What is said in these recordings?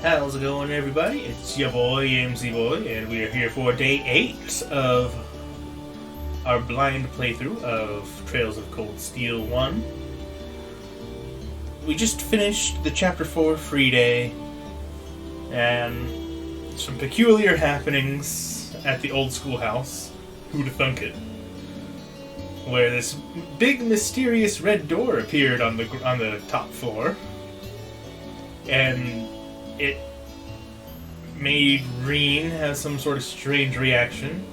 How's it going, everybody? It's your boy, MC Boy, and we are here for day 8 of our blind playthrough of Trails of Cold Steel 1. We just finished the Chapter 4 free day, and some peculiar happenings at the old schoolhouse. Who'da thunk it? Where this big, mysterious red door appeared on the top floor, and it made Reen have some sort of strange reaction.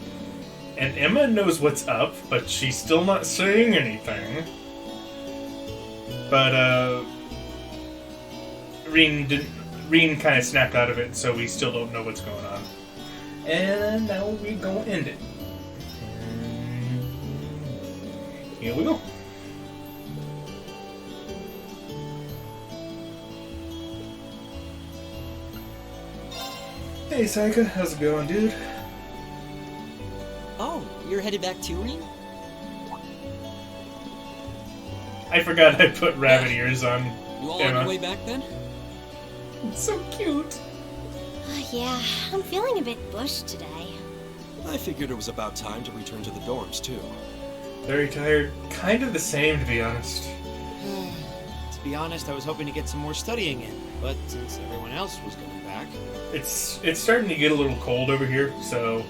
And Emma knows what's up, but she's still not saying anything. But, Reen kind of snapped out of it, so we still don't know what's going on. And now we gonna end it. And here we go. Hey, Saika, how's it going, dude? Oh, you're headed back to Reen? I forgot I put rabbit ears on You all Emma. on your way back then? It's so cute. Yeah, I'm feeling a bit bushed today. I figured it was about time to return to the dorms, too. Very tired. Kind of the same, to be honest. To be honest, I was hoping to get some more studying in, but since everyone else was going back... It's starting to get a little cold over here, so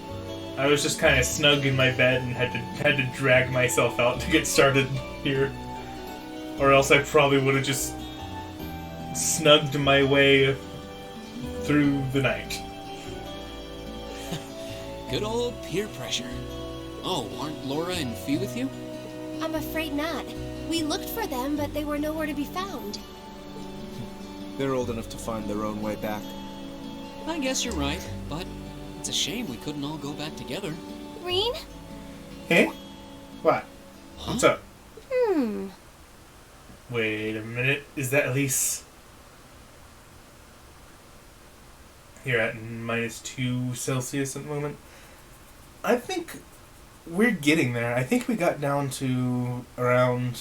I was just kind of snug in my bed and had to drag myself out to get started here. Or else I probably would have just snugged my way through the night. Good old peer pressure. Oh, aren't Laura and Fee with you? I'm afraid not. We looked for them, but they were nowhere to be found. They're old enough to find their own way back. I guess you're right, but it's a shame we couldn't all go back together. Reen? Hey? What? Huh? What's up? Wait a minute. Is that Elise? Here at -2 Celsius at the moment. I think we're getting there. I think we got down to around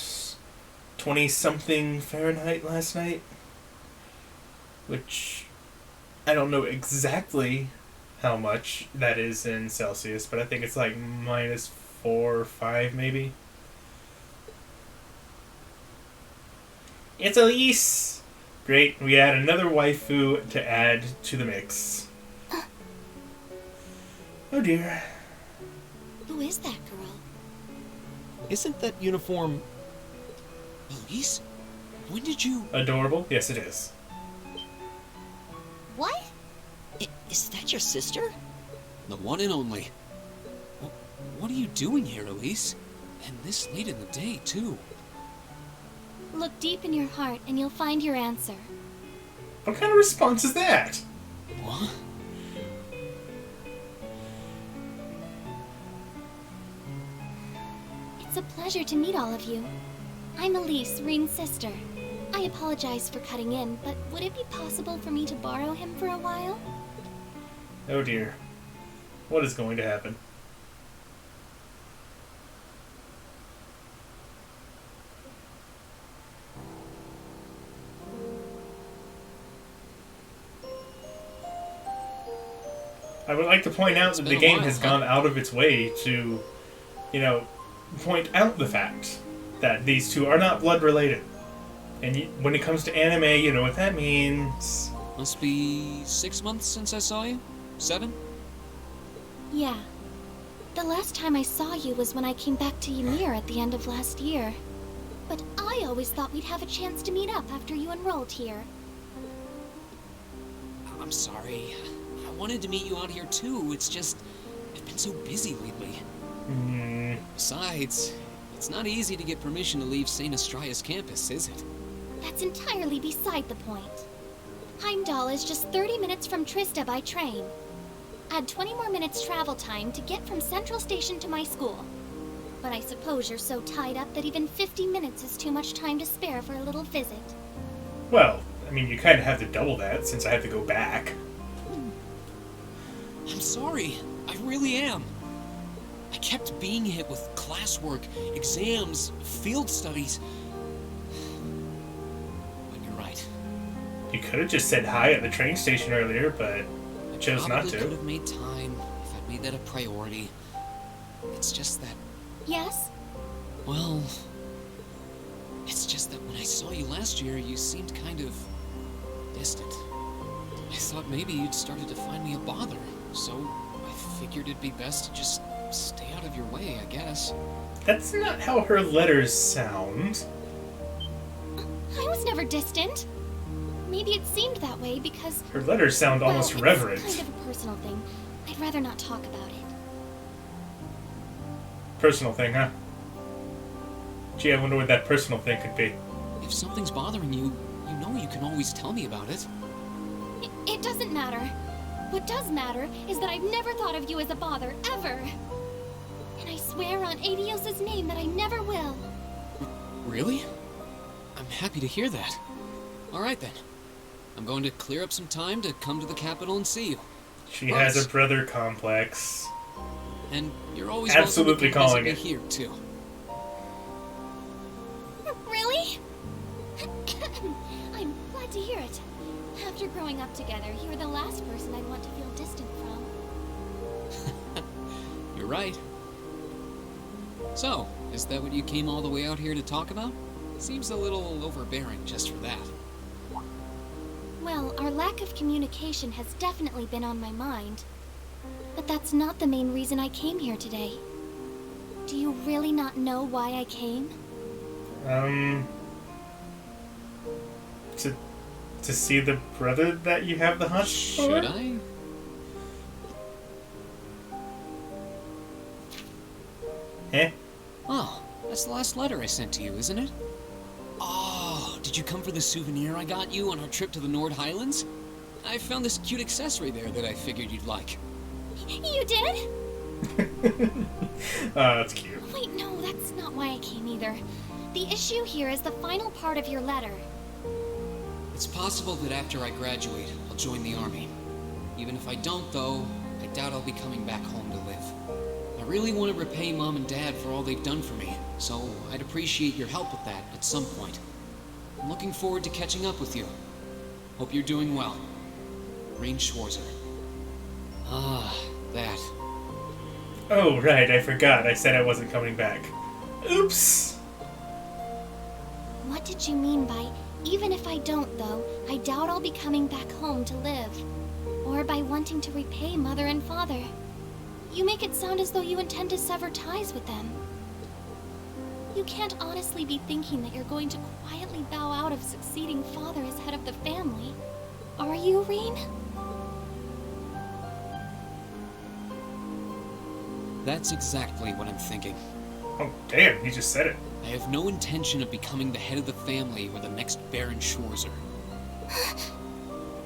20-something Fahrenheit last night. Which, I don't know exactly how much that is in Celsius, but I think it's like -4 or 5 maybe. It's Elise! Great, we add another waifu to add to the mix. Oh dear. Who is that girl? Isn't that uniform... Elise? When did you... Adorable? Yes, it is. What? Is that your sister? The one and only. What are you doing here, Elise? And this late in the day, too. Look deep in your heart and you'll find your answer. What kind of response is that? What? It's a pleasure to meet all of you. I'm Elise, Reen's sister. I apologize for cutting in, but would it be possible for me to borrow him for a while? Oh dear. What is going to happen? I would like to point out that the game has gone out of its way to, point out the fact that these two are not blood related. And when it comes to anime, you know what that means. Must be 6 months since I saw you? 7? Yeah. The last time I saw you was when I came back to Ymir at the end of last year. But I always thought we'd have a chance to meet up after you enrolled here. I'm sorry. I wanted to meet you out here too. It's just, I've been so busy lately. Besides, it's not easy to get permission to leave St. Astraeus campus, is it? That's entirely beside the point. Heimdall is just 30 minutes from Trista by train. Add 20 more minutes travel time to get from Central Station to my school. But I suppose you're so tied up that even 50 minutes is too much time to spare for a little visit. Well, I mean, you kind of have to double that since I have to go back. I'm sorry. I really am. I kept being hit with classwork, exams, field studies. But you're right. You could have just said hi at the train station earlier, but I chose not Probably to. could have made time if I'd made that a priority. It's just that, Yes? well, it's just that when I saw you last year, you seemed kind of distant. I thought maybe you'd started to find me a bother, so I figured it'd be best to just stay out of your way, I guess. That's not how her letters sound. I was never distant. Maybe it seemed that way because... Her letters sound almost well, reverent. It's kind of a personal thing. I'd rather not talk about it. Personal thing, huh? Gee, I wonder what that personal thing could be. If something's bothering you, you know you can always tell me about it. It doesn't matter. What does matter is that I've never thought of you as a bother, ever. And I swear on Adios' name that I never will. Really? I'm happy to hear that. Alright then. I'm going to clear up some time to come to the capital and see you. She has a brother complex. And you're always Absolutely welcome to calling visit me it. here too. Really? I'm glad to hear it. After growing up together, you're the last person I'd want to feel distant from. You're right. So, is that what you came all the way out here to talk about? Seems a little overbearing just for that. Well, our lack of communication has definitely been on my mind. But that's not the main reason I came here today. Do you really not know why I came? To see the brother that you have the hunt for? Should I? Eh? Oh, that's the last letter I sent to you, isn't it? Oh, did you come for the souvenir I got you on our trip to the Nord Highlands? I found this cute accessory there that I figured you'd like. You did? Oh, that's cute. Wait, no, that's not why I came either. The issue here is the final part of your letter. It's possible that after I graduate, I'll join the army. Even if I don't, though, I doubt I'll be coming back home to live. I really want to repay Mom and Dad for all they've done for me, so I'd appreciate your help with that at some point. I'm looking forward to catching up with you. Hope you're doing well. Rain Schwarzer. Ah, that. Oh, right, I forgot. I said I wasn't coming back. Oops! What did you mean by, even if I don't, though, I doubt I'll be coming back home to live? Or by wanting to repay Mother and Father? You make it sound as though you intend to sever ties with them. You can't honestly be thinking that you're going to quietly bow out of succeeding Father as head of the family. Are you, Rean? That's exactly what I'm thinking. Oh, damn, he just said it. I have no intention of becoming the head of the family or the next Baron Schwarzer.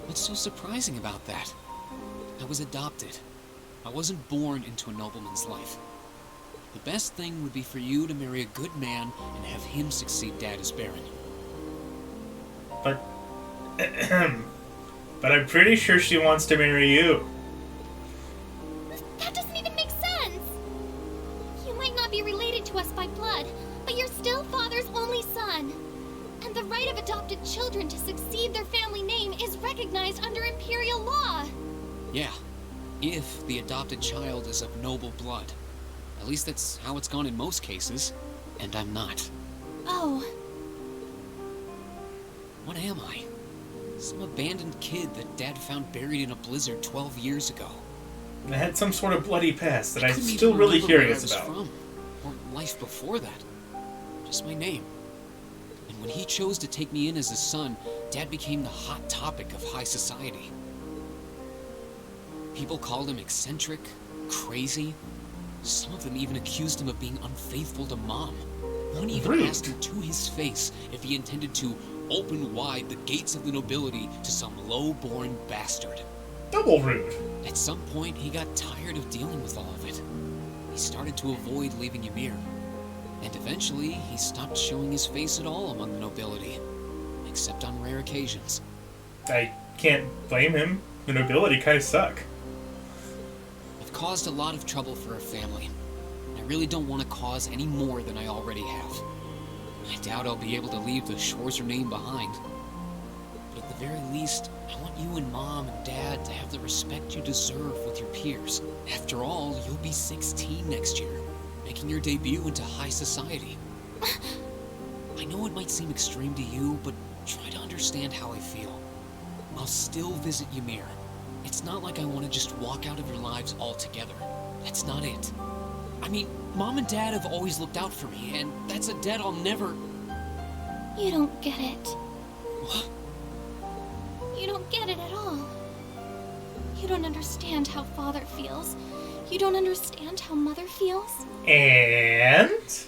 What's so surprising about that? I was adopted. I wasn't born into a nobleman's life. The best thing would be for you to marry a good man and have him succeed Dad as Baron. But... but I'm pretty sure she wants to marry you. That doesn't even make sense! You might not be related to us by blood, but you're still Father's only son. And the right of adopted children to succeed their family name is recognized under Imperial law. Yeah, if the adopted child is of noble blood. At least that's how it's gone in most cases. And I'm not. Oh, What am I? Some abandoned kid that Dad found buried in a blizzard 12 years ago. I had some sort of bloody past that I'm couldn't even still really remember where I curious was about. from, or life before that. Just my name. And when he chose to take me in as his son, Dad became the hot topic of high society. People called him eccentric, crazy. Some of them even accused him of being unfaithful to Mom. One even Rude. asked him to his face if he intended to open wide the gates of the nobility to some low-born bastard. Double rude. At some point, he got tired of dealing with all of it. He started to avoid leaving Ymir. And eventually, he stopped showing his face at all among the nobility. Except on rare occasions. I can't blame him. The nobility kind of suck. I've caused a lot of trouble for our family. And I really don't want to cause any more than I already have. I doubt I'll be able to leave the Schwarzer name behind. But at at the very least, I want you and Mom and Dad to have the respect you deserve with your peers. After all, you'll be 16 next year, making your debut into high society. I know it might seem extreme to you, but try to understand how I feel. I'll still visit Ymir. It's not like I want to just walk out of your lives altogether. That's not it. I mean, Mom and Dad have always looked out for me, and that's a debt I'll never... You don't get it. What? You don't get it at all. You don't understand how Father feels. You don't understand how Mother feels. And?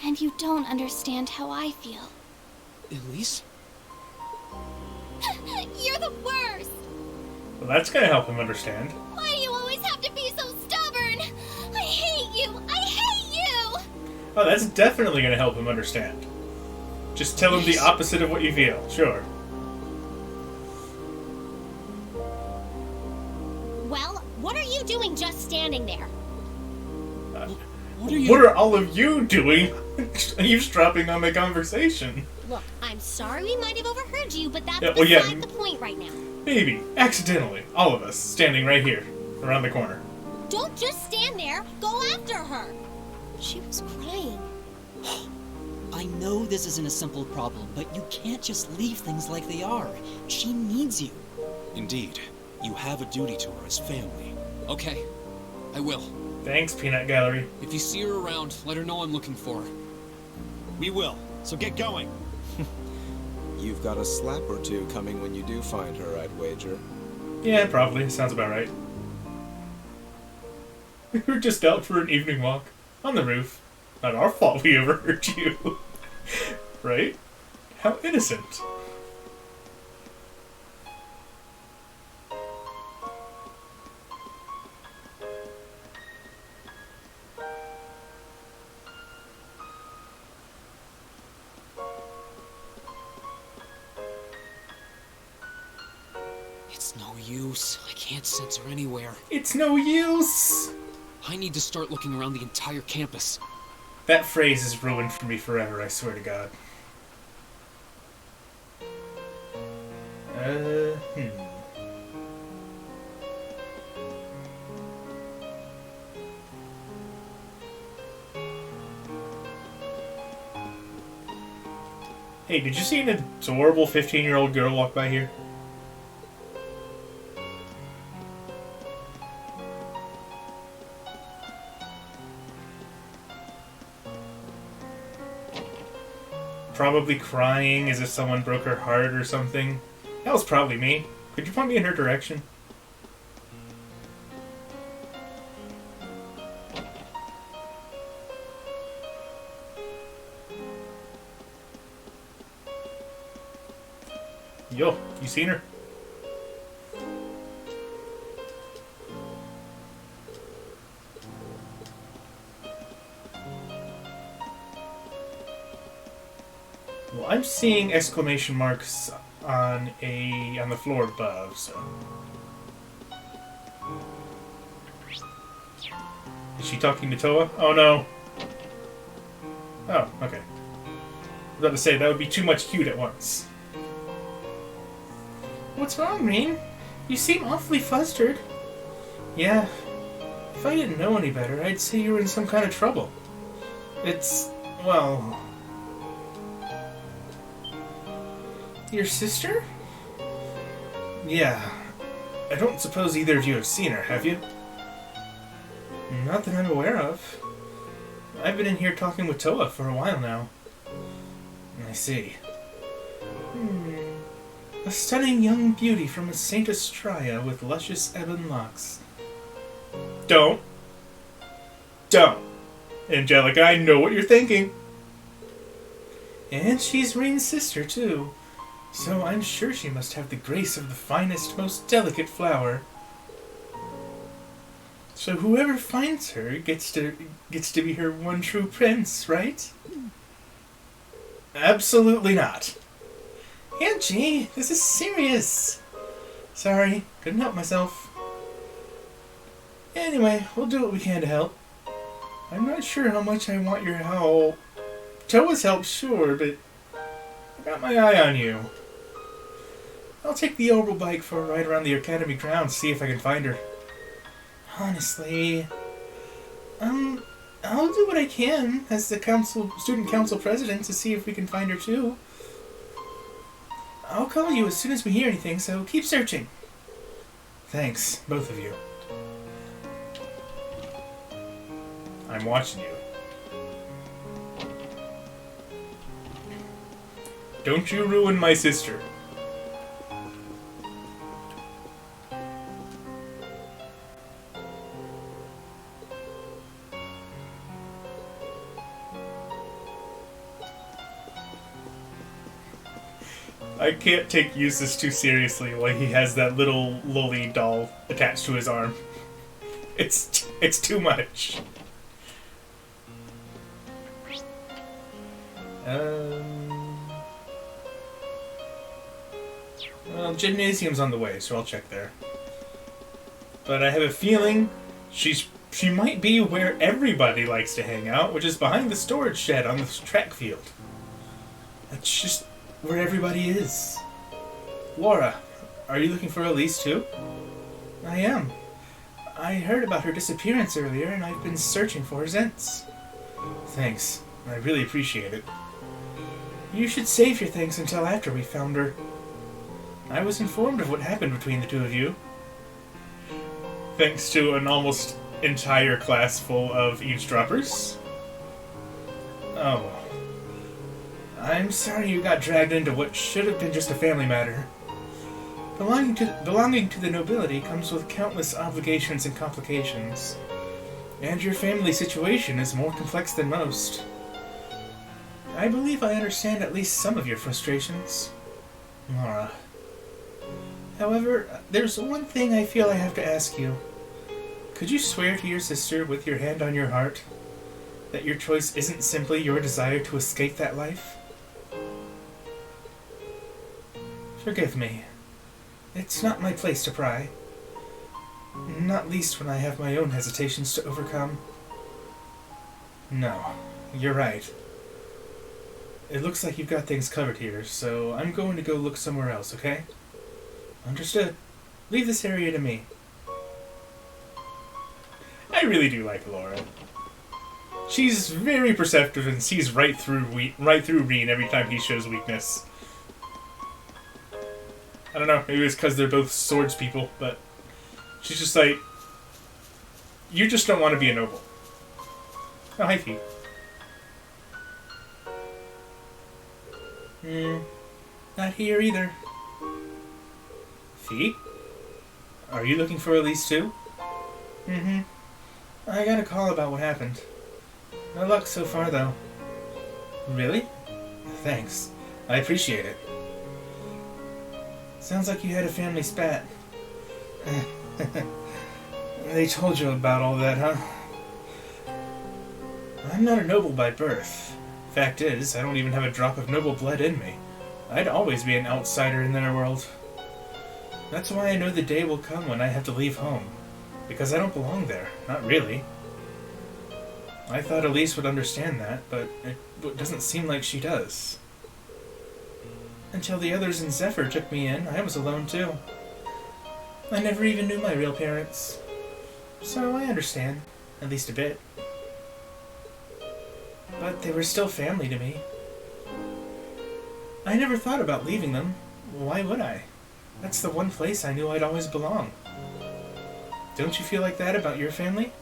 And you don't understand how I feel. Elise? You're the worst! Well, that's gonna help him understand. Why do you always have to be so stubborn? I hate you! I hate you! Oh, that's definitely gonna help him understand. Just tell him the opposite of what you feel, sure. Well, what are you doing just standing there? What are you... What are all of you doing? Eavesdropping on the conversation. Look, I'm sorry we might have overheard you, but that's Yeah, well, yeah. beside the point right now. Maybe, accidentally, all of us standing right here, around the corner. Don't just stand there. Go after her. She was crying. I know this isn't a simple problem, but you can't just leave things like they are. She needs you. Indeed, you have a duty to her as family. Okay, I will. Thanks, Peanut Gallery. If you see her around, let her know I'm looking for her. We will. So get going. You've got a slap or two coming when you do find her, I'd wager. Yeah, probably. Sounds about right. We were just out for an evening walk. On the roof. Not our fault we overheard you. Right? How innocent. It's no use. I can't sense her anywhere. It's no use! I need to start looking around the entire campus. That phrase is ruined for me forever, I swear to God. Hmm. Hey, did you see an adorable 15-year-old girl walk by here? Probably crying as if someone broke her heart or something. That was probably me. Could you point me in her direction? Yo, you seen her? Well, I'm seeing exclamation marks on the floor above, so. Is she talking to Toa? Oh no. Oh, okay. I was about to say, that would be too much cute at once. What's wrong, Rain? You seem awfully flustered. Yeah. If I didn't know any better, I'd say you were in some kind of trouble. It's, well... Your sister? Yeah. I don't suppose either of you have seen her, have you? Not that I'm aware of. I've been in here talking with Toa for a while now. I see. A stunning young beauty from Saint Astraea with luscious ebon locks. Don't. Angelica, I know what you're thinking. And she's Rain's sister, too. So I'm sure she must have the grace of the finest, most delicate flower. So whoever finds her gets to be her one true prince, right? Absolutely not. Angie, this is serious. Sorry, couldn't help myself. Anyway, we'll do what we can to help. I'm not sure how much I want your help. Toa's help, sure, but I got my eye on you. I'll take the orbital bike for a ride around the academy grounds, see if I can find her. Honestly, I'll do what I can as the student council president to see if we can find her too. I'll call you as soon as we hear anything, so keep searching. Thanks, both of you. I'm watching you. Don't you ruin my sister. I can't take Eustace too seriously while he has that little lolly doll attached to his arm. It's too much. Well, gymnasium's on the way, so I'll check there. But I have a feeling she might be where everybody likes to hang out, which is behind the storage shed on the track field. That's just where everybody is. Laura, are you looking for Elise too? I am. I heard about her disappearance earlier, and I've been searching for her since. Thanks. I really appreciate it. You should save your thanks until after we found her. I was informed of what happened between the two of you. Thanks to an almost entire class full of eavesdroppers. Oh. I'm sorry you got dragged into what should have been just a family matter. Belonging to the nobility comes with countless obligations and complications. And your family situation is more complex than most. I believe I understand at least some of your frustrations, Laura. However, there's one thing I feel I have to ask you. Could you swear to your sister with your hand on your heart that your choice isn't simply your desire to escape that life? Forgive me. It's not my place to pry. Not least when I have my own hesitations to overcome. No, you're right. It looks like you've got things covered here, so I'm going to go look somewhere else, okay? Understood. Leave this area to me. I really do like Laura. She's very perceptive and sees right through Reen every time he shows weakness. I don't know, maybe it's because they're both swords people, but she's just like, you just don't want to be a noble. Oh, hi, Fee. Not here either. Fee? Are you looking for Elise too? Mm-hmm. I got a call about what happened. No luck so far, though. Really? Thanks. I appreciate it. Sounds like you had a family spat. They told you about all that, huh? I'm not a noble by birth. Fact is, I don't even have a drop of noble blood in me. I'd always be an outsider in their world. That's why I know the day will come when I have to leave home. Because I don't belong there. Not really. I thought Elise would understand that, but it doesn't seem like she does. Until the others in Zephyr took me in, I was alone too. I never even knew my real parents. So I understand, at least a bit. But they were still family to me. I never thought about leaving them. Why would I? That's the one place I knew I'd always belong. Don't you feel like that about your family?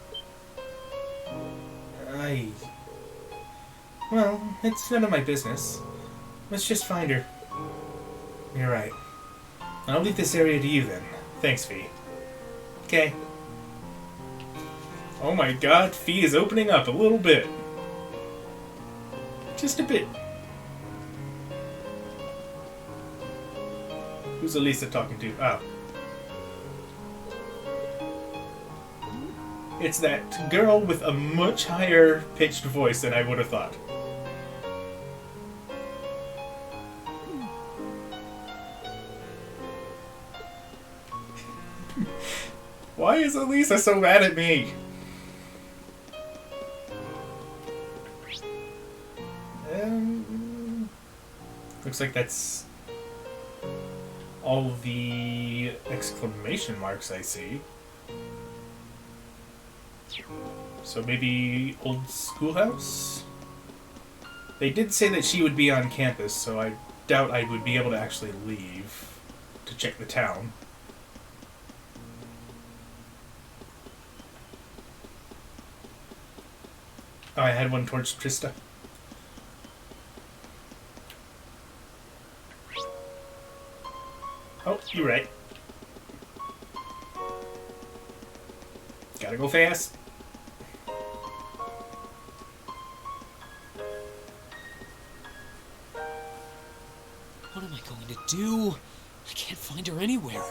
Well, it's none of my business. Let's just find her. You're right. I'll leave this area to you then. Thanks, Fee. Okay. Oh my god, Fee is opening up a little bit. Just a bit. Who's Elisa talking to? Oh. It's that girl with a much higher pitched voice than I would have thought. Why is Elisa so mad at me? Looks like that's all the exclamation marks I see. So maybe old schoolhouse? They did say that she would be on campus, so I doubt I would be able to actually leave to check the town. Oh, I had one towards Trista. Oh, you're right. Gotta go fast. What am I going to do? I can't find her anywhere.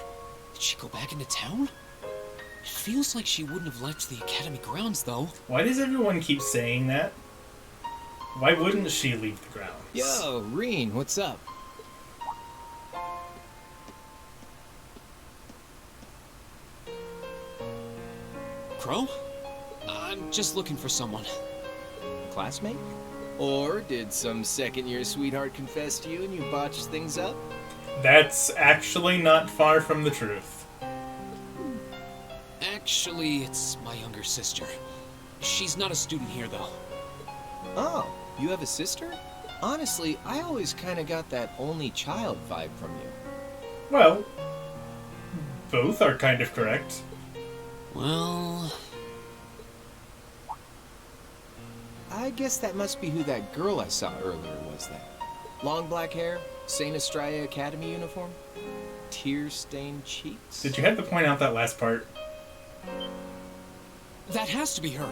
Did she go back into town? It feels like she wouldn't have left the academy grounds, though. Why does everyone keep saying that? Why wouldn't she leave the grounds? Yo, Reen, what's up? Crow? I'm just looking for someone. Classmate? Or did some second-year sweetheart confess to you and you botched things up? That's actually not far from the truth. Actually, it's my younger sister. She's not a student here, though. Oh, you have a sister? Honestly, I always kind of got that only child vibe from you. Well, both are kind of correct. Well... I guess that must be who that girl I saw earlier was then. Long black hair, St. Estrella Academy uniform, tear-stained cheeks. Did you have to point out that last part? That has to be her.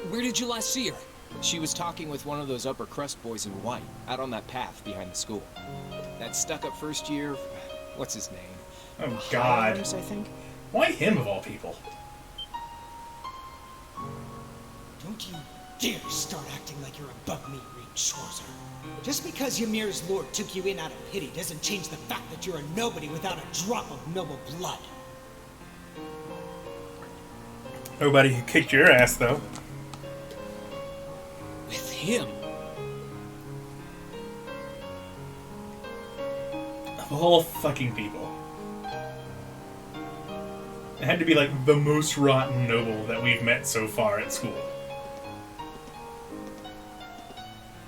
Where did you last see her? She was talking with one of those upper crust boys in white, out on that path behind the school. That stuck-up first year... what's his name? Oh, God. Hyams, I think? Why him, of all people? Don't you dare start acting like you're above me, Reed Schwarzer. Just because Ymir's lord took you in out of pity doesn't change the fact that you're a nobody without a drop of noble blood. Nobody who kicked your ass, though. With him? Of all fucking people. It had to be like the most rotten noble that we've met so far at school.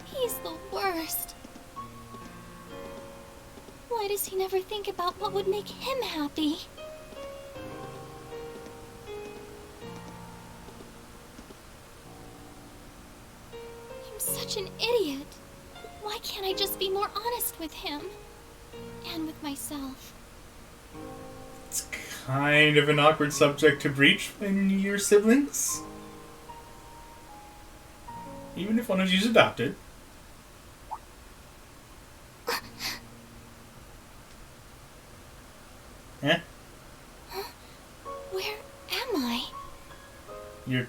He's the worst. Why does he never think about what would make him happy? I'm such an idiot. Why can't I just be more honest with him? And with myself. It's kind of an awkward subject to breach when you're siblings. Even if one of you's adopted. Huh? Where am I? You're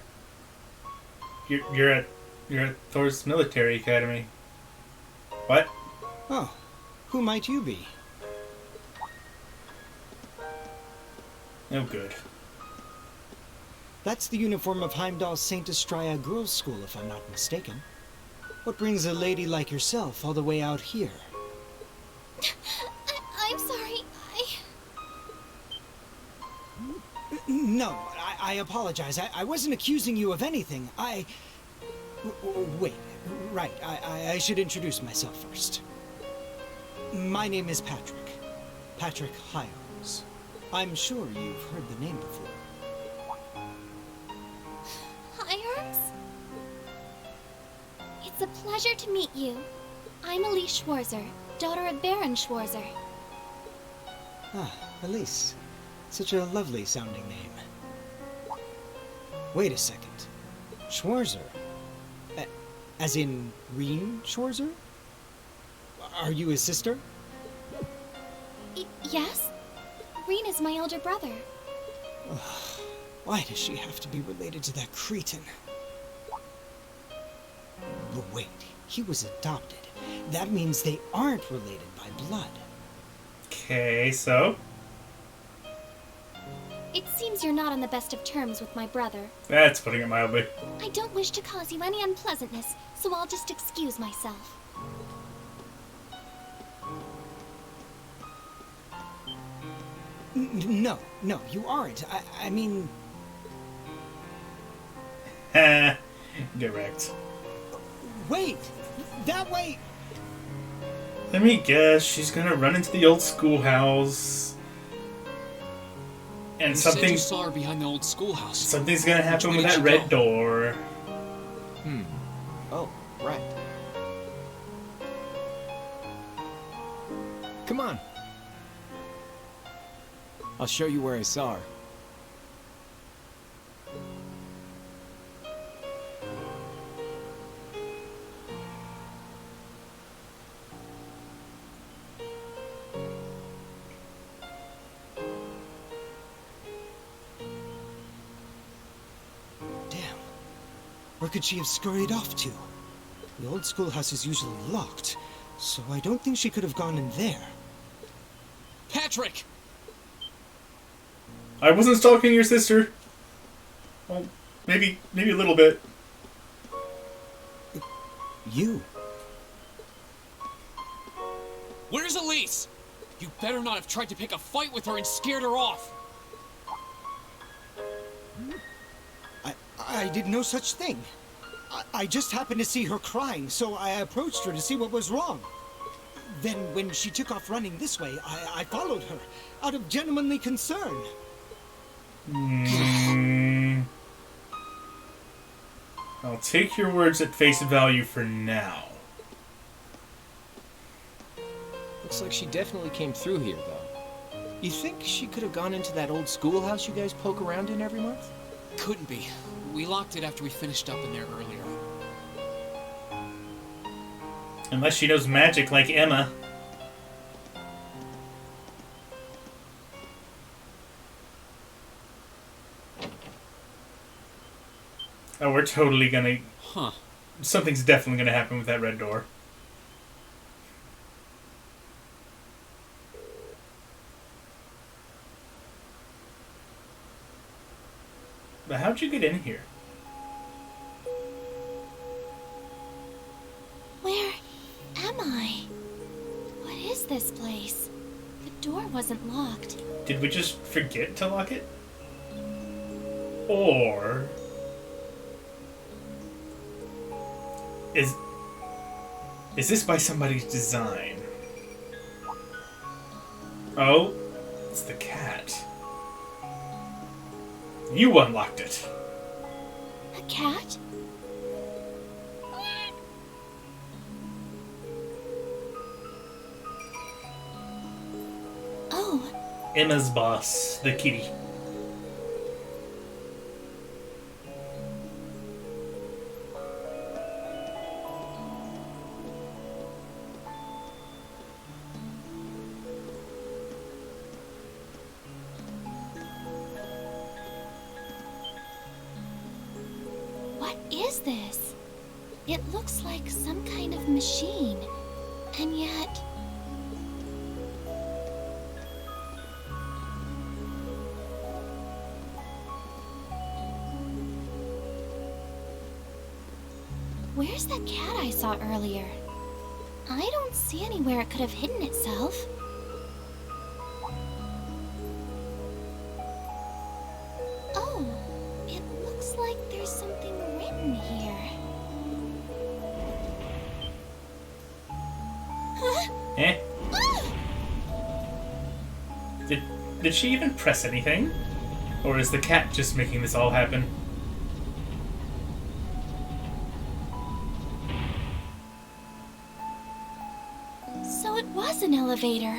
at Thor's military academy. What? Oh, who might you be? No good. That's the uniform of Heimdall's St. Estrella Girls' School, if I'm not mistaken. What brings a lady like yourself all the way out here? I'm sorry, No, I apologize. I wasn't accusing you of anything. Wait, right. I should introduce myself first. My name is Patrick. Patrick Hyams. I'm sure you've heard the name before. Irons? It's a pleasure to meet you. I'm Elise Schwarzer, daughter of Baron Schwarzer. Ah, Elise. Such a lovely sounding name. Wait a second. Schwarzer? As in Reen Schwarzer? Are you his sister? Yes? Reen is my elder brother. Why does she have to be related to that cretin? But wait, he was adopted. That means they aren't related by blood. Okay, so? It seems you're not on the best of terms with my brother. That's putting it mildly. I don't wish to cause you any unpleasantness, so I'll just excuse myself. No, no, you aren't. I mean, Ha! Get wrecked. wait! That way! Let me guess, she's gonna run into the old schoolhouse. And You said you something, saw her behind the old schoolhouse. something's gonna happen Which way with did that you red go? door. Oh, right. Come on. I'll show you where I saw her. Damn. Where could she have scurried off to? The old schoolhouse is usually locked, so I don't think she could have gone in there. Patrick! I wasn't stalking your sister. Well, maybe a little bit. You? Where's Elise? You better not have tried to pick a fight with her and scared her off. I did no such thing. I just happened to see her crying, so I approached her to see what was wrong. Then, when she took off running this way, I followed her, out of gentlemanly concern. I'll take your words at face value for now. Looks like she definitely came through here, though. You think she could have gone into that old schoolhouse you guys poke around in every month? Couldn't be. We locked it after we finished up in there earlier. Unless she knows magic like Emma. Oh, we're totally gonna... Huh. Something's definitely gonna happen with that red door. But how'd you get in here? Where am I? What is this place? The door wasn't locked. Did we just forget to lock it? Or... Is this by somebody's design? Oh, it's the cat. You unlocked it. A cat? Oh, Emma's boss, the kitty. what is this? It looks like some kind of machine. And yet... Where's that cat I saw earlier? I don't see anywhere it could have hidden itself. Oh, it looks like there's something written here. Huh? Eh? Ah! Did she even press anything? Or is the cat just making this all happen? So it was an elevator.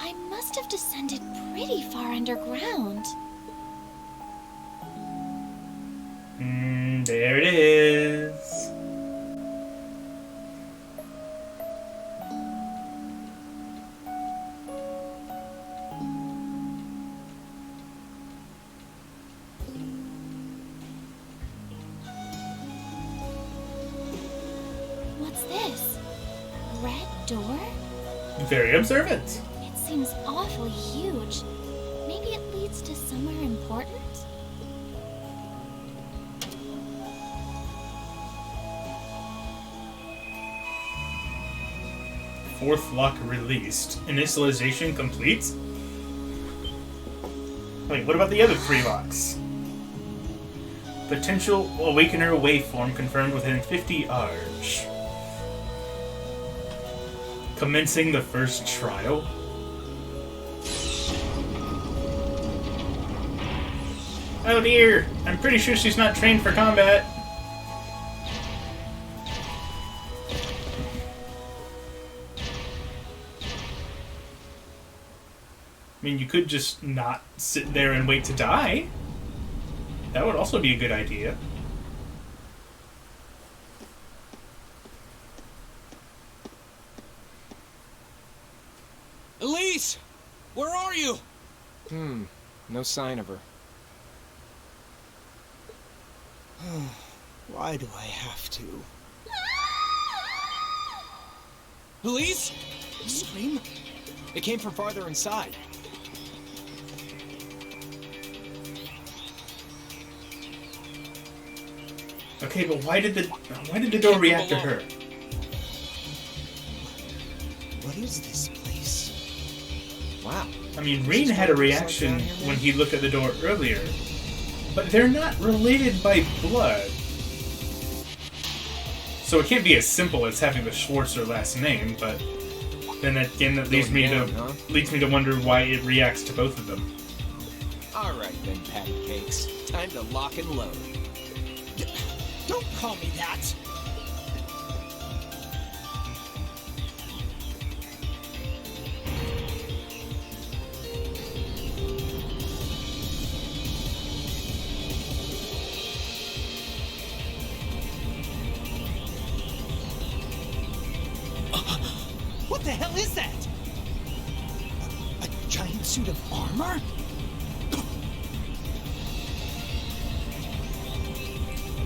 I must have descended pretty far underground. There it is. What's this? Red door? Very observant. It seems awfully huge. Maybe it leads to somewhere important? Fourth lock released. Initialization complete. Wait, what about the other 3 locks? Potential Awakener waveform confirmed within 50 Arj. Commencing the first trial? Oh dear, I'm pretty sure she's not trained for combat. I mean, you could just not sit there and wait to die. That would also be a good idea. Elise! Where are you? No sign of her. Why do I have to? Elise? Scream? It came from farther inside. Okay, but why did the door react to her? What is this place? Wow. I mean, Rean had a reaction when he looked at the door earlier, but they're not related by blood. So it can't be as simple as having the Schwarzer last name, but then again that leads me to wonder why it reacts to both of them. Alright then, patty cakes. Time to lock and load. Don't call me that! What the hell is that? A giant suit of armor?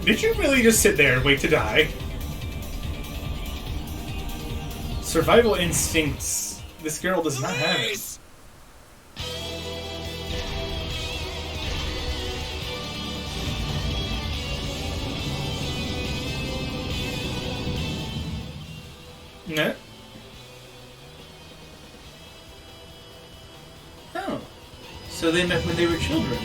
Did you really just sit there and wait to die? Survival instincts. This girl does not have it. No. Oh. So they met when they were children.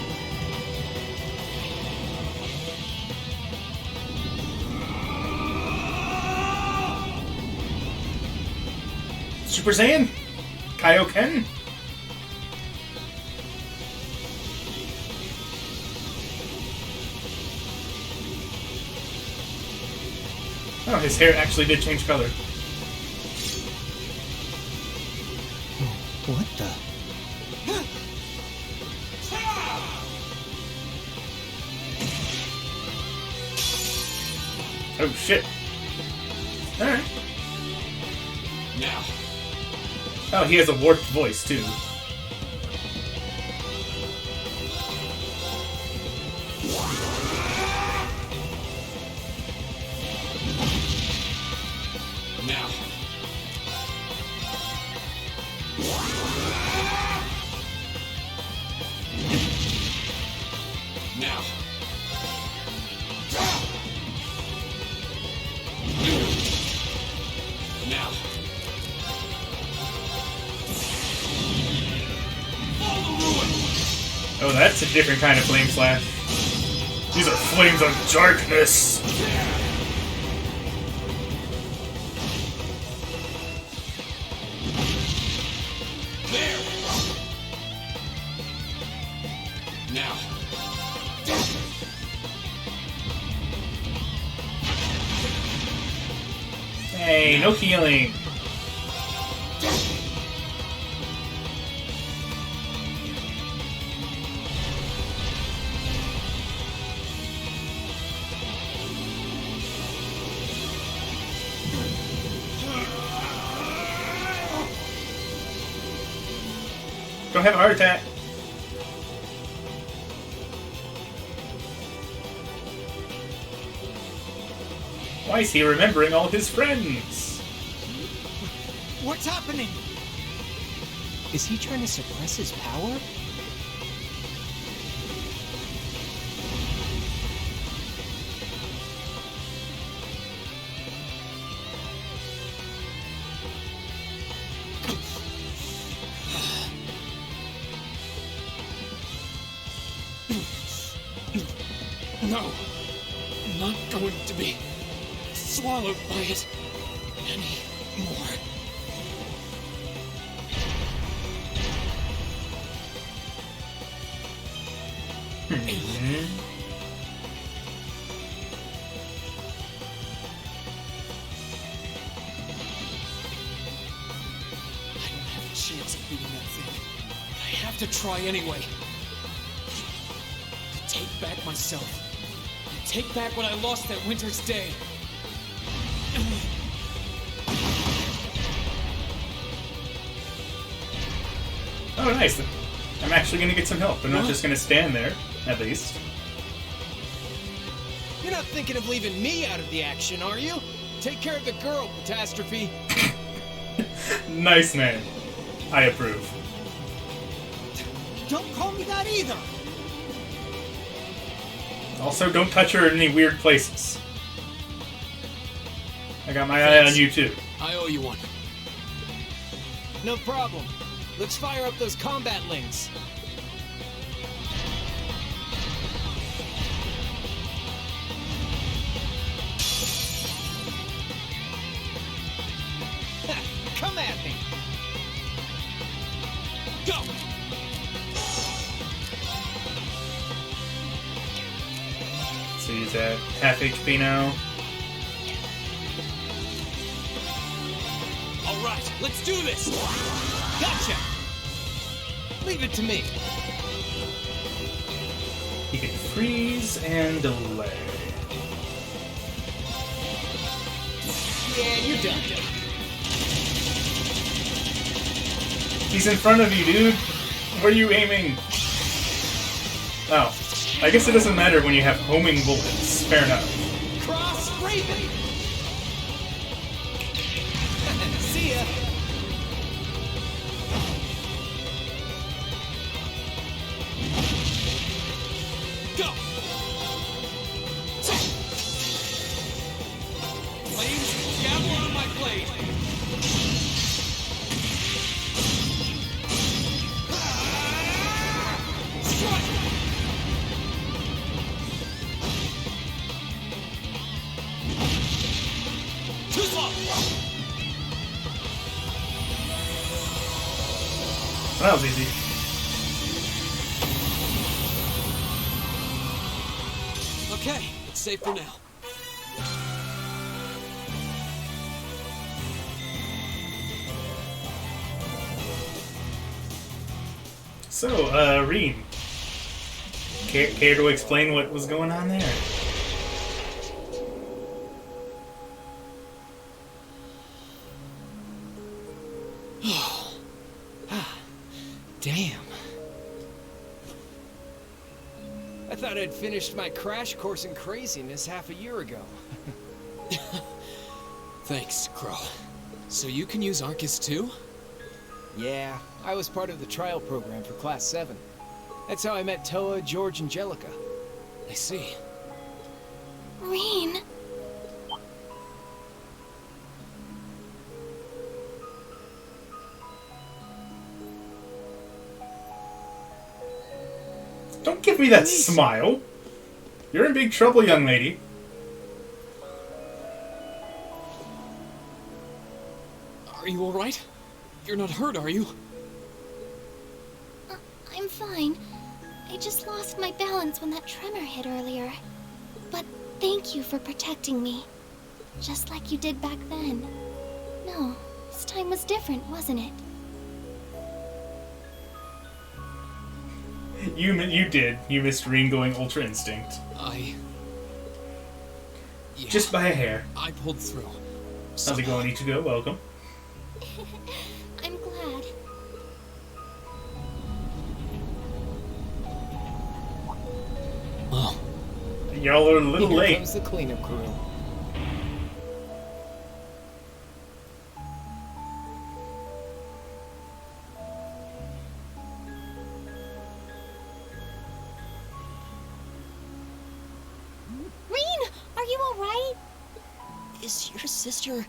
Super Saiyan? Kaioken? Oh, his hair actually did change color. What the? Oh shit. Alright. Now. Oh, he has a warped voice too. Now. Now. Now. Oh, that's a different kind of flame slash. These are flames of darkness. There. Now. Hey, no healing. Don't have a heart attack. Why is he remembering all his friends? What's happening? Is he trying to suppress his power? No. I'm not going to be swallowed by it anymore. I don't have a chance of beating that thing. But I have to try anyway. To take back myself. To take back what I lost that winter's day. Oh, nice. I'm actually gonna get some help. I'm not just gonna stand there, at least. You're not thinking of leaving me out of the action, are you? Take care of the girl, Catastrophe. Nice name. I approve. Don't call me that either! Also, don't touch her in any weird places. I got my eye on you, too. I owe you one. No problem. Let's fire up those combat links. Come at me! Go! So he's at half HP now. All right, let's do this! Gotcha! Leave it to me. He can freeze and delay. Yeah, you're done. He's in front of you, dude. Where are you aiming? Oh, I guess it doesn't matter when you have homing bullets. Fair enough. Cross Raven! See ya! Go! Flames, gavel on my blade! Strike! Too slow! That was easy. Okay, it's safe for now. So, Reen. Care to explain what was going on there? Damn. I thought I'd finished my crash course in craziness half a year ago. Thanks, Crow. So you can use Arcus too? Yeah, I was part of the trial program for Class 7. That's how I met Toa, George, and Jellica. I see. Reen. Don't give me that smile. You're in big trouble, young lady. Are you alright? You're not hurt, are you? I'm fine. I just lost my balance when that tremor hit earlier. But thank you for protecting me. Just like you did back then. No, this time was different, wasn't it? You did. You missed Reen going Ultra Instinct. Yeah, Just by a hair. I pulled through. How's it going, Ichigo? Welcome. I'm glad. Oh, Y'all are a little Here late. comes the cleanup crew. Reen, are you alright? Is your sister...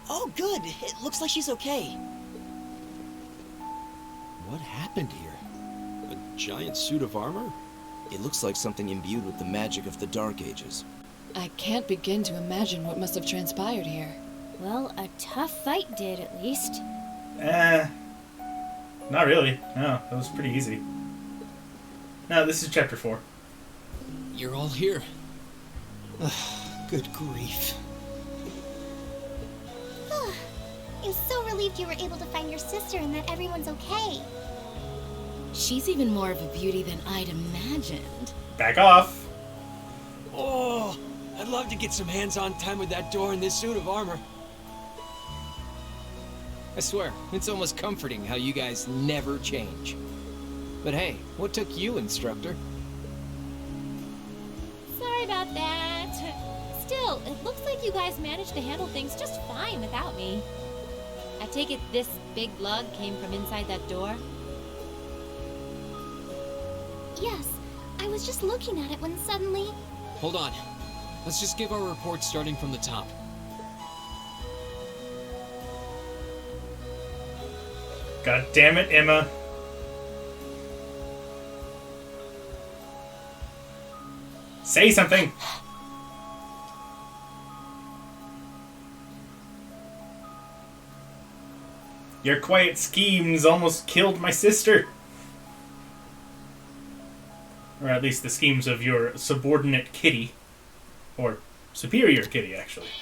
Oh, good. It looks like she's okay. What happened here? A giant suit of armor? It looks like something imbued with the magic of the Dark Ages. I can't begin to imagine what must have transpired here. Well, a tough fight did, at least. Not really. No, that was pretty easy. No, this is chapter 4. You're all here. Good grief. I'm so relieved you were able to find your sister and that everyone's okay. She's even more of a beauty than I'd imagined. Back off! Oh, I'd love to get some hands-on time with that door in this suit of armor. I swear, it's almost comforting how you guys never change. But hey, what took you, instructor? Sorry about that. Still, it looks like you guys managed to handle things just fine without me. I take it this big lug came from inside that door? Yes, I was just looking at it when suddenly... Hold on. Let's just give our report starting from the top. God damn it, Emma. Say something! Your quiet schemes almost killed my sister. Or at least the schemes of your subordinate Kitty. Or superior Kitty, actually.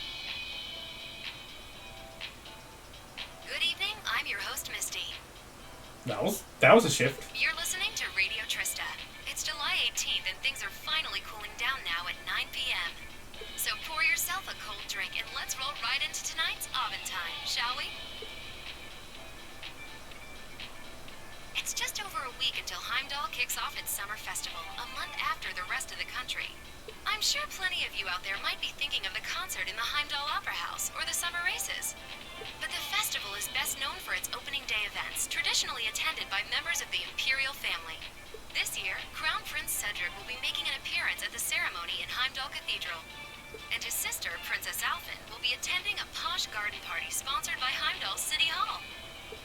Good evening, I'm your host, Misty. That was a shift. You're listening to Radio Trista. It's July 18th and things are finally cooling down now at 9 p.m. So pour yourself a cold drink and let's roll right into tonight's Oven Time, shall we? It's just over a week until Heimdall kicks off its summer festival, a month after the rest of the country. I'm sure plenty of you out there might be thinking of the concert in the Heimdall Opera House or the summer races. But the festival is best known for its opening day events, traditionally attended by members of the Imperial family. This year, Crown Prince Cedric will be making an appearance at the ceremony in Heimdall Cathedral. And his sister, Princess Alphen, will be attending a posh garden party sponsored by Heimdall City Hall.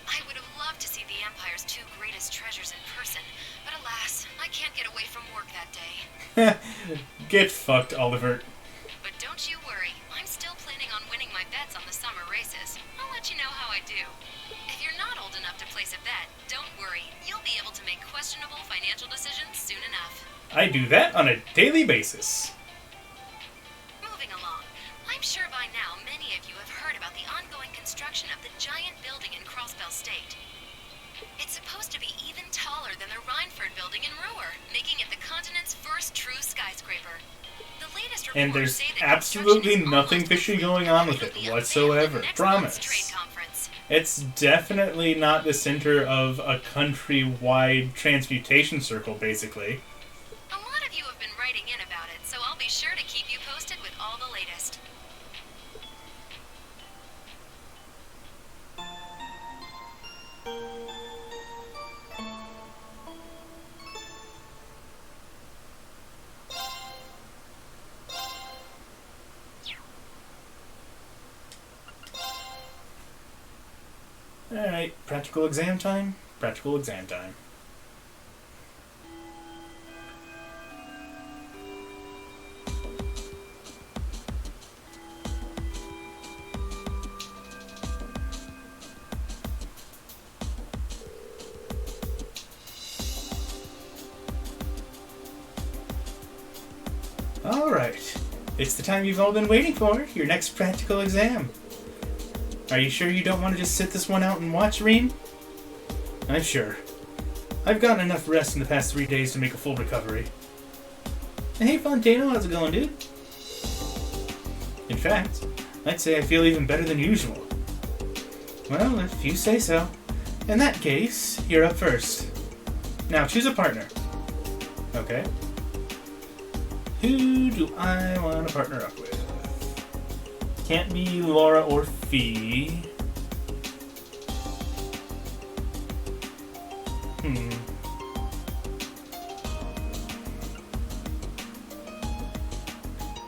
I would have loved to see the Empire's two greatest treasures in person, but alas, I can't get away from work that day. Get fucked, Oliver. But don't you worry, I'm still planning on winning my bets on the summer races. I'll let you know how I do. If you're not old enough to place a bet, don't worry. You'll be able to make questionable financial decisions soon enough. I do that on a daily basis. Moving along, I'm sure by now many of you have heard about the ongoing construction of the giant building in Crossbell State. It's supposed to be even taller than the Rhineford building in Ruhr, making it the continent's first true skyscraper. The latest reports And there's say that absolutely construction is nothing almost fishy complete, going on with and it it'll be whatsoever. unveiled at next month's Promise. trade conference. It's definitely not the center of a countrywide transmutation circle, basically. A lot of you have been writing in about it, so I'll be sure to keep you posted with all the latest. Alright, practical exam time? Practical exam time. Alright, it's the time you've all been waiting for, your next practical exam. Are you sure you don't want to just sit this one out and watch, Reem? I'm sure. I've gotten enough rest in the past 3 days to make a full recovery. Hey Fontano, how's it going, dude? In fact, I'd say I feel even better than usual. Well, if you say so. In that case, you're up first. Now choose a partner. Okay. Who do I want to partner up with? Can't be Laura or Fee.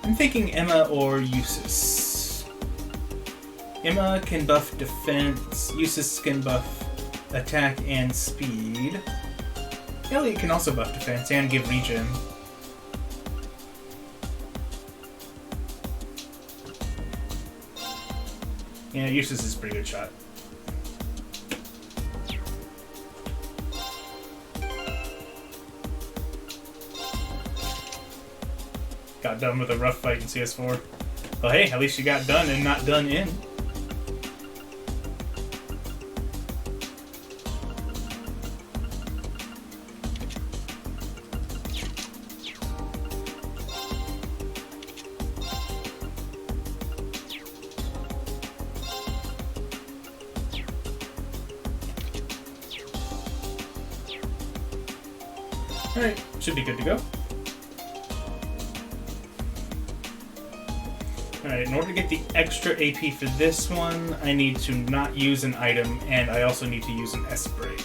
I'm thinking Emma or Eustace. Emma can buff defense, Eustace can buff attack and speed. Elliot can also buff defense and give regen. Yeah, Eustace is a pretty good shot. Got done with a rough fight in CS4. Well, hey, at least you got done and not done in. Alright, should be good to go. Alright, in order to get the extra AP for this one, I need to not use an item, and I also need to use an S-Break.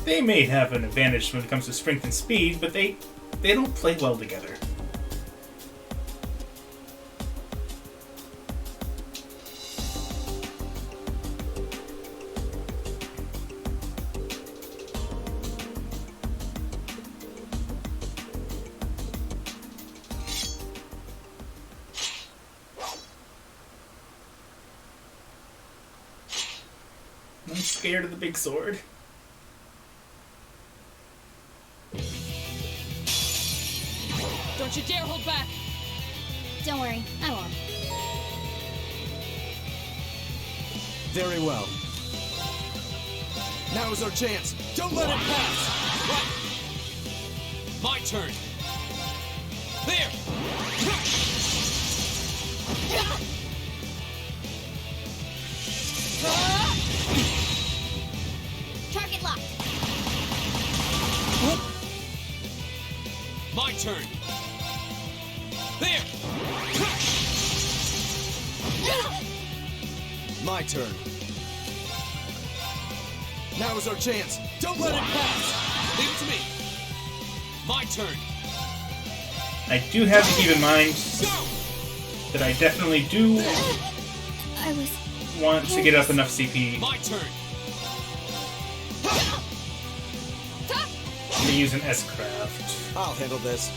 They may have an advantage when it comes to strength and speed, but they don't play well together. I'm scared of the big sword. Don't you dare hold back! Don't worry, I won't. Very well. Now is our chance. Don't let it pass! Right! My turn! There! Target locked. My turn! There! My turn. Now is our chance. Don't let it pass! Leave it to me! My turn! I do have to keep in mind Go! that I definitely do I was... want to get up enough CP My turn! to use an S-Craft. I'll handle this.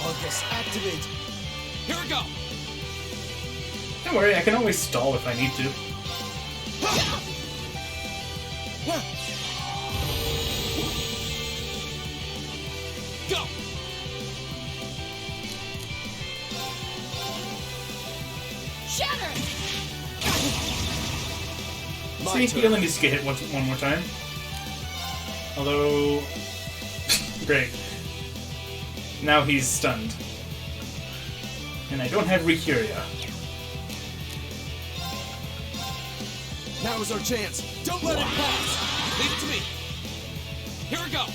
Arcus, activate! Here we go! Don't worry, I can always stall if I need to. Go! Shatter! See, he only needs to get hit one more time. Although... great. Now he's stunned. And I don't have Recuria. Now is our chance. Don't let it pass! Leave it to me! Here we go!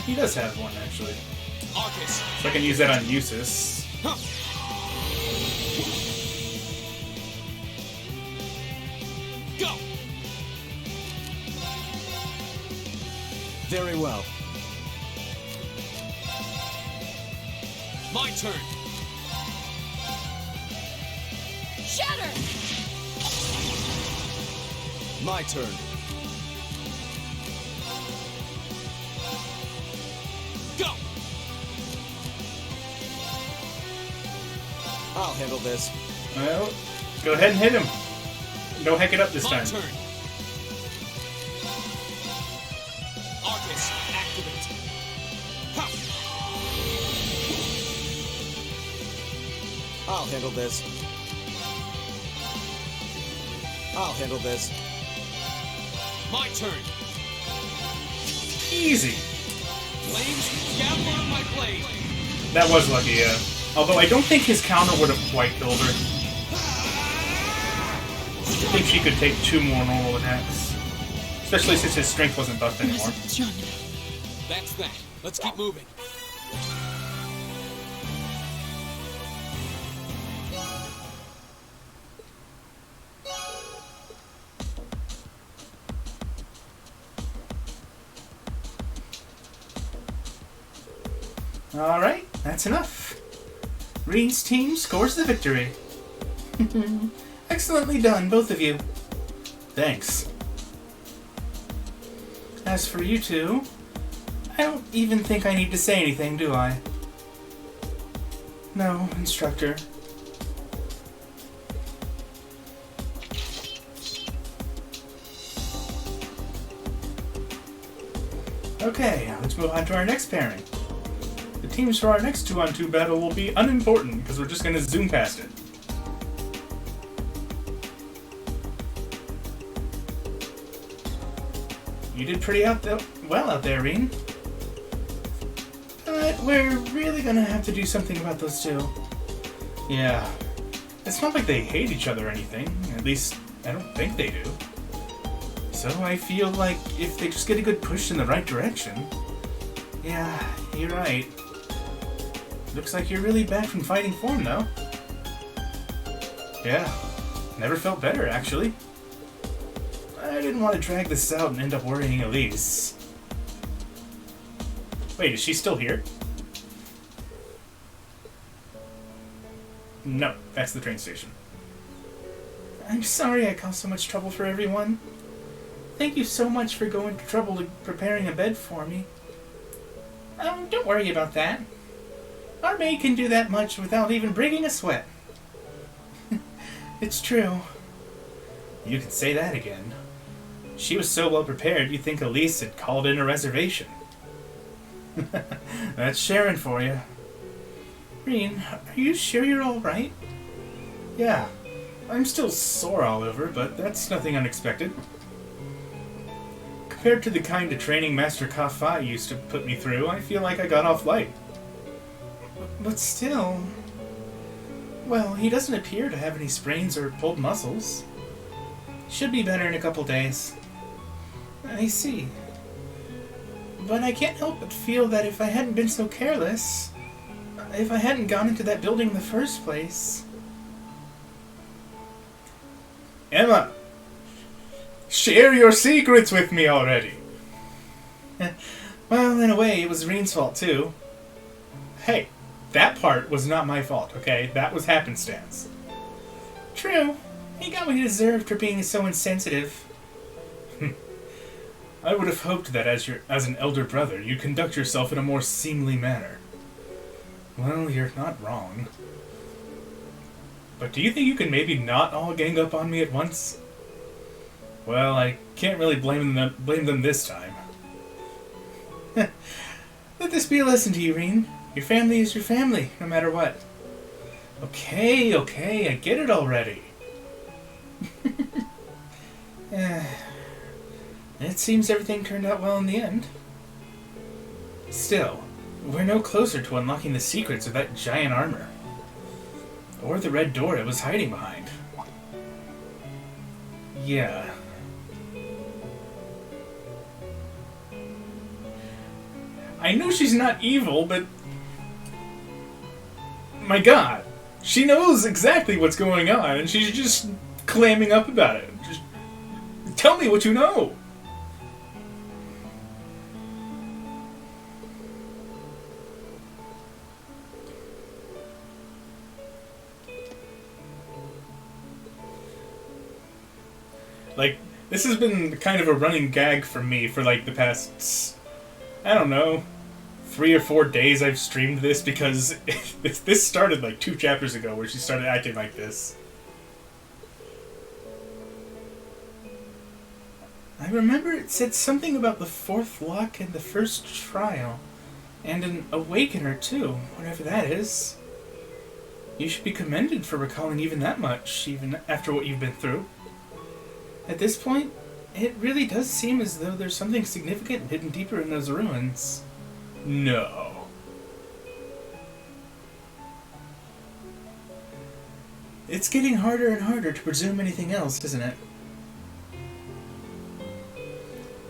He does have one, actually. Arcus! So I can use that on Eustace. Huh. Go! Very well. My turn! Shatter! My turn. Go! I'll handle this. Well, go ahead and hit him. Go heck it up this My time. turn! Arcus, activate! Ha! I'll handle this. I'll handle this. My turn! Easy. Flames, gather on my blade! That was lucky, yeah. Although I don't think his counter would have quite killed her. I think she could take 2 more normal attacks. Especially since his strength wasn't buffed anymore. That's that. Let's keep moving. Alright, that's enough. Reen's team scores the victory. Excellently done, both of you. Thanks. As for you two, I don't even think I need to say anything, do I? No, instructor. Okay, let's move on to our next pairing. The teams for our next 2-on-2 battle will be unimportant because we're just going to zoom past it. You did pretty well out there, Reen. But we're really going to have to do something about those two. Yeah. It's not like they hate each other or anything. At least, I don't think they do. So I feel like if they just get a good push in the right direction... Yeah, you're right. Looks like you're really back from fighting form, though. Yeah, never felt better, actually. I didn't want to drag this out and end up worrying Elise. Wait, is she still here? No, that's the train station. I'm sorry I caused so much trouble for everyone. Thank you so much for going to trouble to preparing a bed for me. Don't worry about that. Our maid can do that much without even breaking a sweat. It's true. You can say that again. She was so well prepared you'd think Elise had called in a reservation. That's Sharon for you. Reen, are you sure you're alright? Yeah, I'm still sore all over, but that's nothing unexpected. Compared to the kind of training Master Ka-Fai used to put me through, I feel like I got off light. But still... Well, he doesn't appear to have any sprains or pulled muscles. Should be better in a couple days. I see. But I can't help but feel that if I hadn't been so careless, if I hadn't gone into that building in the first place... Emma! Share your secrets with me already! Well, in a way, it was Reen's fault, too. Hey, that part was not my fault, okay? That was happenstance. True. He got what he deserved for being so insensitive. I would have hoped that as an elder brother, you'd conduct yourself in a more seemly manner. Well, you're not wrong. But do you think you can maybe not all gang up on me at once? Well, I can't really blame them this time. Let this be a lesson to you, Reen. Your family is your family, no matter what. Okay, I get it already. It seems everything turned out well in the end. Still, we're no closer to unlocking the secrets of that giant armor. Or the red door it was hiding behind. Yeah. I know she's not evil, but... My god. She knows exactly what's going on, and she's just clamming up about it. Just tell me what you know. Like, this has been kind of a running gag for me for like the past, I don't know, 3 or 4 days I've streamed this because this started like 2 chapters ago where she started acting like this. I remember it said something about the 4th lock and the first trial. And an awakener too, whatever that is. You should be commended for recalling even that much, even after what you've been through. At this point, it really does seem as though there's something significant hidden deeper in those ruins. No. It's getting harder and harder to presume anything else, isn't it?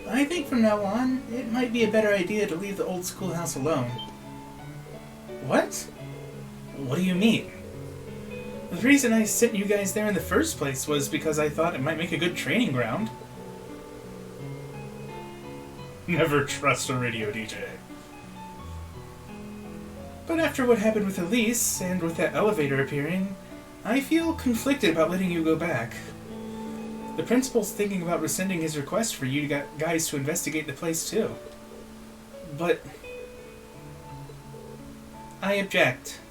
I think from now on, it might be a better idea to leave the old schoolhouse alone. What? What do you mean? The reason I sent you guys there in the first place was because I thought it might make a good training ground. Never trust a radio DJ. But after what happened with Elise, and with that elevator appearing, I feel conflicted about letting you go back. The principal's thinking about rescinding his request for you guys to investigate the place too. But I object.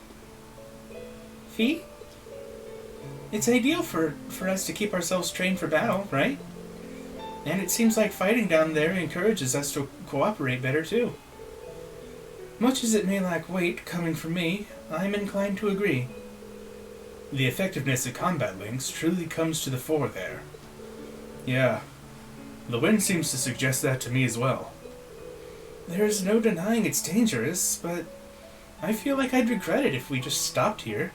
Fee? It's ideal for us to keep ourselves trained for battle, right? And it seems like fighting down there encourages us to cooperate better too. Much as it may lack weight coming from me, I'm inclined to agree. The effectiveness of combat links truly comes to the fore there. Yeah, the wind seems to suggest that to me as well. There's no denying it's dangerous, but I feel like I'd regret it if we just stopped here.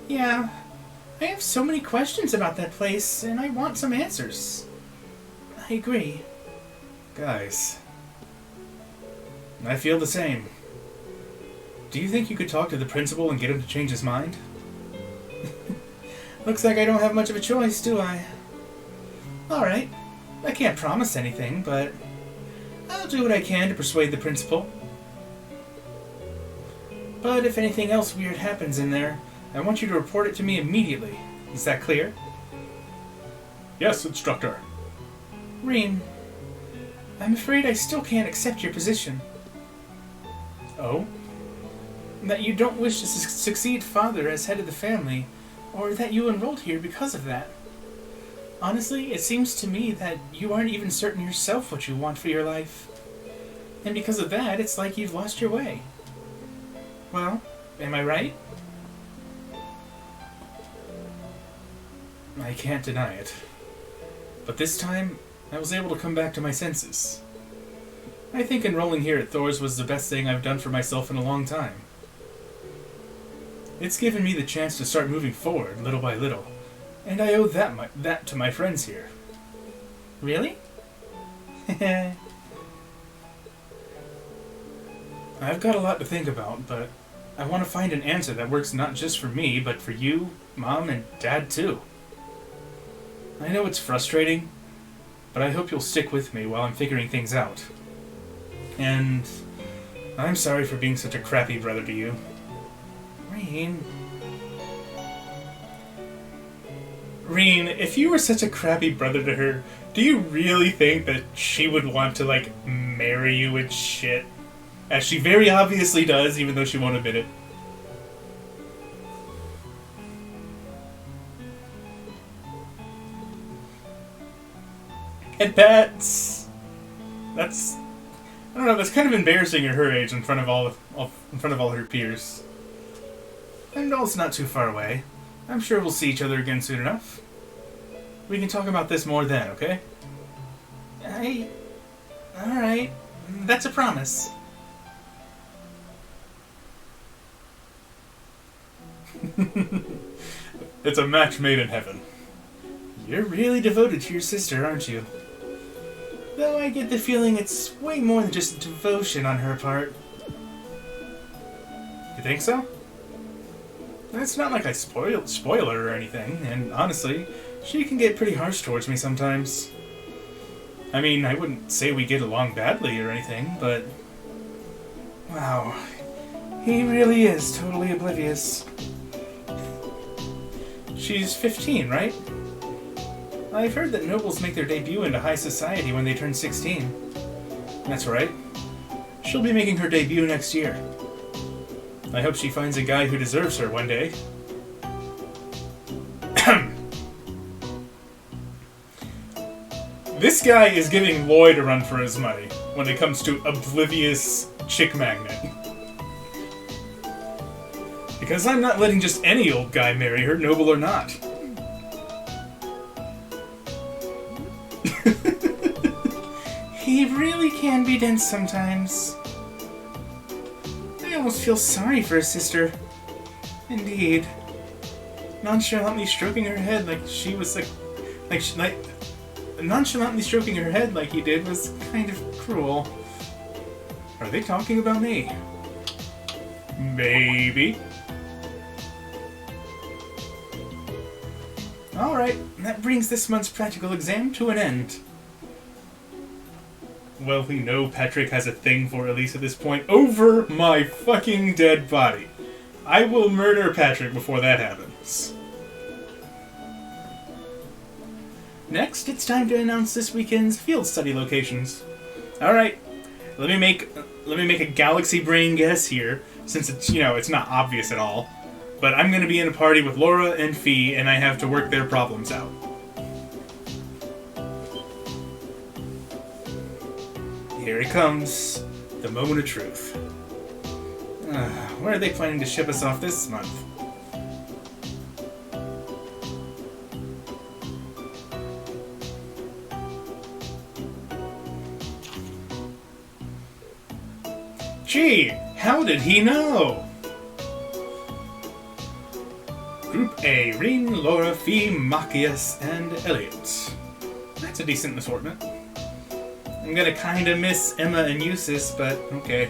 Yeah, I have so many questions about that place, and I want some answers. I agree. Guys, I feel the same. Do you think you could talk to the principal and get him to change his mind? Looks like I don't have much of a choice, do I? Alright, I can't promise anything, but I'll do what I can to persuade the principal. But if anything else weird happens in there, I want you to report it to me immediately. Is that clear? Yes, Instructor. Rean, I'm afraid I still can't accept your position. Oh? That you don't wish to succeed Father as head of the family, or that you enrolled here because of that. Honestly, it seems to me that you aren't even certain yourself what you want for your life. And because of that, it's like you've lost your way. Well, am I right? I can't deny it. But this time, I was able to come back to my senses. I think enrolling here at Thor's was the best thing I've done for myself in a long time. It's given me the chance to start moving forward, little by little, and I owe that to my friends here. Really? I've got a lot to think about, but I want to find an answer that works not just for me, but for you, Mom, and Dad too. I know it's frustrating, but I hope you'll stick with me while I'm figuring things out. And I'm sorry for being such a crappy brother to you. Rean, if you were such a crappy brother to her, do you really think that she would want to, like, marry you and shit? As she very obviously does, even though she won't admit it. And pets! That's... I don't know, that's kind of embarrassing at her age in front of all her peers. Heimdall's not too far away. I'm sure we'll see each other again soon enough. We can talk about this more then, okay? Alright. That's a promise. It's a match made in heaven. You're really devoted to your sister, aren't you? Though I get the feeling it's way more than just devotion on her part. You think so? It's not like I spoil her or anything, and honestly, she can get pretty harsh towards me sometimes. I mean, I wouldn't say we get along badly or anything, but... Wow. He really is totally oblivious. She's 15, right? I've heard that nobles make their debut into high society when they turn 16. That's right. She'll be making her debut next year. I hope she finds a guy who deserves her one day. This guy is giving Lloyd a run for his money when it comes to oblivious chick magnet. Because I'm not letting just any old guy marry her, noble or not. He really can be dense sometimes. I almost feel sorry for his sister. Indeed. Nonchalantly stroking her head like she was nonchalantly stroking her head like he did was kind of cruel. Are they talking about me? Maybe. Alright, that brings this month's practical exam to an end. Well, we know Patrick has a thing for Elise at this point. Over my fucking dead body. I will murder Patrick before that happens. Next, it's time to announce this weekend's field study locations. Alright, let me make a galaxy brain guess here, since it's, it's not obvious at all. But I'm going to be in a party with Laura and Fee, and I have to work their problems out. Here it comes. The moment of truth. Where are they planning to ship us off this month? Gee, how did he know? Group A, Reen, Laura, Fee, Machias, and Elliot. That's a decent assortment. I'm gonna kinda miss Emma and Eustace, but okay.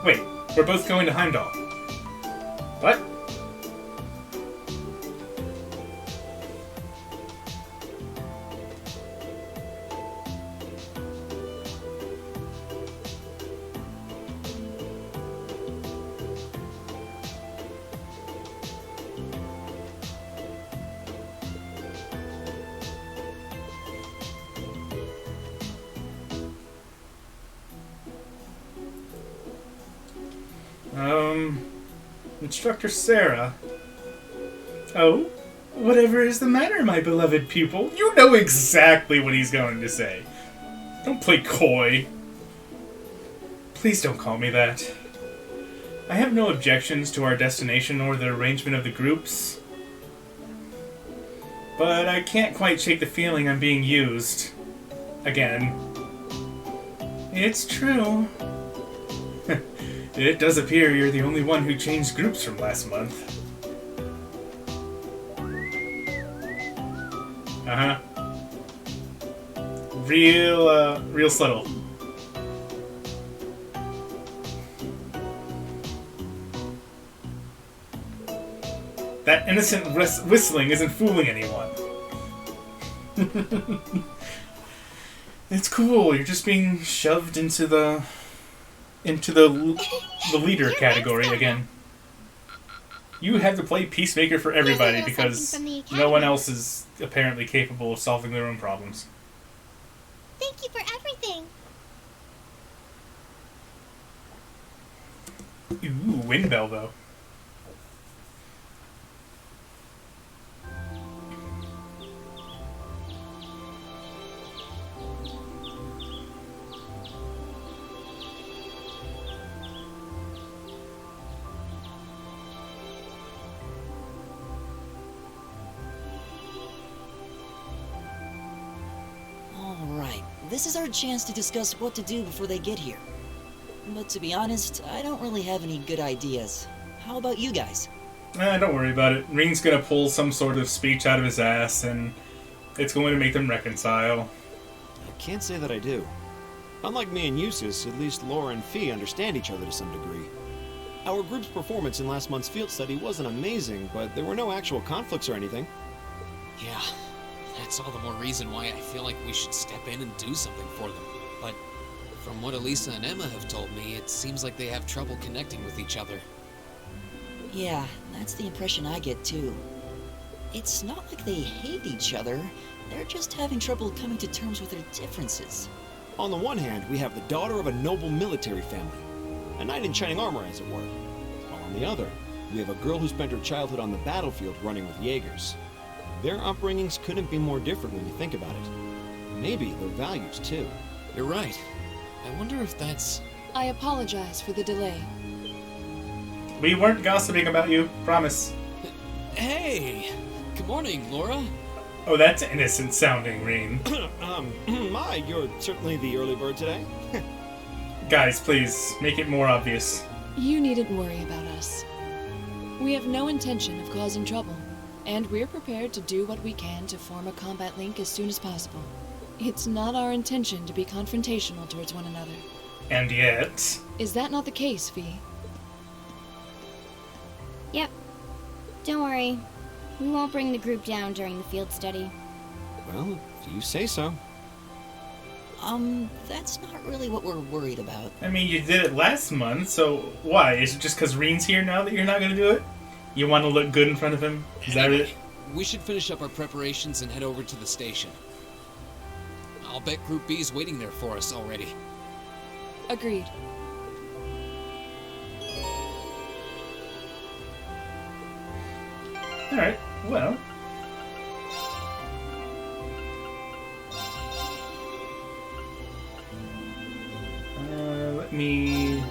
Wait, we're both going to Heimdall. What? Instructor Sarah. Oh? Whatever is the matter, my beloved pupil? You know exactly what he's going to say. Don't play coy. Please don't call me that. I have no objections to our destination or the arrangement of the groups. But I can't quite shake the feeling I'm being used. Again. It's true. It does appear you're the only one who changed groups from last month. Uh-huh. Real subtle. That innocent whistling isn't fooling anyone. It's cool, you're just being shoved into the leader category again. You have to play peacemaker for everybody because no one else is apparently capable of solving their own problems. Thank you for everything. Ooh, wind bell though. This is our chance to discuss what to do before they get here. But to be honest, I don't really have any good ideas. How about you guys? Don't worry about it. Reen's gonna pull some sort of speech out of his ass, and it's going to make them reconcile. I can't say that I do. Unlike me and Eustace, at least Laura and Fee understand each other to some degree. Our group's performance in last month's field study wasn't amazing, but there were no actual conflicts or anything. Yeah. That's all the more reason why I feel like we should step in and do something for them. But from what Elisa and Emma have told me, it seems like they have trouble connecting with each other. Yeah, that's the impression I get too. It's not like they hate each other, they're just having trouble coming to terms with their differences. On the one hand, we have the daughter of a noble military family, a knight in shining armor as it were. On the other, we have a girl who spent her childhood on the battlefield running with Jaegers. Their upbringings couldn't be more different when you think about it. Maybe their values, too. You're right. I wonder if that's... I apologize for the delay. We weren't gossiping about you, promise. Hey! Good morning, Laura. Oh, that's innocent sounding, Reen. My, you're certainly the early bird today. Guys, please, make it more obvious. You needn't worry about us. We have no intention of causing trouble. And we're prepared to do what we can to form a combat link as soon as possible. It's not our intention to be confrontational towards one another. And yet... Is that not the case, Fee? Yep. Don't worry. We won't bring the group down during the field study. Well, if you say so. That's not really what we're worried about. I mean, you did it last month, so why? Is it just because Reen's here now that you're not gonna do it? You want to look good in front of him? Is that it? We should finish up our preparations and head over to the station. I'll bet Group B is waiting there for us already. Agreed. Alright, well. Let me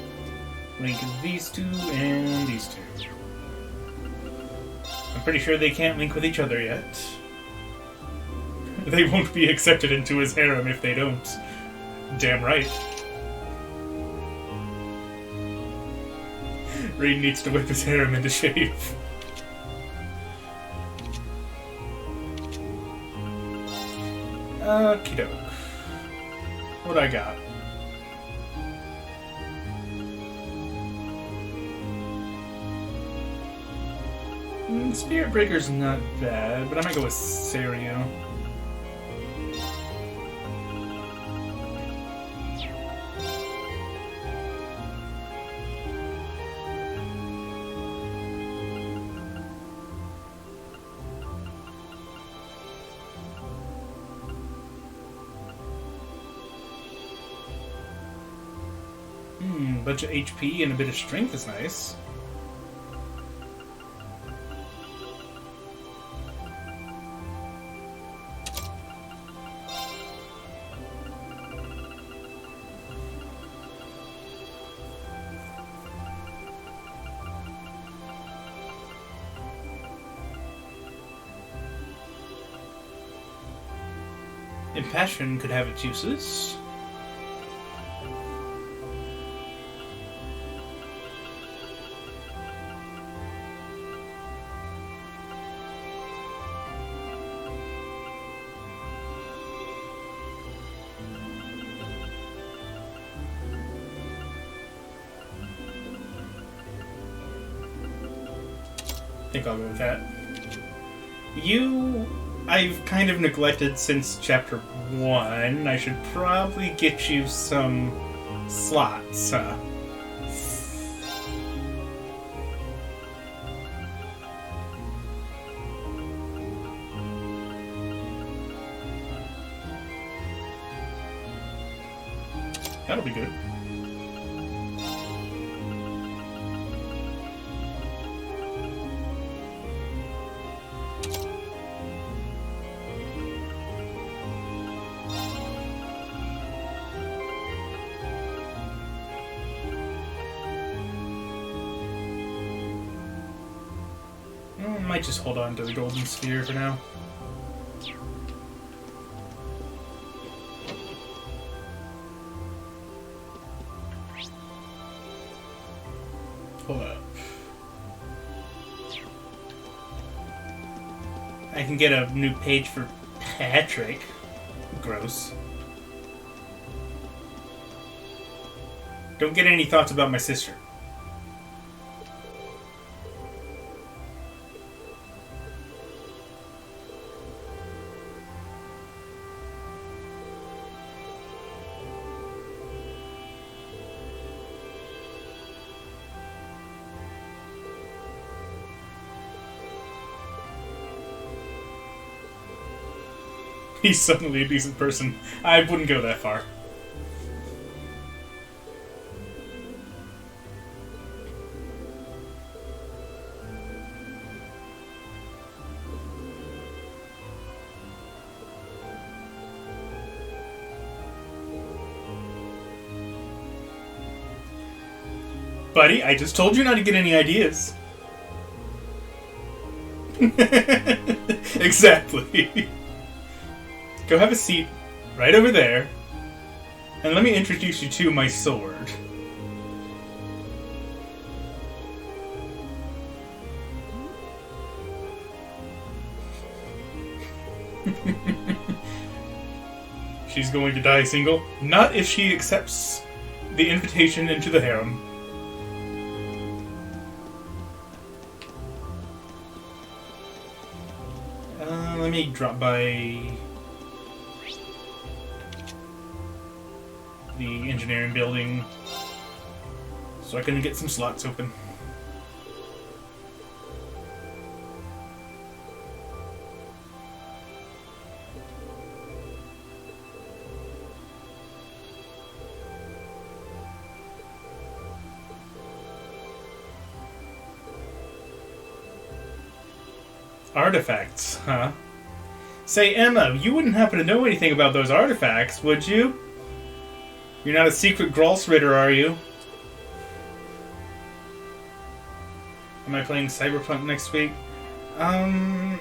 link these two and these two. I'm pretty sure they can't link with each other yet. They won't be accepted into his harem if they don't. Damn right. Reen needs to whip his harem into shape. Okie doke. What I got? Spirit Breaker's not bad, but I might go with Serio. Bunch of HP and a bit of strength is nice. Impassion could have its uses. I think I'll go with that. You, I've kind of neglected since chapter 1. I should probably get you some slots, huh? That'll be good. Might just hold on to the golden sphere for now. Hold up. I can get a new page for Patrick. Gross. Don't get any thoughts about my sister. He's suddenly a decent person. I wouldn't go that far. Buddy, I just told you not to get any ideas. Exactly. Go have a seat right over there, and let me introduce you to my sword. She's going to die single? Not if she accepts the invitation into the harem. Let me drop by... the engineering building so I can get some slots open. Artifacts, huh? Say, Emma, you wouldn't happen to know anything about those artifacts, would you? You're not a secret Grolsritter, are you? Am I playing Cyberpunk next week? I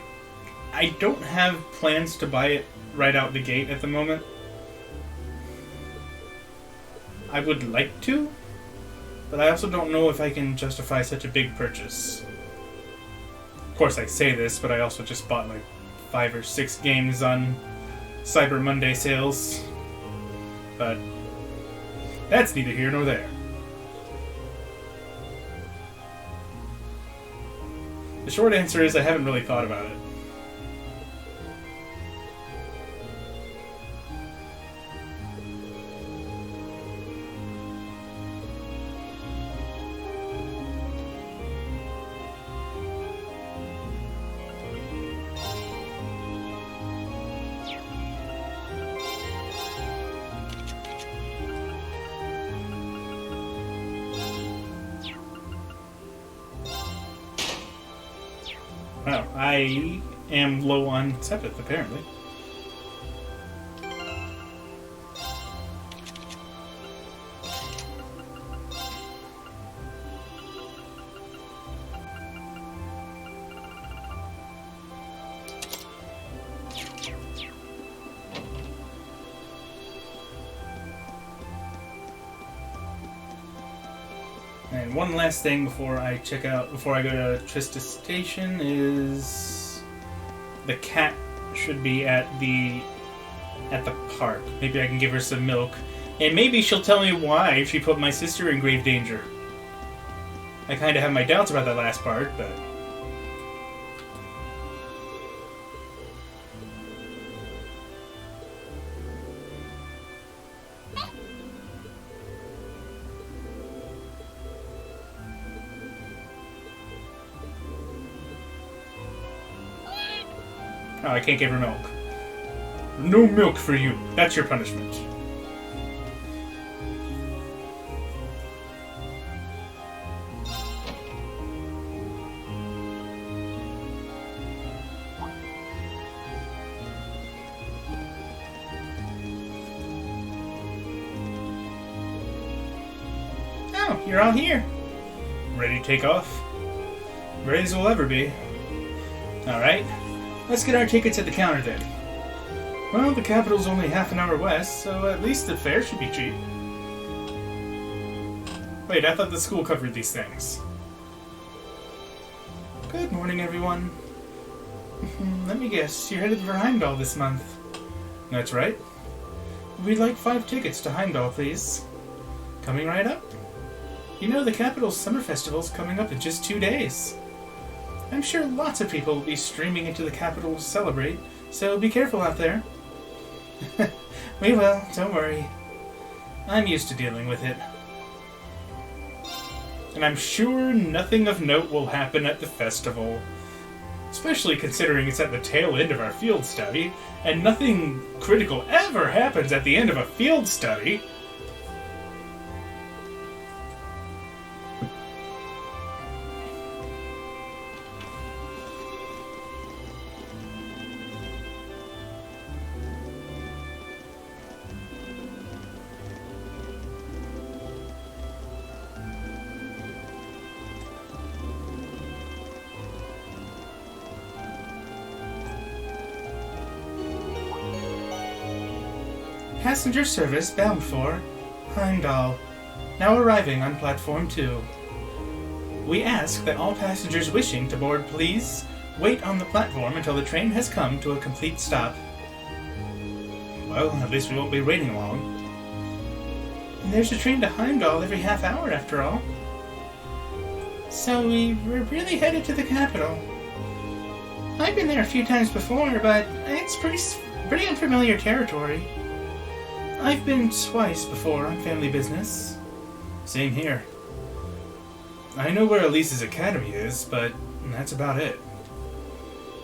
don't have plans to buy it right out the gate at the moment. I would like to, but I also don't know if I can justify such a big purchase. Of course, I say this, but I also just bought like 5 or 6 games on Cyber Monday sales. But that's neither here nor there. The short answer is I haven't really thought about it. Wow, I am low on Sepith, apparently. And one last thing before I go to Trista Station is the cat should be at the park. Maybe I can give her some milk, and maybe she'll tell me why she put my sister in grave danger. I kind of have my doubts about that last part, but oh, I can't give her milk. No milk for you. That's your punishment. Oh, you're all here. Ready to take off? Ready as we'll ever be. Alright. Let's get our tickets at the counter then. Well, the capital's only half an hour west, so at least the fare should be cheap. Wait, I thought the school covered these things. Good morning, everyone. Let me guess, you're headed for Heimdall this month. That's right. We'd like 5 tickets to Heimdall, please. Coming right up. You know, the capital's summer festival's coming up in just 2 days. I'm sure lots of people will be streaming into the capital to celebrate, so be careful out there. We will, don't worry. I'm used to dealing with it. And I'm sure nothing of note will happen at the festival. Especially considering it's at the tail end of our field study, and nothing critical ever happens at the end of a field study. Passenger service bound for Heimdall, now arriving on platform 2. We ask that all passengers wishing to board please wait on the platform until the train has come to a complete stop. Well, at least we won't be waiting long. There's a train to Heimdall every half hour after all. So we're really headed to the capital. I've been there a few times before, but it's pretty unfamiliar territory. I've been twice before on family business. Same here. I know where Elise's academy is, but that's about it.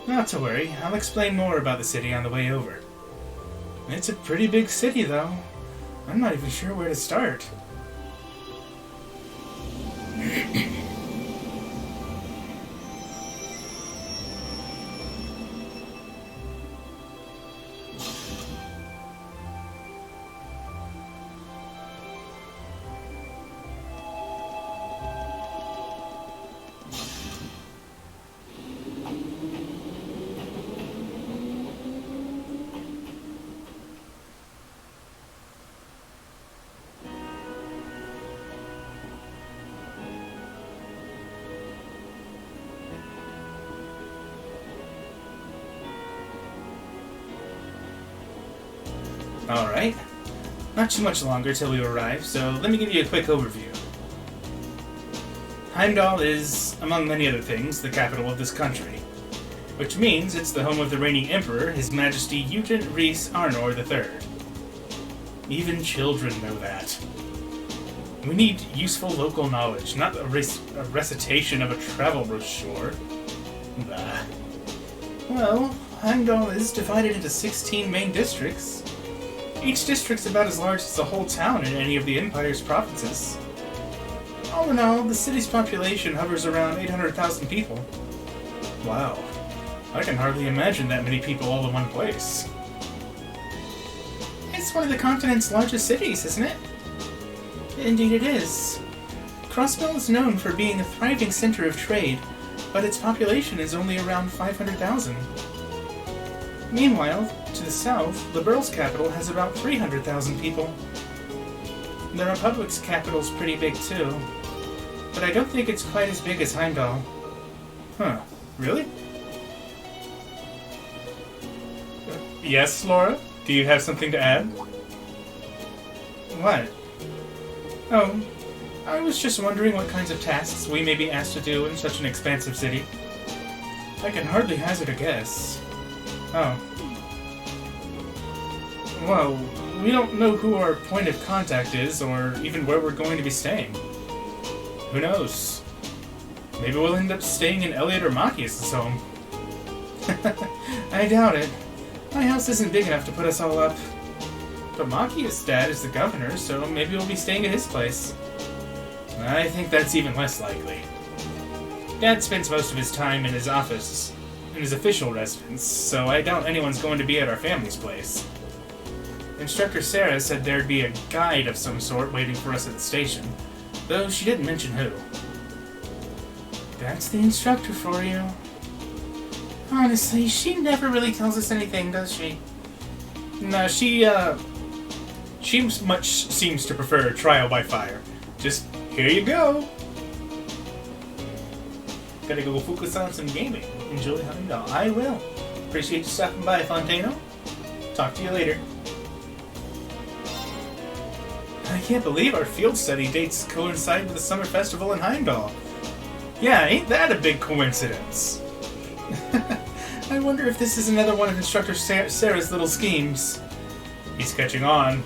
Not to worry, I'll explain more about the city on the way over. It's a pretty big city, though. I'm not even sure where to start. Alright. Not too much longer till we arrive, so let me give you a quick overview. Heimdall is, among many other things, the capital of this country, which means it's the home of the reigning emperor, His Majesty Eugen Rhys Arnor III. Even children know that. We need useful local knowledge, not a recitation of a travel brochure. Bah. Well, Heimdall is divided into 16 main districts. Each district's about as large as the whole town in any of the Empire's provinces. All in all, the city's population hovers around 800,000 people. Wow. I can hardly imagine that many people all in one place. It's one of the continent's largest cities, isn't it? Indeed it is. Crossbell is known for being a thriving center of trade, but its population is only around 500,000. Meanwhile, to the south, the Burl's capital has about 300,000 people. The Republic's capital's pretty big too, but I don't think it's quite as big as Heimdall. Huh, really? Yes, Laura? Do you have something to add? What? Oh, I was just wondering what kinds of tasks we may be asked to do in such an expansive city. I can hardly hazard a guess. Oh. Well, we don't know who our point of contact is, or even where we're going to be staying. Who knows? Maybe we'll end up staying in Elliot or Machias' home. I doubt it. My house isn't big enough to put us all up. But Machias' dad is the governor, so maybe we'll be staying at his place. I think that's even less likely. Dad spends most of his time in his office, in his official residence, so I doubt anyone's going to be at our family's place. Instructor Sarah said there'd be a guide of some sort waiting for us at the station, though she didn't mention who. That's the instructor for you. Honestly, she never really tells us anything, does she? No, she much seems to prefer trial by fire. Just, here you go! Gotta go focus on some gaming. Enjoy Heimdall. I will. Appreciate you stopping by, Fontano. Talk to you later. I can't believe our field study dates coincide with the summer festival in Heimdall. Yeah, ain't that a big coincidence? I wonder if this is another one of Instructor Sarah's little schemes. He's catching on.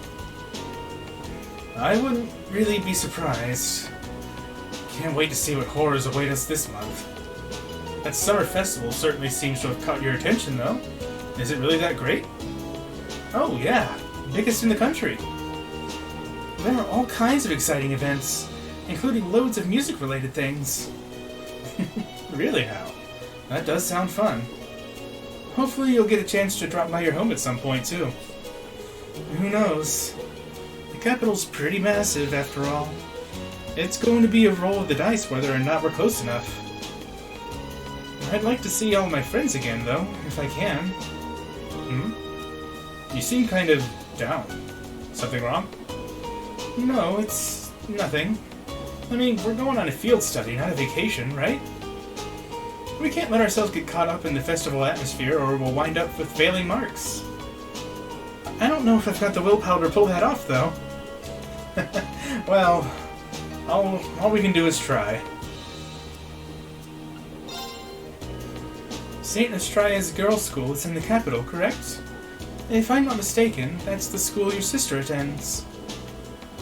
I wouldn't really be surprised. Can't wait to see what horrors await us this month. That summer festival certainly seems to have caught your attention, though. Is it really that great? Oh, yeah. Biggest in the country. There are all kinds of exciting events, including loads of music-related things. Really now? That does sound fun. Hopefully you'll get a chance to drop by your home at some point, too. Who knows? The capital's pretty massive, after all. It's going to be a roll of the dice whether or not we're close enough. I'd like to see all my friends again, though, if I can. You seem kind of down. Something wrong? No, it's nothing. I mean, we're going on a field study, not a vacation, right? We can't let ourselves get caught up in the festival atmosphere or we'll wind up with failing marks. I don't know if I've got the willpower to pull that off, though. Well, all we can do is try. St. Estraya's girls' school is in the capital, correct? If I'm not mistaken, that's the school your sister attends.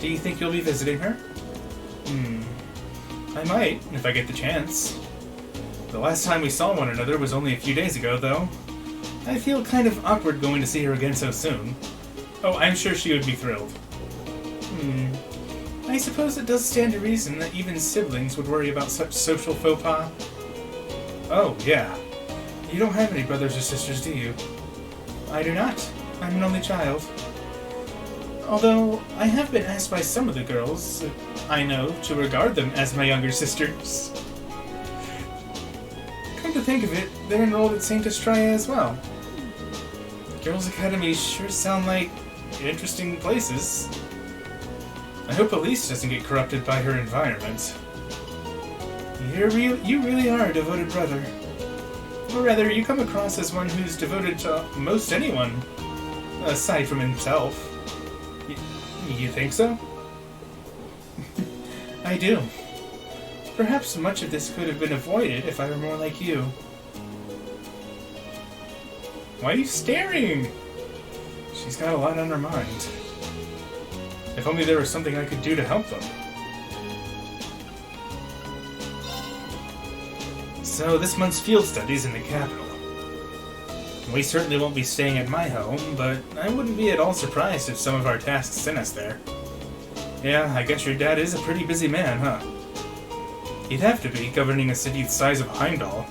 Do you think you'll be visiting her? I might, if I get the chance. The last time we saw one another was only a few days ago, though. I feel kind of awkward going to see her again so soon. Oh, I'm sure she would be thrilled. I suppose it does stand to reason that even siblings would worry about such social faux pas. Oh, yeah. You don't have any brothers or sisters, do you? I do not. I'm an only child. Although, I have been asked by some of the girls I know to regard them as my younger sisters. Come to think of it, they're enrolled at St. Estrella as well. Girls' academies sure sound like interesting places. I hope Elise doesn't get corrupted by her environment. You really are a devoted brother. Or rather, you come across as one who's devoted to most anyone, aside from himself. You think so? I do. Perhaps much of this could have been avoided if I were more like you. Why are you staring? She's got a lot on her mind. If only there was something I could do to help them. So, this month's field study's in the capital. We certainly won't be staying at my home, but I wouldn't be at all surprised if some of our tasks sent us there. Yeah, I guess your dad is a pretty busy man, huh? He'd have to be, governing a city the size of Heimdall.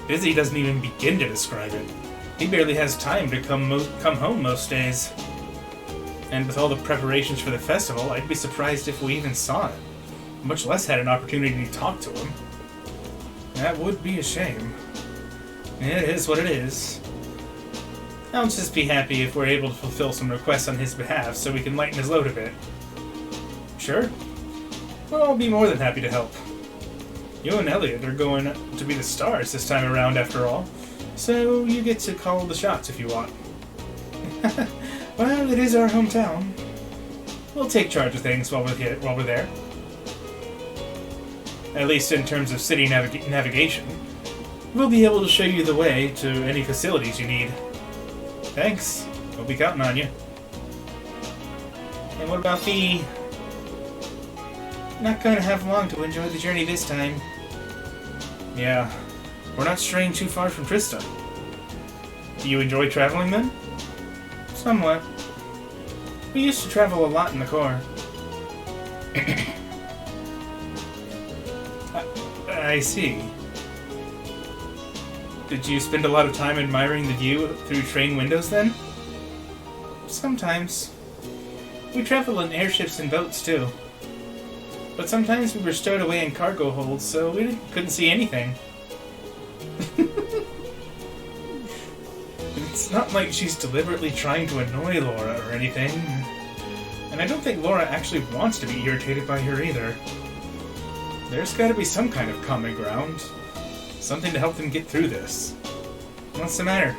Busy doesn't even begin to describe it. He barely has time to come home most days. And with all the preparations for the festival, I'd be surprised if we even saw it, much less had an opportunity to talk to him. That would be a shame. It is what it is. I'll just be happy if we're able to fulfill some requests on his behalf so we can lighten his load a bit. Sure. Well, I'll be more than happy to help. You and Elliot are going to be the stars this time around, after all, so you get to call the shots if you want. Well, it is our hometown. We'll take charge of things while we're there. At least in terms of city navigation. We'll be able to show you the way to any facilities you need. Thanks. We'll be counting on you. And what about the... Not going to have long to enjoy the journey this time. Yeah, we're not straying too far from Trista. Do you enjoy traveling then? Somewhat. We used to travel a lot in the car. I see. Did you spend a lot of time admiring the view through train windows then? Sometimes. We travel in airships and boats too. But sometimes we were stowed away in cargo holds, so we couldn't see anything. It's not like she's deliberately trying to annoy Laura or anything. And I don't think Laura actually wants to be irritated by her either. There's gotta be some kind of common ground. Something to help them get through this. What's the matter?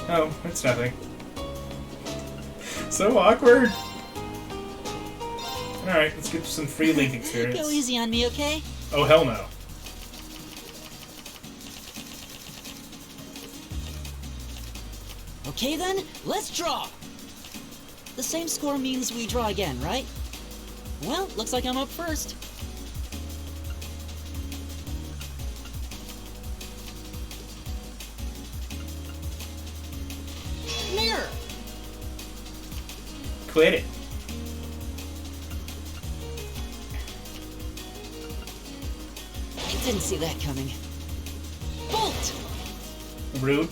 Oh, it's nothing. So awkward! Alright, let's get some free Link experience. Go easy on me, okay? Oh, hell no. Okay then, let's draw! The same score means we draw again, right? Well, looks like I'm up first. Mirror! Quit it. I didn't see that coming. Bolt! Rude.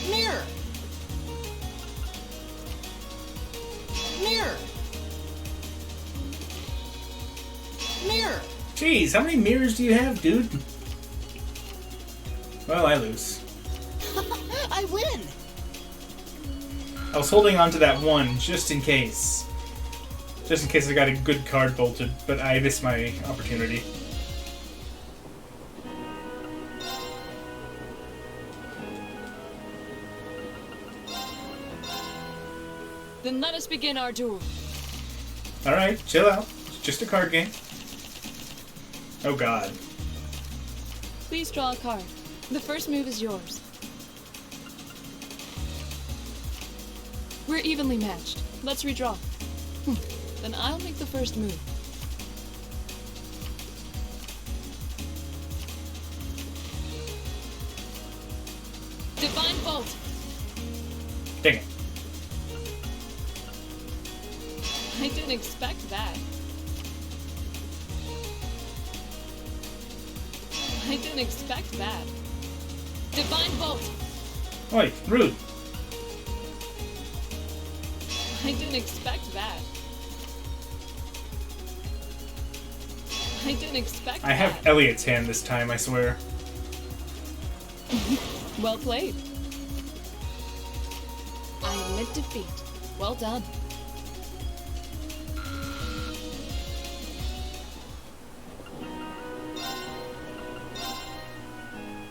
Mirror! Mirror! Mirror! Jeez, how many mirrors do you have, dude? Well, I lose. I win! I was holding on to that one just in case. Just in case I got a good card bolted, but I missed my opportunity. Then let us begin our duel. Alright, chill out. It's just a card game. Oh god. Please draw a card. The first move is yours. We're evenly matched. Let's redraw. Then I'll make the first move. Divine Bolt! Dang it. I didn't expect that. I didn't expect that. Divine Bolt! Oi, rude. I didn't expect that. I didn't expect I have Elliot's hand this time, I swear. Well played. I admit defeat. Well done.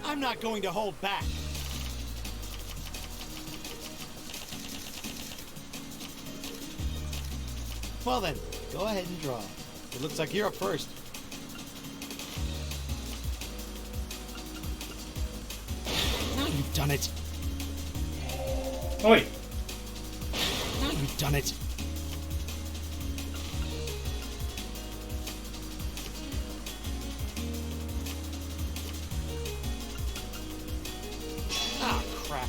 I'm not going to hold back. Well then, go ahead and draw. It looks like you're up first. Now you've done it. Oi. Now you've done it. Ah, crap.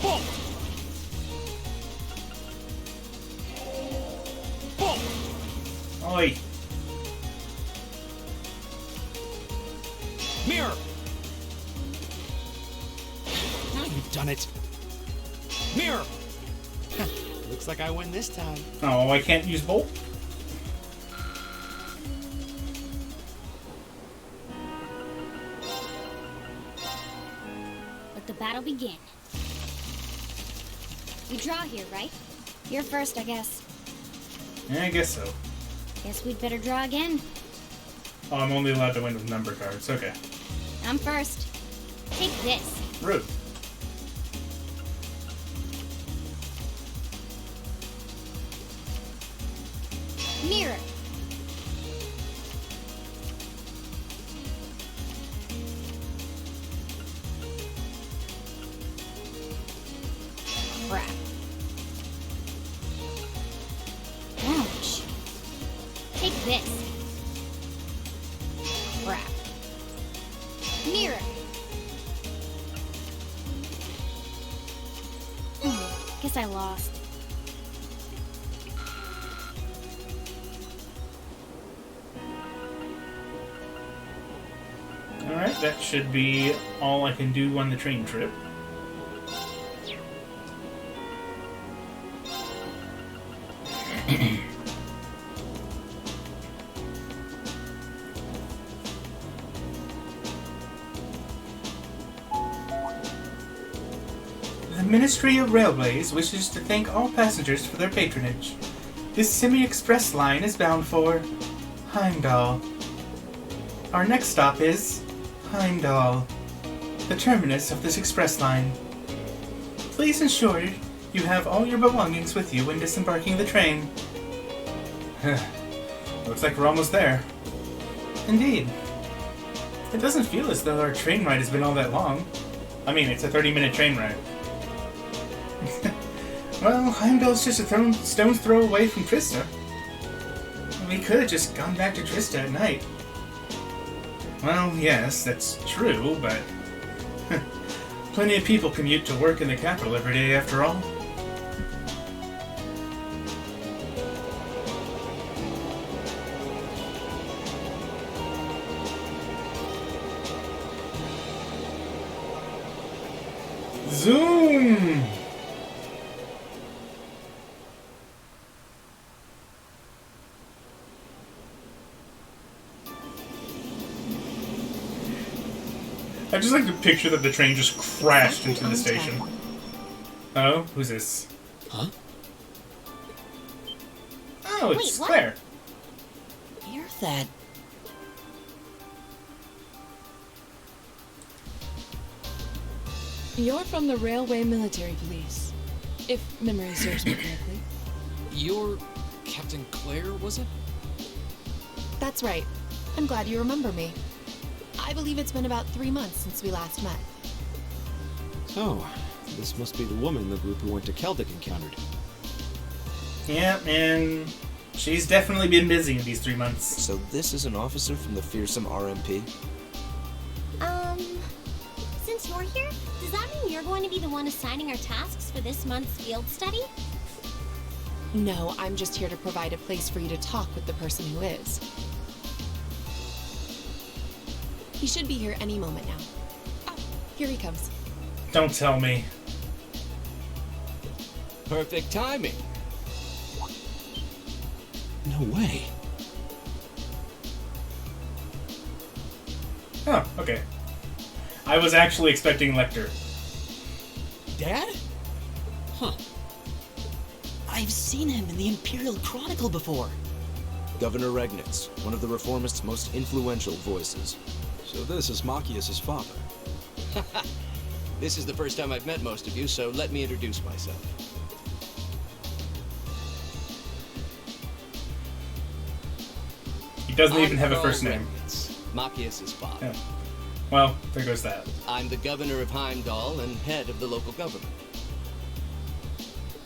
Bolt! Bolt! Oi. Mirror! Now you've done it. Mirror! Looks like I win this time. Oh, I can't use Bolt? Let the battle begin. We draw here, right? You're first, I guess. Yeah, I guess so. Guess we'd better draw again. Oh, I'm only allowed to win with number cards. Okay. I'm first. Take this. Rude. Mirror. Crap. Ouch. Take this. Crap. Mirror. Guess I lost. Alright, that should be all I can do on the train trip. The Ministry of Railways wishes to thank all passengers for their patronage. This semi-express line is bound for Heimdall. Our next stop is Heimdall, the terminus of this express line. Please ensure you have all your belongings with you when disembarking the train. Looks like we're almost there. Indeed. It doesn't feel as though our train ride has been all that long. I mean, it's a 30-minute train ride. Well, Heimdall's just a stone's throw away from Trista. We could have just gone back to Trista at night. Well, yes, that's true, but plenty of people commute to work in the capital every day after all. Zoom! I just like to picture that the train just crashed into the station. Oh, who's this? Huh? Oh, it's Wait, what? Claire. You're that. You're from the Railway Military Police, if memory serves me correctly. You're Captain Claire, was it? That's right. I'm glad you remember me. I believe it's been about 3 months since we last met. So, This must be the woman the group who went to Celtic encountered. Yeah, and she's definitely been busy in these 3 months. So this is an officer from the fearsome RMP? Since you're here, does that mean you're going to be the one assigning our tasks for this month's field study? No, I'm just here to provide a place for you to talk with the person who is. He should be here any moment now. Oh, here he comes. Don't tell me. Perfect timing. No way. Oh, okay. I was actually expecting Lecter. Dad? Huh. I've seen him in the Imperial Chronicle before. Governor Regnitz, one of the Reformists' most influential voices. So this is Machias' father. This is the first time I've met most of you, so let me introduce myself. He doesn't even have a first name. Machias' father. Yeah. Well, there goes that. I'm the governor of Heimdall and head of the local government.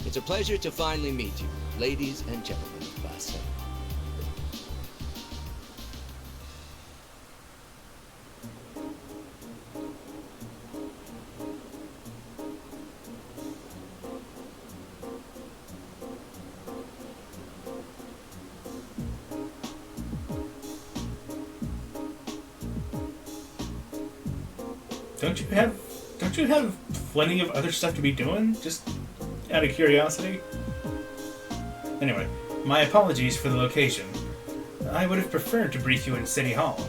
It's a pleasure to finally meet you, ladies and gentlemen of Class 7. Don't you have plenty of other stuff to be doing? Just out of curiosity? Anyway, my apologies for the location. I would have preferred to brief you in City Hall.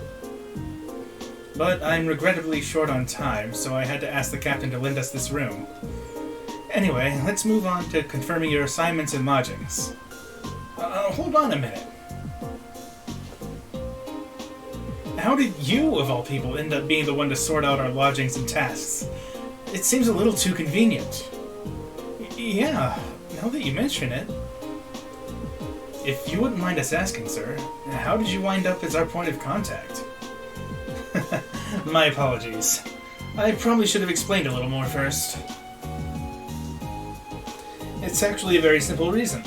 But I'm regrettably short on time, so I had to ask the captain to lend us this room. Anyway, let's move on to confirming your assignments and lodgings. Hold on a minute. How did you, of all people, end up being the one to sort out our lodgings and tasks? It seems a little too convenient. Yeah, now that you mention it. If you wouldn't mind us asking, sir, how did you wind up as our point of contact? My apologies. I probably should have explained a little more first. It's actually a very simple reason.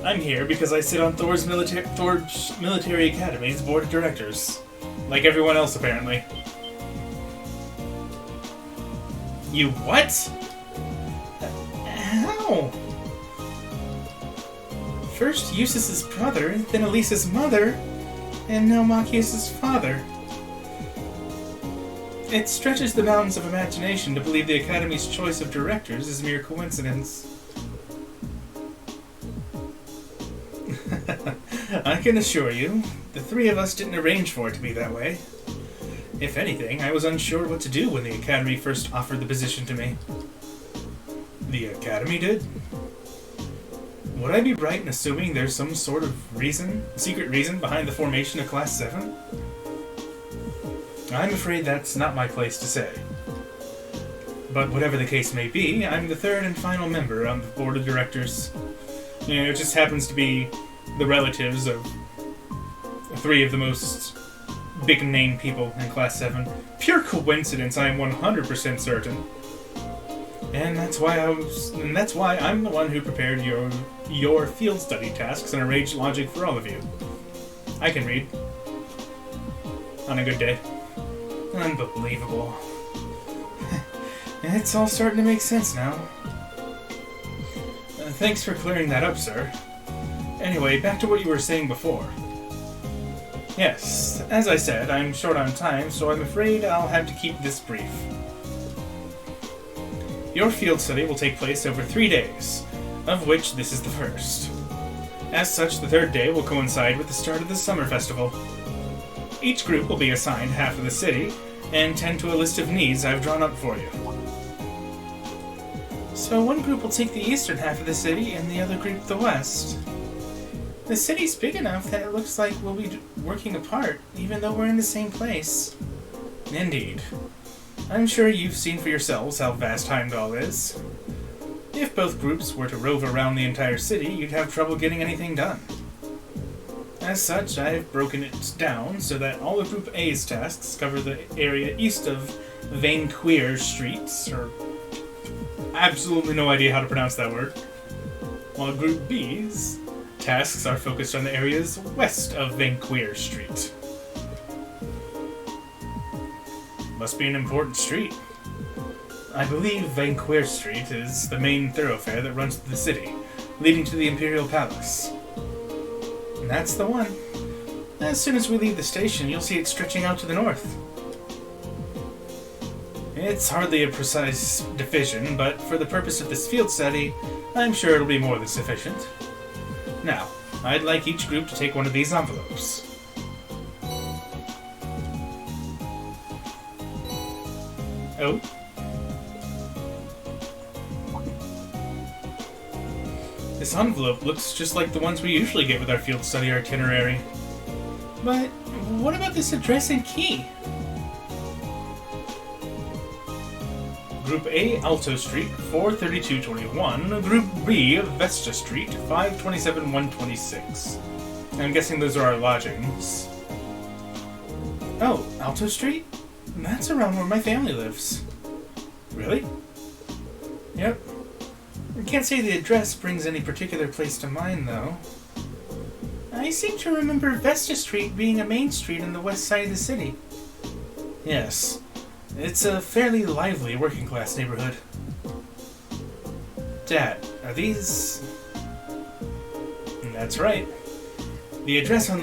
I'm here because I sit on Thor's Military Academy's board of directors. Like everyone else, apparently. You what? How? First Eustace's brother, then Elisa's mother, and now Machias' father. It stretches the bounds of imagination to believe the Academy's choice of directors is mere coincidence. I can assure you, the three of us didn't arrange for it to be that way. If anything, I was unsure what to do when the Academy first offered the position to me. The Academy did? Would I be right in assuming there's some sort of secret reason behind the formation of Class 7? I'm afraid that's not my place to say. But whatever the case may be, I'm the third and final member on the board of directors. It just happens to be the relatives of three of the most big-name people in Class 7. Pure coincidence, I am 100% certain. And that's why I'm the one who prepared your field study tasks and arranged logic for all of you. I can read. On a good day. Unbelievable. It's all starting to make sense now. Thanks for clearing that up, sir. Anyway, back to what you were saying before. Yes, as I said, I'm short on time, so I'm afraid I'll have to keep this brief. Your field study will take place over 3 days, of which this is the first. As such, the third day will coincide with the start of the summer festival. Each group will be assigned half of the city, and tend to a list of needs I've drawn up for you. So one group will take the eastern half of the city, and the other group the west. The city's big enough that it looks like we'll be working apart, even though we're in the same place. Indeed. I'm sure you've seen for yourselves how vast Heimdall is. If both groups were to rove around the entire city, you'd have trouble getting anything done. As such, I've broken it down so that all of Group A's tasks cover the area east of Vainqueur Streets, or absolutely no idea how to pronounce that word. While Group B's tasks are focused on the areas west of Vanqueer Street. Must be an important street. I believe Vanqueer Street is the main thoroughfare that runs through the city, leading to the Imperial Palace. And that's the one. As soon as we leave the station, you'll see it stretching out to the north. It's hardly a precise division, but for the purpose of this field study, I'm sure it'll be more than sufficient. Now, I'd like each group to take one of these envelopes. Oh. This envelope looks just like the ones we usually get with our field study itinerary. But what about this address and key? Group A, Alto Street, 43221. Group B, Vesta Street, 527126. I'm guessing those are our lodgings. Oh, Alto Street? That's around where my family lives. Really? Yep. I can't say the address brings any particular place to mind, though. I seem to remember Vesta Street being a main street on the west side of the city. Yes. It's a fairly lively working-class neighborhood. Dad, are these... That's right. The address of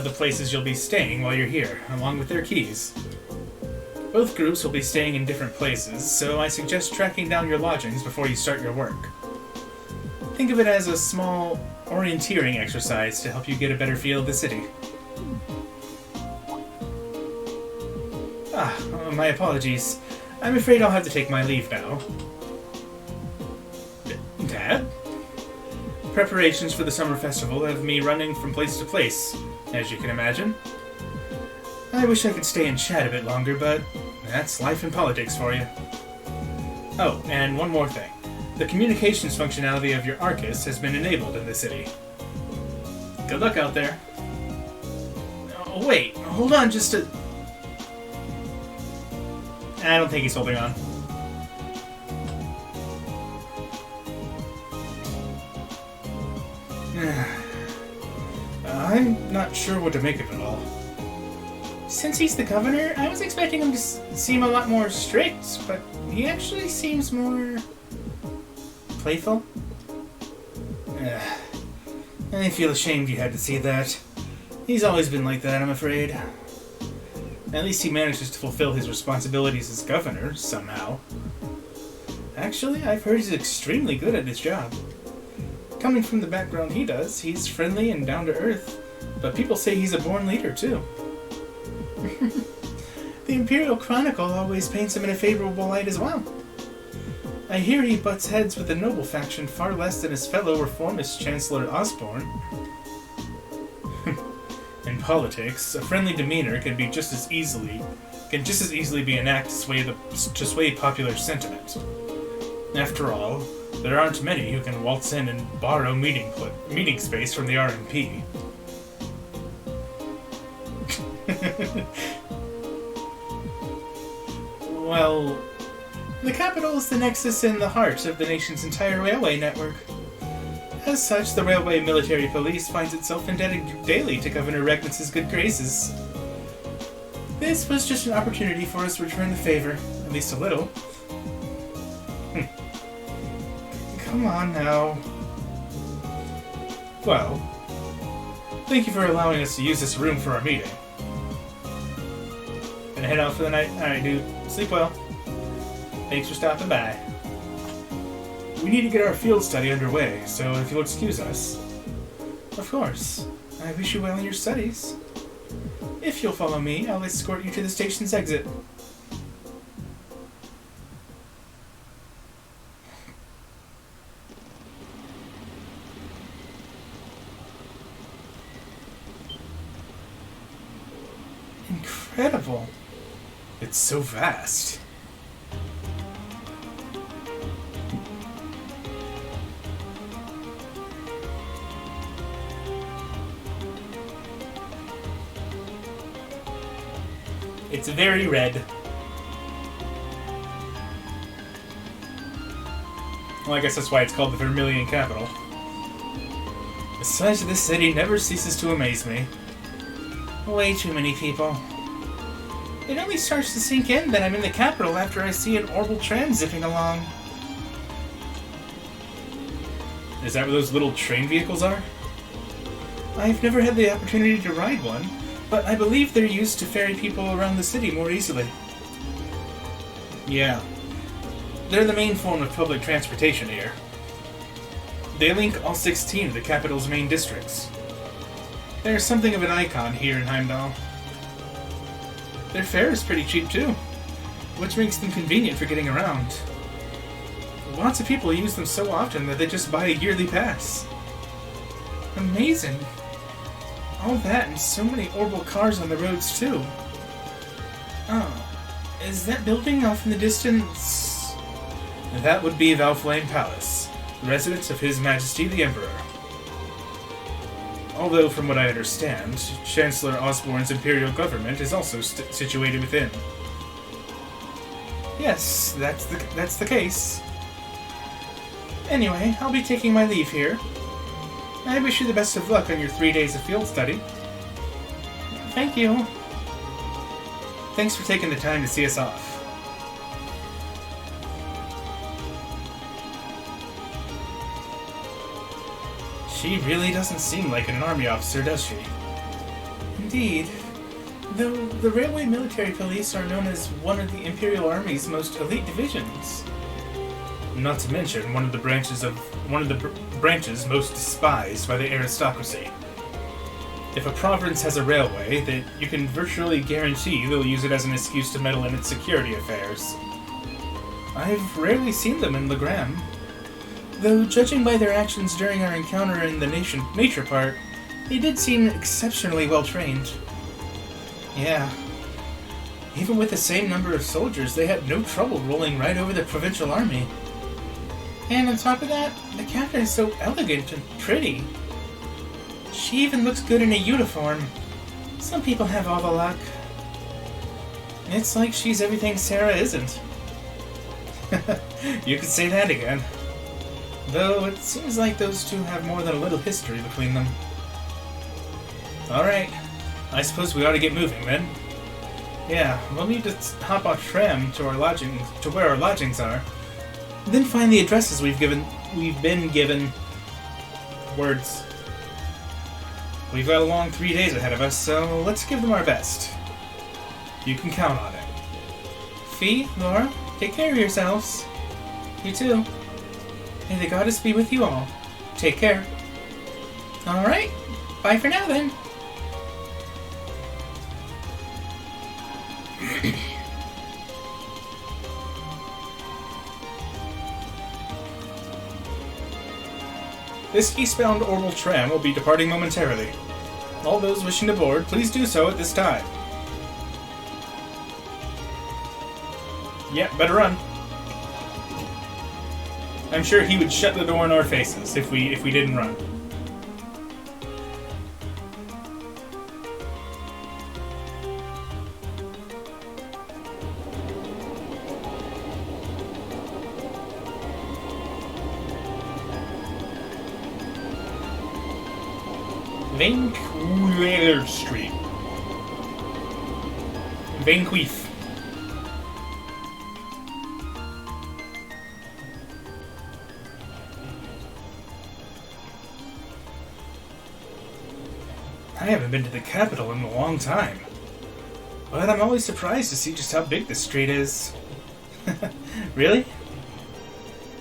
the places you'll be staying while you're here, along with their keys. Both groups will be staying in different places, so I suggest tracking down your lodgings before you start your work. Think of it as a small orienteering exercise to help you get a better feel of the city. My apologies. I'm afraid I'll have to take my leave now. Dad? Preparations for the summer festival have me running from place to place, as you can imagine. I wish I could stay and chat a bit longer, but that's life and politics for you. Oh, and one more thing. The communications functionality of your Arcus has been enabled in the city. Good luck out there. Oh, wait, hold on just a... I don't think he's holding on. I'm not sure what to make of it all. Since he's the governor, I was expecting him to seem a lot more strict, but he actually seems more... playful? I feel ashamed you had to see that. He's always been like that, I'm afraid. At least he manages to fulfill his responsibilities as governor, somehow. Actually, I've heard he's extremely good at his job. Coming from the background he does, he's friendly and down-to-earth, but people say he's a born leader, too. The Imperial Chronicle always paints him in a favorable light as well. I hear he butts heads with the noble faction far less than his fellow reformist Chancellor Osborne. In politics, a friendly demeanor can just as easily be an act to sway popular sentiment. After all, there aren't many who can waltz in and borrow meeting space from the RMP. Well, the capital is the nexus in the heart of the nation's entire railway network. As such, the Railway Military Police finds itself indebted daily to Governor Regnus's good graces. This was just an opportunity for us to return the favor, at least a little. Come on now. Well, thank you for allowing us to use this room for our meeting. Gonna head out for the night? Alright, dude. Sleep well. Thanks for stopping by. We need to get our field study underway, so if you'll excuse us. Of course. I wish you well in your studies. If you'll follow me, I'll escort you to the station's exit. Incredible. It's so vast. It's very red. Well, I guess that's why it's called the Vermilion Capital. The size of this city never ceases to amaze me. Way too many people. It only starts to sink in that I'm in the capital after I see an orbital tram zipping along. Is that what those little train vehicles are? I've never had the opportunity to ride one, but I believe they're used to ferry people around the city more easily. Yeah. They're the main form of public transportation here. They link all 16 of the capital's main districts. They're something of an icon here in Heimdall. Their fare is pretty cheap too, which makes them convenient for getting around. Lots of people use them so often that they just buy a yearly pass. Amazing. All that and so many orbital cars on the roads too. Oh, is that building off in the distance? That would be Valflame Palace, the residence of His Majesty the Emperor. Although, from what I understand, Chancellor Osborne's imperial government is also situated within. Yes, that's the case. Anyway, I'll be taking my leave here. I wish you the best of luck on your 3 days of field study. Thank you. Thanks for taking the time to see us off. She really doesn't seem like an army officer, does she? Indeed. Though the Railway Military Police are known as one of the Imperial Army's most elite divisions. Not to mention one of the branches most despised by the aristocracy. If a province has a railway, then you can virtually guarantee they'll use it as an excuse to meddle in its security affairs. I've rarely seen them in Legram. Though, judging by their actions during our encounter in the nature park, they did seem exceptionally well trained. Yeah. Even with the same number of soldiers, they had no trouble rolling right over the provincial army. And on top of that, the captain is so elegant and pretty. She even looks good in a uniform. Some people have all the luck. It's like she's everything Sarah isn't. You could say that again. Though it seems like those two have more than a little history between them. Alright, I suppose we ought to get moving then. Yeah, we'll need to hop off tram to where our lodgings are. Then find the addresses we've been given. Words. We've got a long 3 days ahead of us, so let's give them our best. You can count on it. Fee, Laura, take care of yourselves. You too. May the goddess be with you all. Take care. Alright, bye for now then. This eastbound orbital tram will be departing momentarily. All those wishing to board, please do so at this time. Yep, better run. I'm sure he would shut the door in our faces if we didn't run. Vancouver Street. Vanqueef. I haven't been to the capital in a long time, but I'm always surprised to see just how big this street is. Really?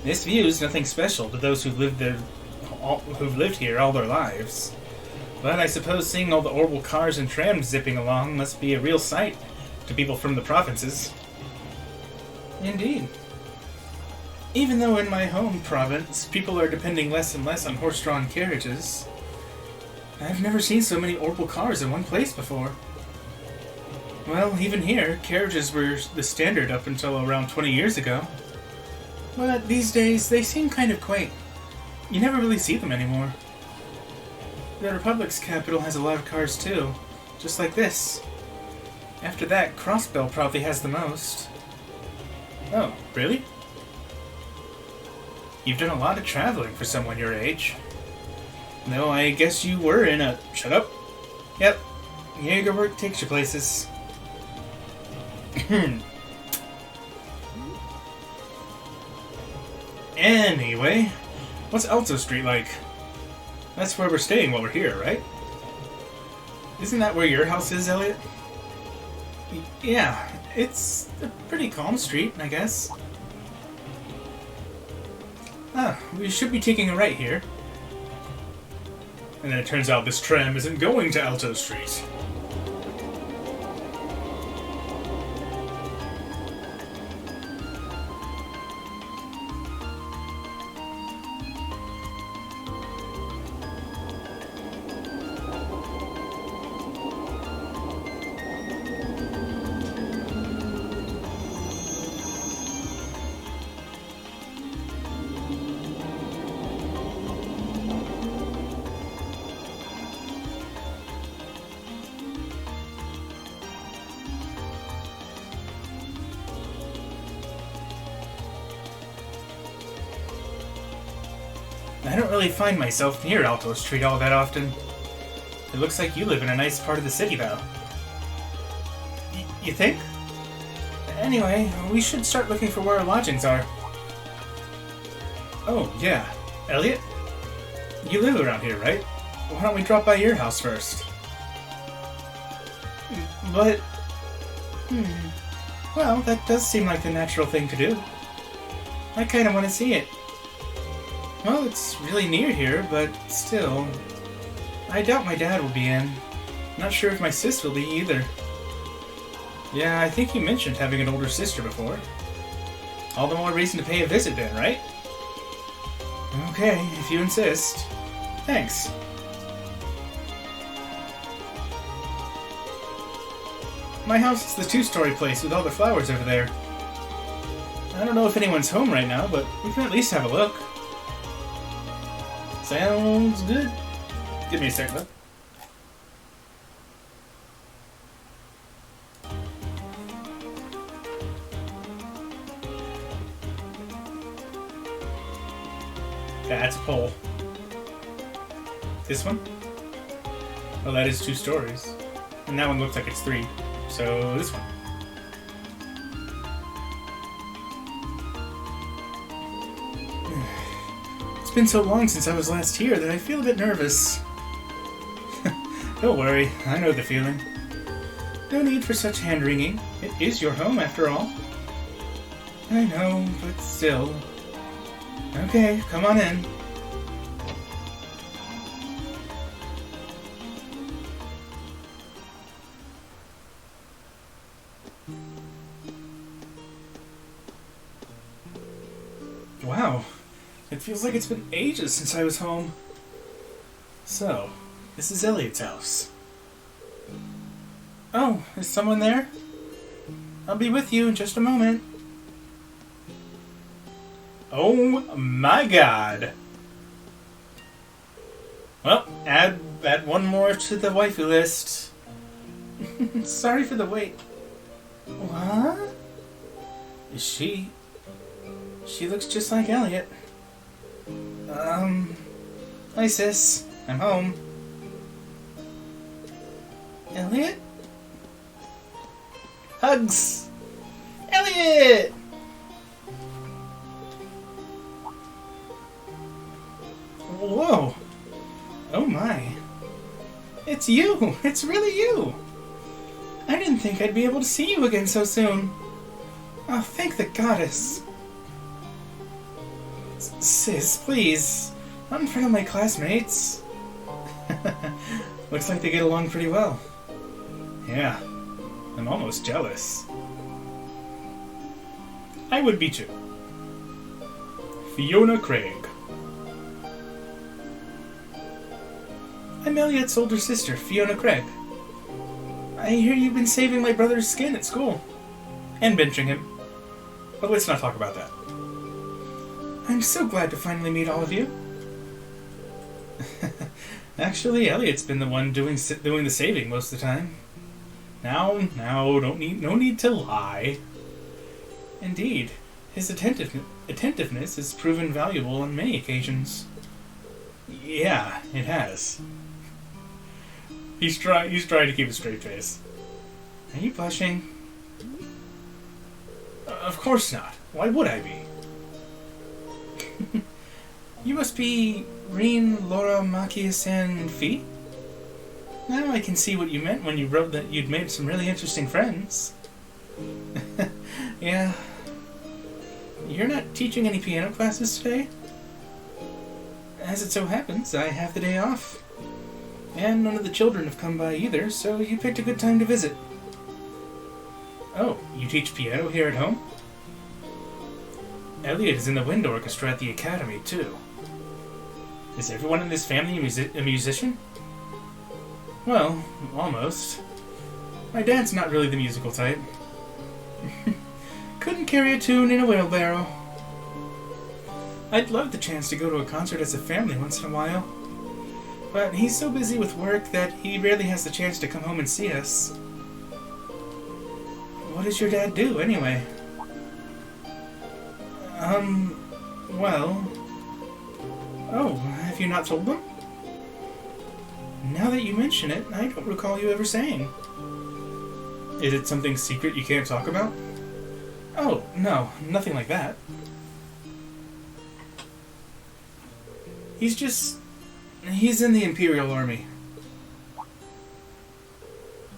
This view is nothing special to those who've lived here all their lives. But I suppose seeing all the orbital cars and trams zipping along must be a real sight to people from the provinces. Indeed. Even though in my home province, people are depending less and less on horse-drawn carriages, I've never seen so many orbital cars in one place before. Well, even here, carriages were the standard up until around 20 years ago. But these days, they seem kind of quaint. You never really see them anymore. The Republic's capital has a lot of cars too, just like this. After that, Crossbell probably has the most. Oh, really? You've done a lot of traveling for someone your age. No, I guess you were in a... Shut up. Yep. Jaeger work takes you places. Anyway, what's Alto Street like? That's where we're staying while we're here, right? Isn't that where your house is, Elliot? Yeah, it's a pretty calm street, I guess. Ah, we should be taking a right here. And then it turns out this tram isn't going to Alto Street. I don't really find myself near Alto Street all that often. It looks like you live in a nice part of the city, though. You think? Anyway, we should start looking for where our lodgings are. Oh, yeah. Elliot? You live around here, right? Why don't we drop by your house first? But... Well, that does seem like the natural thing to do. I kind of want to see it. Well, it's really near here, but still... I doubt my dad will be in. Not sure if my sis will be either. Yeah, I think you mentioned having an older sister before. All the more reason to pay a visit then, right? Okay, if you insist. Thanks. My house is the two-story place with all the flowers over there. I don't know if anyone's home right now, but we can at least have a look. Sounds good. Give me a second, though. That's a pole. This one? Well, that is 2 stories. And that one looks like it's 3. So, this one. It's been so long since I was last here that I feel a bit nervous. Don't worry, I know the feeling. No need for such hand-wringing. It is your home, after all. I know, but still. Okay, come on in. Wow, it feels like it's been ages since I was home. So, this is Elliot's house. Oh, is someone there? I'll be with you in just a moment. Oh my god. Well, add one more to the waifu list. Sorry for the wait. What? Is she... She looks just like Elliot. Hi sis. I'm home. Elliot? Hugs! Elliot! Whoa! Oh my. It's you! It's really you! I didn't think I'd be able to see you again so soon. Oh, thank the goddess. Sis, please. Not in front of my classmates. Looks like they get along pretty well. Yeah. I'm almost jealous. I would be too. Fiona Craig. I'm Elliot's older sister, Fiona Craig. I hear you've been saving my brother's skin at school. And benching him. But let's not talk about that. I'm so glad to finally meet all of you. Actually, Elliot's been the one doing the saving most of the time. Now, no need to lie. Indeed, his attentiveness has proven valuable on many occasions. Yeah, it has. He's trying to keep a straight face. Are you blushing? Of course not. Why would I be? You must be Reen Laura Makia-san Fee? Now I can see what you meant when you wrote that you'd made some really interesting friends. Yeah. You're not teaching any piano classes today? As it so happens, I have the day off. And none of the children have come by either, so you picked a good time to visit. Oh, you teach piano here at home? Elliot is in the wind orchestra at the academy, too. Is everyone in this family a musician? Well, almost. My dad's not really the musical type. Couldn't carry a tune in a wheelbarrow. I'd love the chance to go to a concert as a family once in a while. But he's so busy with work that he rarely has the chance to come home and see us. What does your dad do, anyway? Well... Oh, have you not told them? Now that you mention it, I don't recall you ever saying. Is it something secret you can't talk about? Oh, no, nothing like that. He's in the Imperial Army.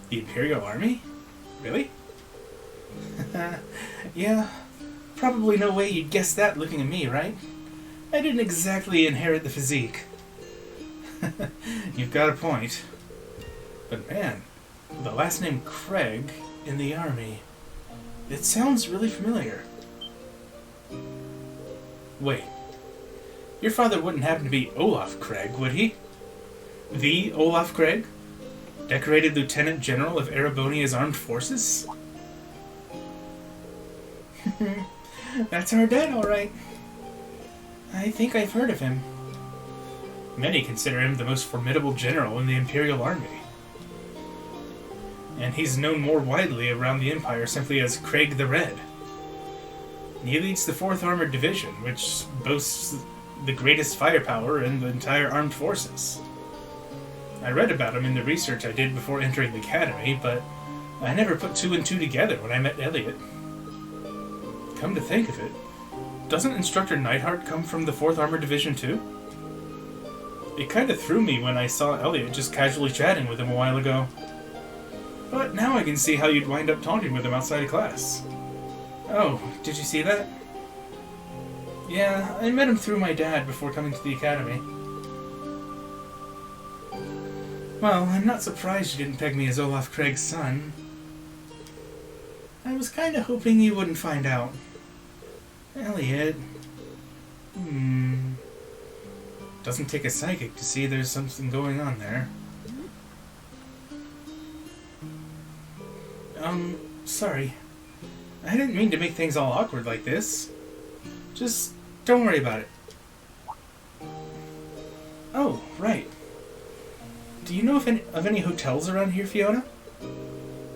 The Imperial Army? Really? Yeah, probably no way you'd guess that looking at me, right? I didn't exactly inherit the physique. You've got a point. But man, the last name Craig in the army, it sounds really familiar. Wait, your father wouldn't happen to be Olaf Craig, would he? The Olaf Craig? Decorated Lieutenant General of Erebonia's Armed Forces? That's our dad, all right. I think I've heard of him. Many consider him the most formidable general in the Imperial Army. And he's known more widely around the Empire simply as Craig the Red. He leads the 4th Armored Division, which boasts the greatest firepower in the entire armed forces. I read about him in the research I did before entering the academy, but I never put 2 and 2 together when I met Elliot. Come to think of it, doesn't Instructor Neidhart come from the 4th Armored Division too? It kind of threw me when I saw Elliot just casually chatting with him a while ago. But now I can see how you'd wind up talking with him outside of class. Oh, did you see that? Yeah, I met him through my dad before coming to the academy. Well, I'm not surprised you didn't peg me as Olaf Craig's son. I was kinda hoping you wouldn't find out. Elliot... Doesn't take a psychic to see there's something going on there. Sorry. I didn't mean to make things all awkward like this. Just don't worry about it. Oh, right. Do you know of any hotels around here, Fiona?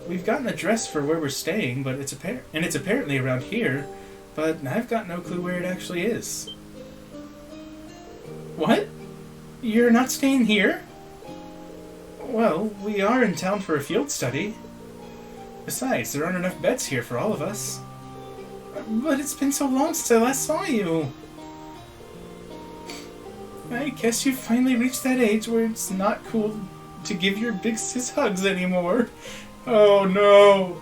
We've got an address for where we're staying, but it's apparently around here, but I've got no clue where it actually is. What? You're not staying here? Well, we are in town for a field study. Besides, there aren't enough beds here for all of us. But it's been so long since I last saw you. I guess you finally reached that age where it's not cool to give your big sis hugs anymore. Oh no!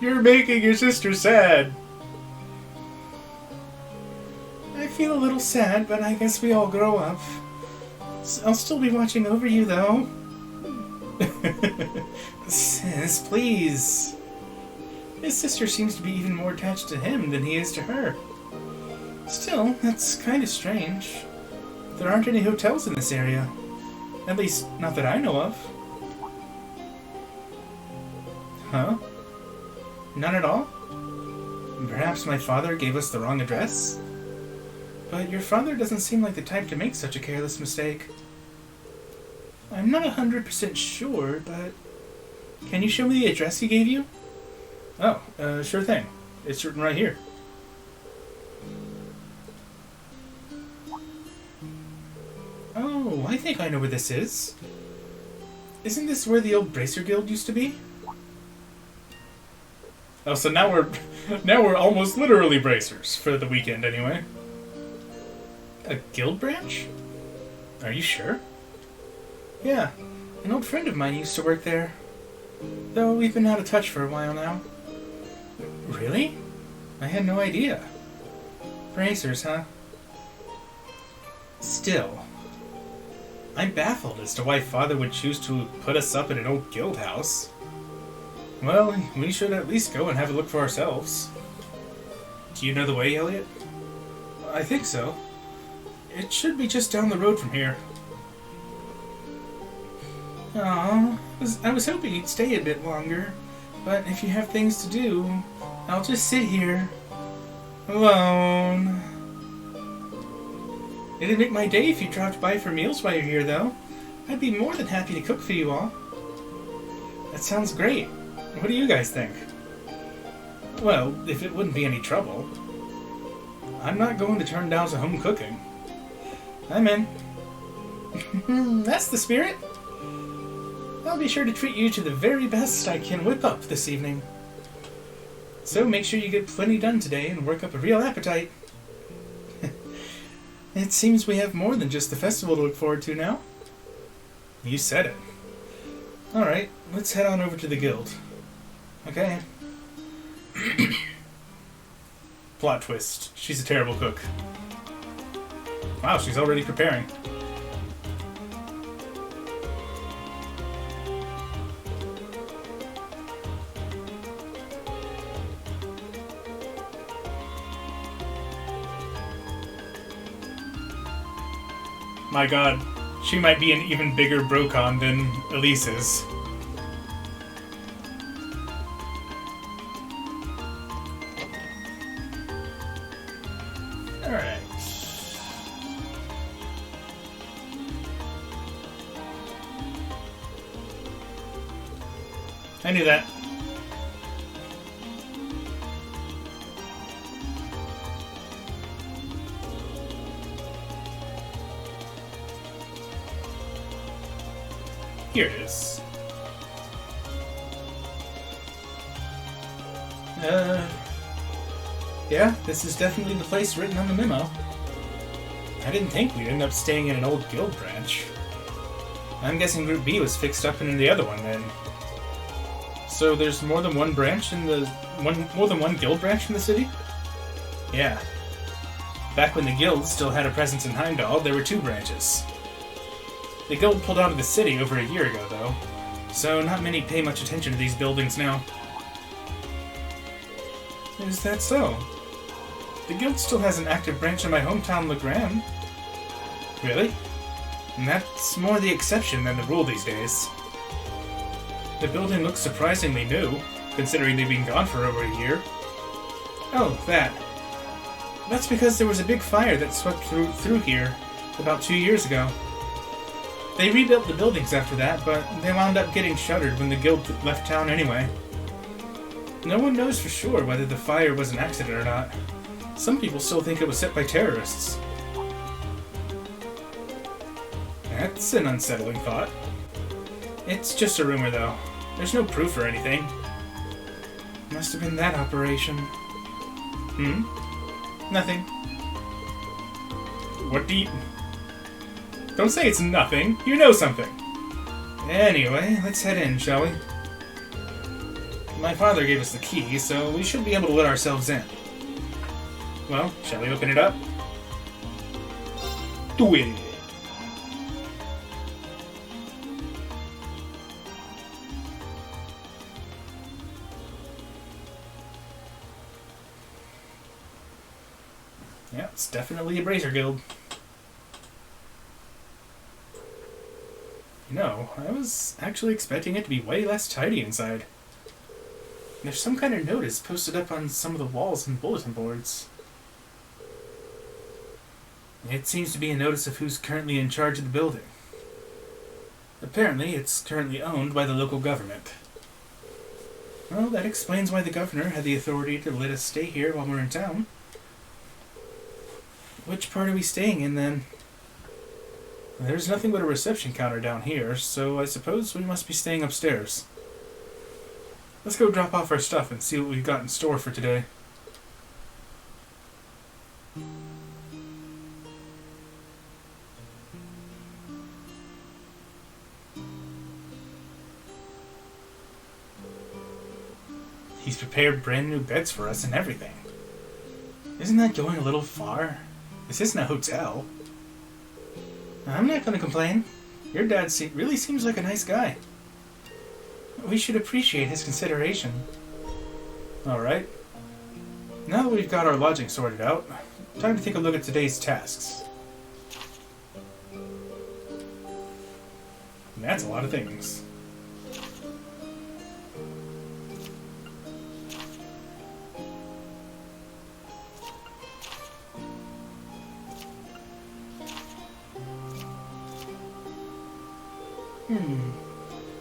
You're making your sister sad. I feel a little sad, but I guess we all grow up. I'll still be watching over you, though. Sis, please. His sister seems to be even more attached to him than he is to her. Still, that's kind of strange. There aren't any hotels in this area. At least, not that I know of. Huh? None at all? Perhaps my father gave us the wrong address? But your father doesn't seem like the type to make such a careless mistake. I'm not 100% sure, but... Can you show me the address he gave you? Oh, sure thing. It's written right here. Oh, I think I know where this is. Isn't this where the old Bracer Guild used to be? Oh, so now we're almost literally bracers for the weekend anyway. A guild branch? Are you sure? Yeah, an old friend of mine used to work there. Though we've been out of touch for a while now. Really? I had no idea. Bracers, huh? Still, I'm baffled as to why Father would choose to put us up in an old guild house. Well, we should at least go and have a look for ourselves. Do you know the way, Elliot? I think so. It should be just down the road from here. Aw, I was hoping you'd stay a bit longer, but if you have things to do, I'll just sit here, alone. It'd make my day if you dropped by for meals while you're here, though. I'd be more than happy to cook for you all. That sounds great. What do you guys think? Well, if it wouldn't be any trouble. I'm not going to turn down some home cooking. I'm in. That's the spirit. I'll be sure to treat you to the very best I can whip up this evening. So make sure you get plenty done today and work up a real appetite. It seems we have more than just the festival to look forward to now. You said it. Alright, let's head on over to the guild. Okay. Plot twist. She's a terrible cook. Wow, she's already preparing. My god, she might be an even bigger Brocon than Elise is. Alright. I knew that. Here it is. Yeah, this is definitely the place written on the memo. I didn't think we'd end up staying in an old guild branch. I'm guessing Group B was fixed up in the other one then. So there's more than one branch in the... more than one guild branch in the city? Yeah. Back when the guild still had a presence in Heimdall, there were 2 branches. The guild pulled out of the city over a year ago, though, so not many pay much attention to these buildings now. Is that so? The guild still has an active branch in my hometown, Legrand. Really? And that's more the exception than the rule these days. The building looks surprisingly new, considering they've been gone for over a year. Oh, that. That's because there was a big fire that swept through here about 2 years ago. They rebuilt the buildings after that, but they wound up getting shuttered when the guild left town anyway. No one knows for sure whether the fire was an accident or not. Some people still think it was set by terrorists. That's an unsettling thought. It's just a rumor, though. There's no proof or anything. Must have been that operation. Nothing. What do you... Don't say it's nothing. You know something. Anyway, let's head in, shall we? My father gave us the key, so we should be able to let ourselves in. Well, shall we open it up? Do it! Yeah, it's definitely a Bracer Guild. No, I was actually expecting it to be way less tidy inside. There's some kind of notice posted up on some of the walls and bulletin boards. It seems to be a notice of who's currently in charge of the building. Apparently, it's currently owned by the local government. Well, that explains why the governor had the authority to let us stay here while we're in town. Which part are we staying in, then? There's nothing but a reception counter down here, so I suppose we must be staying upstairs. Let's go drop off our stuff and see what we've got in store for today. He's prepared brand new beds for us and everything. Isn't that going a little far? This isn't a hotel. I'm not going to complain. Your dad really seems like a nice guy. We should appreciate his consideration. Alright. Now that we've got our lodging sorted out, time to take a look at today's tasks. And that's a lot of things.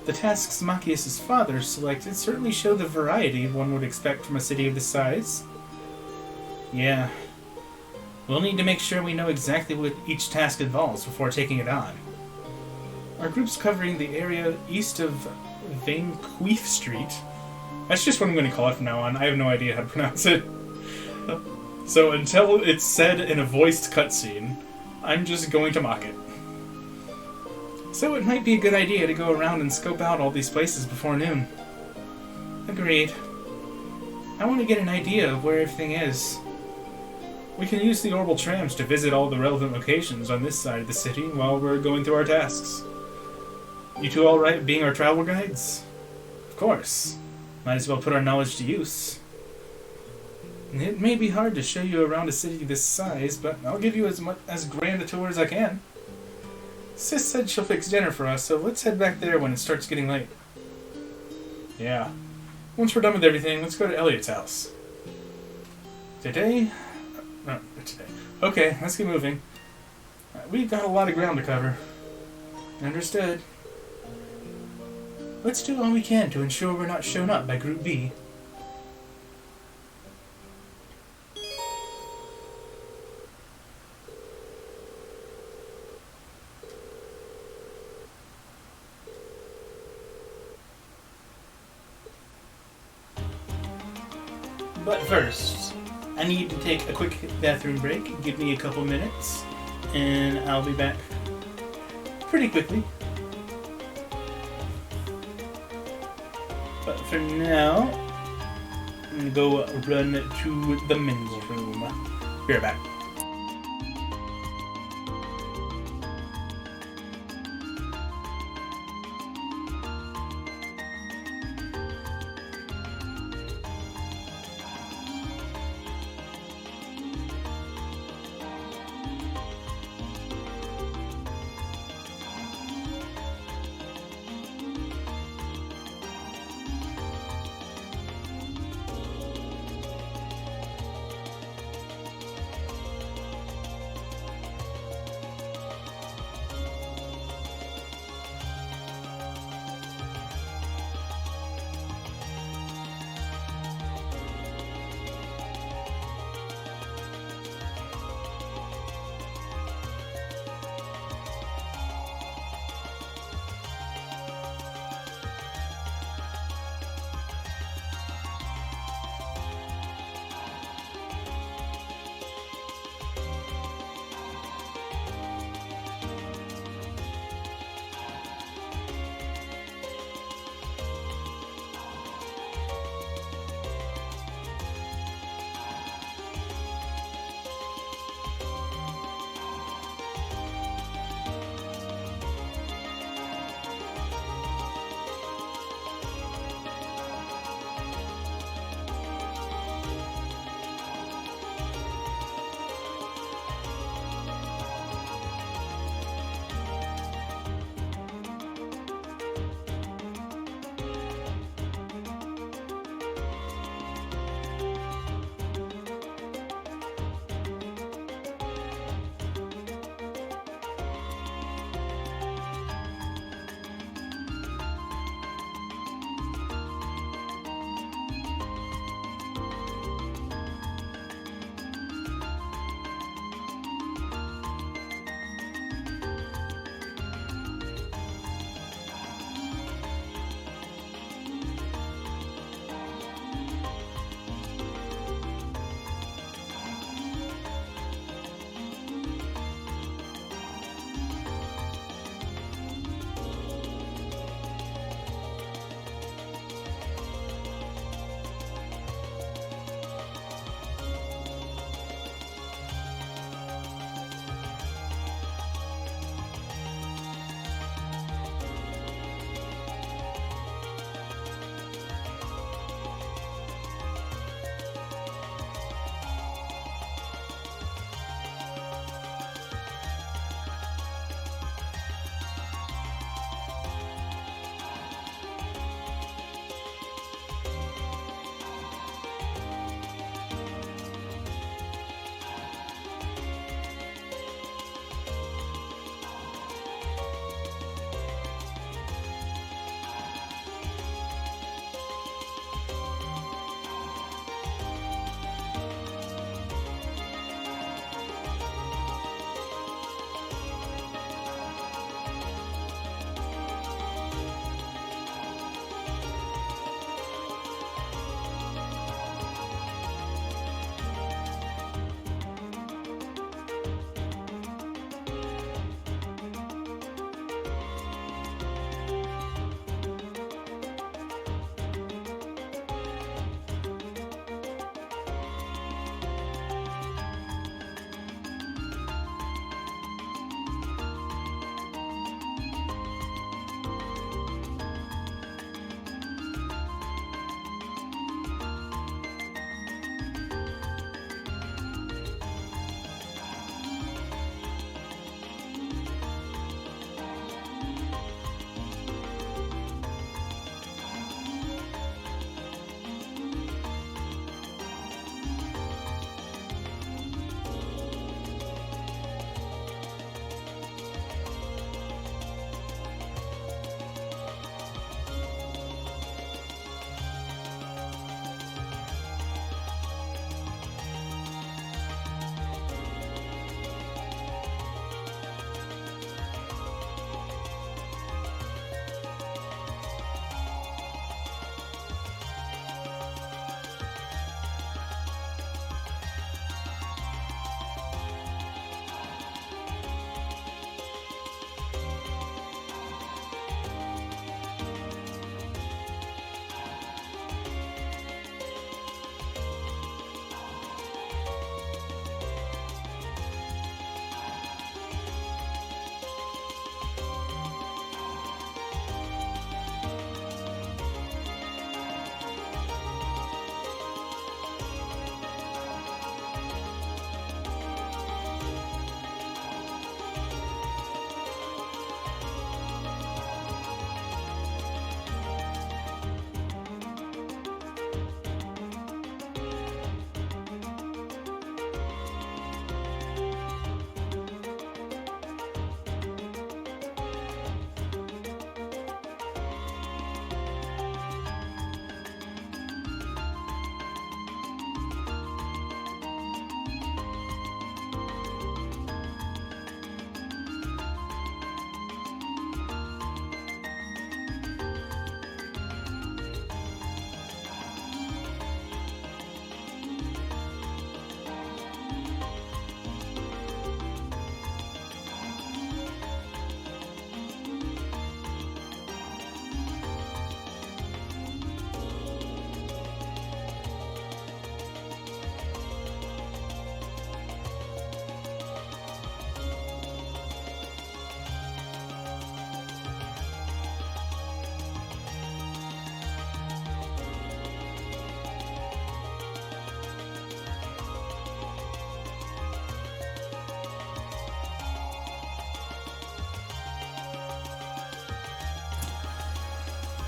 The tasks Machias' father selected certainly show the variety one would expect from a city of this size. Yeah. We'll need to make sure we know exactly what each task involves before taking it on. Our group's covering the area east of Vainquif Street. That's just what I'm going to call it from now on. I have no idea how to pronounce it. So until it's said in a voiced cutscene, I'm just going to mock it. So it might be a good idea to go around and scope out all these places before noon. Agreed. I want to get an idea of where everything is. We can use the orbital trams to visit all the relevant locations on this side of the city while we're going through our tasks. You two alright being our travel guides? Of course. Might as well put our knowledge to use. It may be hard to show you around a city this size, but I'll give you as grand a tour as I can. Sis said she'll fix dinner for us, so let's head back there when it starts getting late. Yeah. Once we're done with everything, let's go to Elliot's house. Today? No, today. Okay, let's get moving. We've got a lot of ground to cover. Understood. Let's do all we can to ensure we're not shown up by Group B. But first, I need to take a quick bathroom break. Give me a couple minutes, and I'll be back pretty quickly. But for now, I'm going to go run to the men's room. Be right back.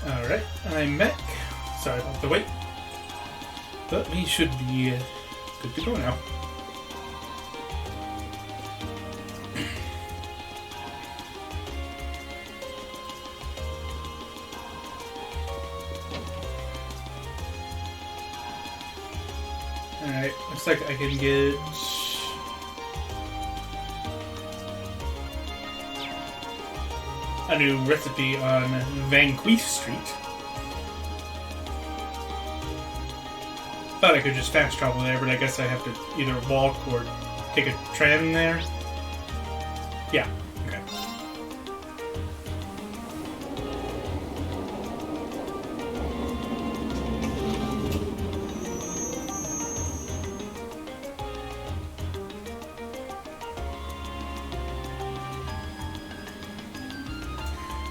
Alright, I'm back. Sorry about the wait. But we should be good to go now. Alright, looks like I can get... a new recipe on Vanqueef Street. Thought I could just fast travel there, but I guess I have to either walk or take a tram there. Yeah, okay.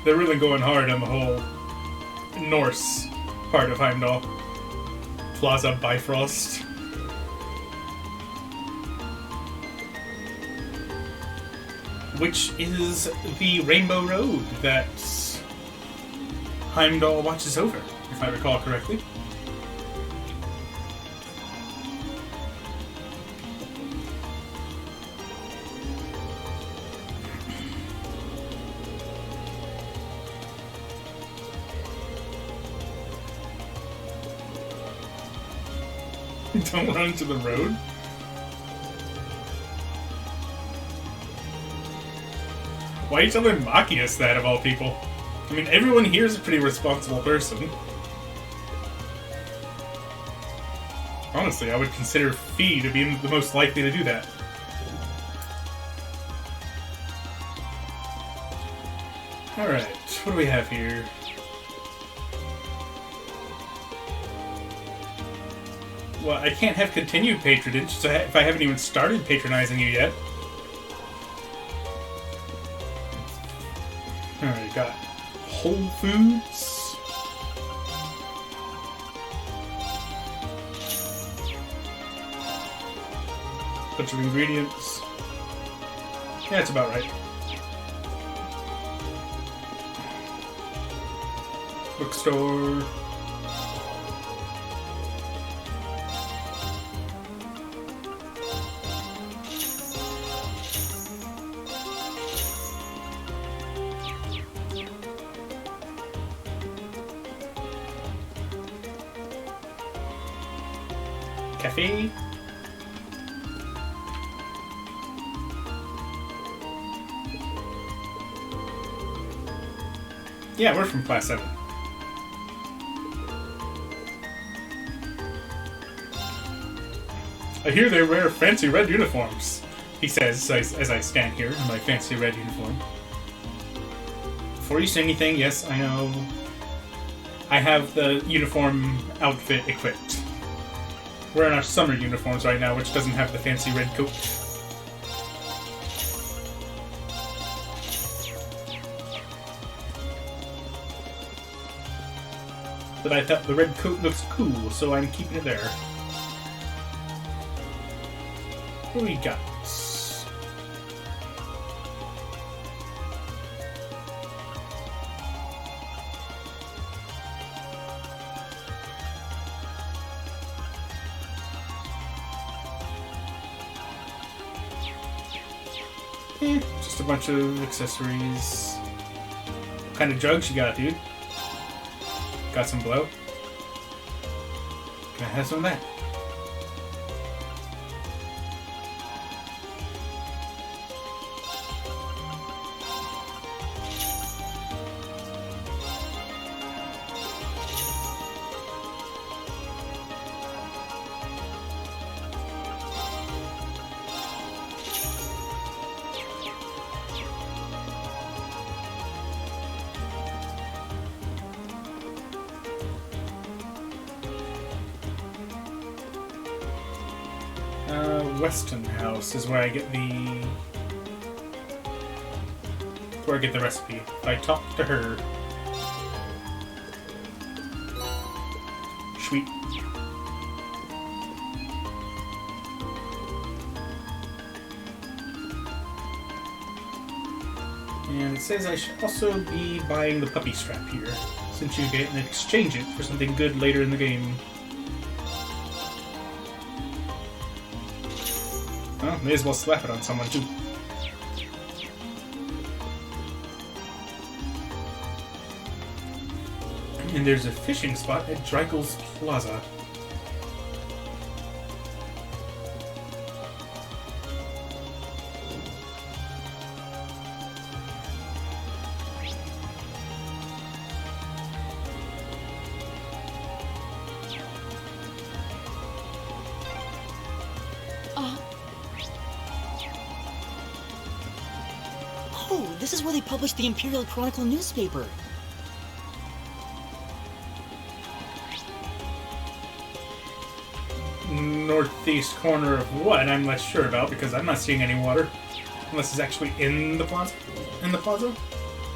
They're really going hard on the whole Norse part of Heimdall. Plaza Bifrost. Which is the Rainbow Road that Heimdall watches over, if I recall correctly. Don't run into the road? Why are you telling Machias that, of all people? I mean, everyone here is a pretty responsible person. Honestly, I would consider Fee to be the most likely to do that. Alright, what do we have here? Well, I can't have continued patronage so if I haven't even started patronizing you yet. Alright, got Whole Foods. Bunch of ingredients. Yeah, that's about right. Bookstore. Cafe. Yeah, we're from Class 7. I hear they wear fancy red uniforms, he says as I stand here in my fancy red uniform. Before you say anything, yes, I know. I have the uniform outfit equipped. We're in our summer uniforms right now, which doesn't have the fancy red coat. But I thought the red coat looks cool, so I'm keeping it there. What do we got? Just a bunch of accessories. What kind of drugs you got, dude? Got some blow? Can I have some of that? Weston House is where I get the recipe. If I talk to her. Sweet. And it says I should also be buying the puppy strap here, since you get and exchange it for something good later in the game. Well, may as well slap it on someone too. And there's a fishing spot at Dreikel's Plaza. Oh, this is where they published the Imperial Chronicle newspaper. Northeast corner of what? I'm less sure about because I'm not seeing any water. Unless it's actually in the plaza. In the plaza?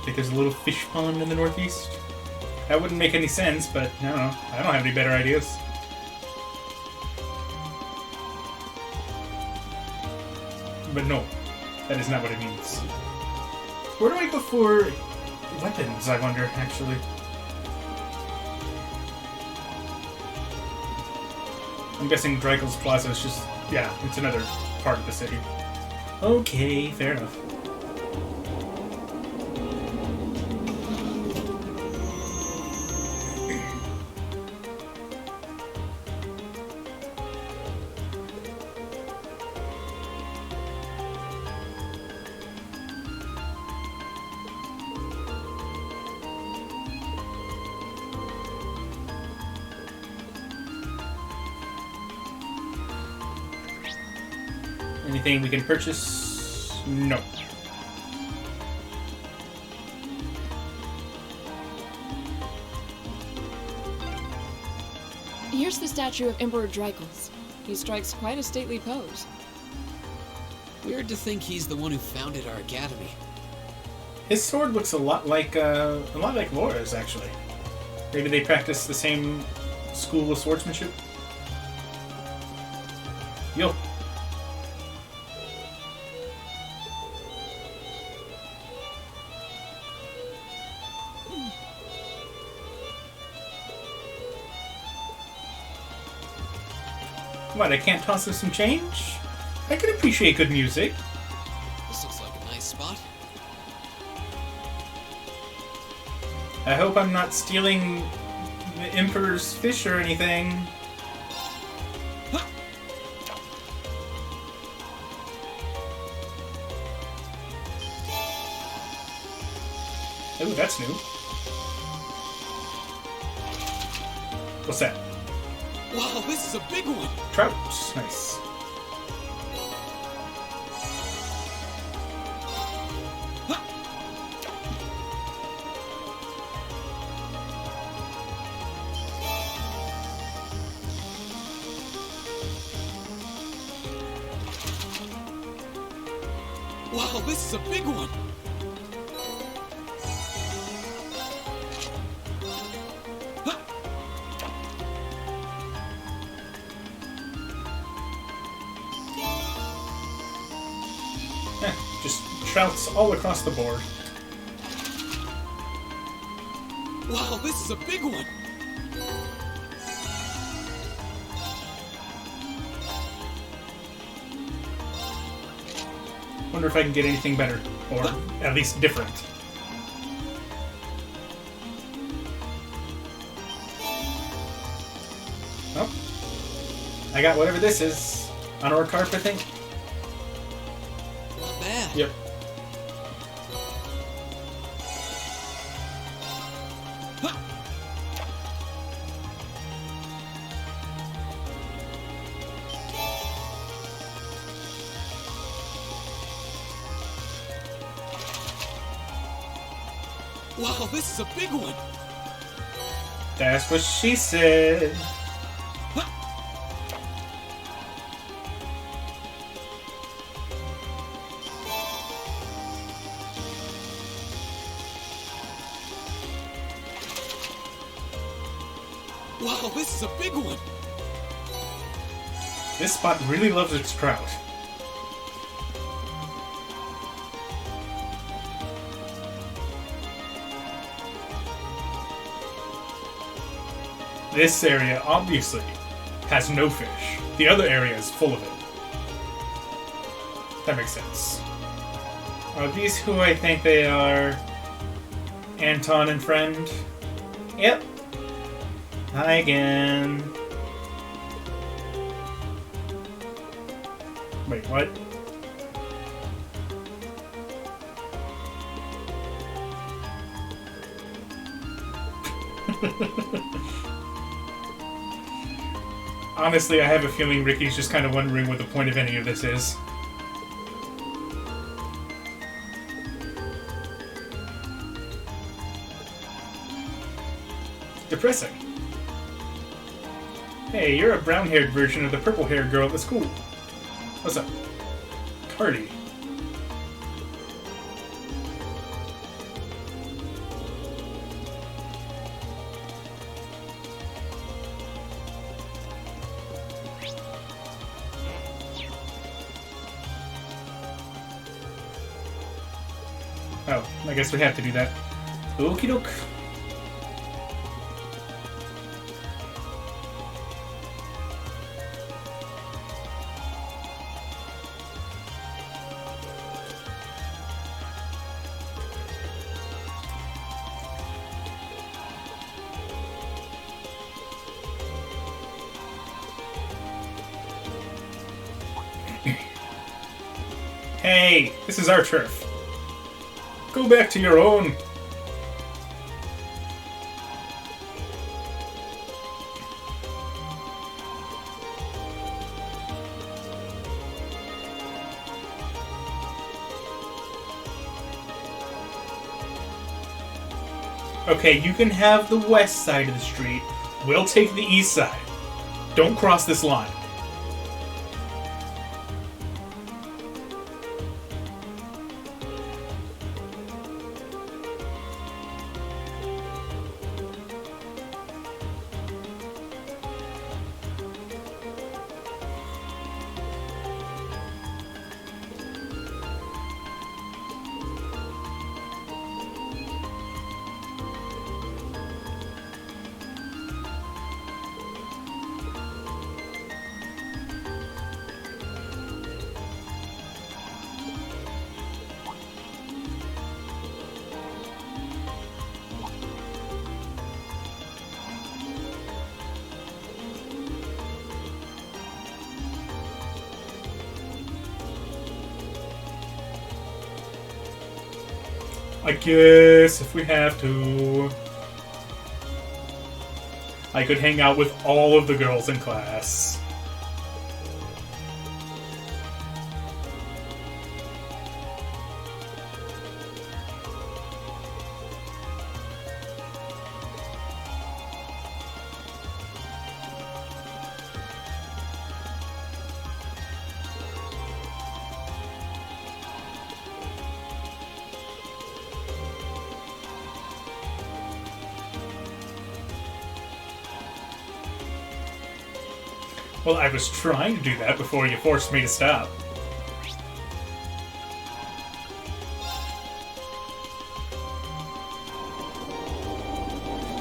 Like there's a little fish pond in the northeast. That wouldn't make any sense, but I don't know. I don't have any better ideas. But no, that is not what it means. Where do I go for weapons, I wonder, actually? I'm guessing Dreikel's Plaza is just... yeah, it's another part of the city. Okay, fair enough. Anything we can purchase? No. Here's the statue of Emperor Dreikels. He strikes quite a stately pose. Weird to think he's the one who founded our academy. His sword looks a lot like Laura's, actually. Maybe they practice the same school of swordsmanship. Yo. What, I can't toss him some change? I can appreciate good music. This looks like a nice spot. I hope I'm not stealing the Emperor's fish or anything. Oh, that's new. What's that? Wow, this is a big one! Trout. Nice. Wow, this is a big one! Just trouts all across the board. Wow, this is a big one! Wonder if I can get anything better, or at least different. Oh, I got whatever this is. On our carp, I think. Not bad. Yep. Wow, this is a big one! That's what she said. Wow, this is a big one! This spot really loves its trout. This area, obviously, has no fish. The other area is full of it. That makes sense. Are these who I think they are? Anton and friend? Yep. Hi again. Wait, what? Honestly, I have a feeling Ricky's just kind of wondering what the point of any of this is. Depressing. Hey, you're a brown-haired version of the purple-haired girl at the school. What's up? Cardi. Oh, I guess we have to do that. Okie doke. Hey, this is our turf. Go back to your own. Okay, you can have the west side of the street. We'll take the east side. Don't cross this line. I guess if we have to, I could hang out with all of the girls in class. Well, I was trying to do that before you forced me to stop.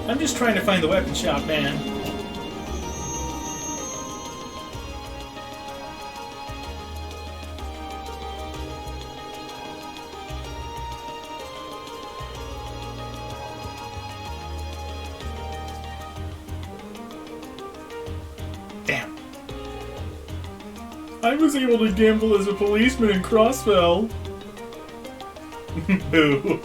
I'm just trying to find the weapon shop, man. Damn. I was able to gamble as a policeman in Crossfell. Boo.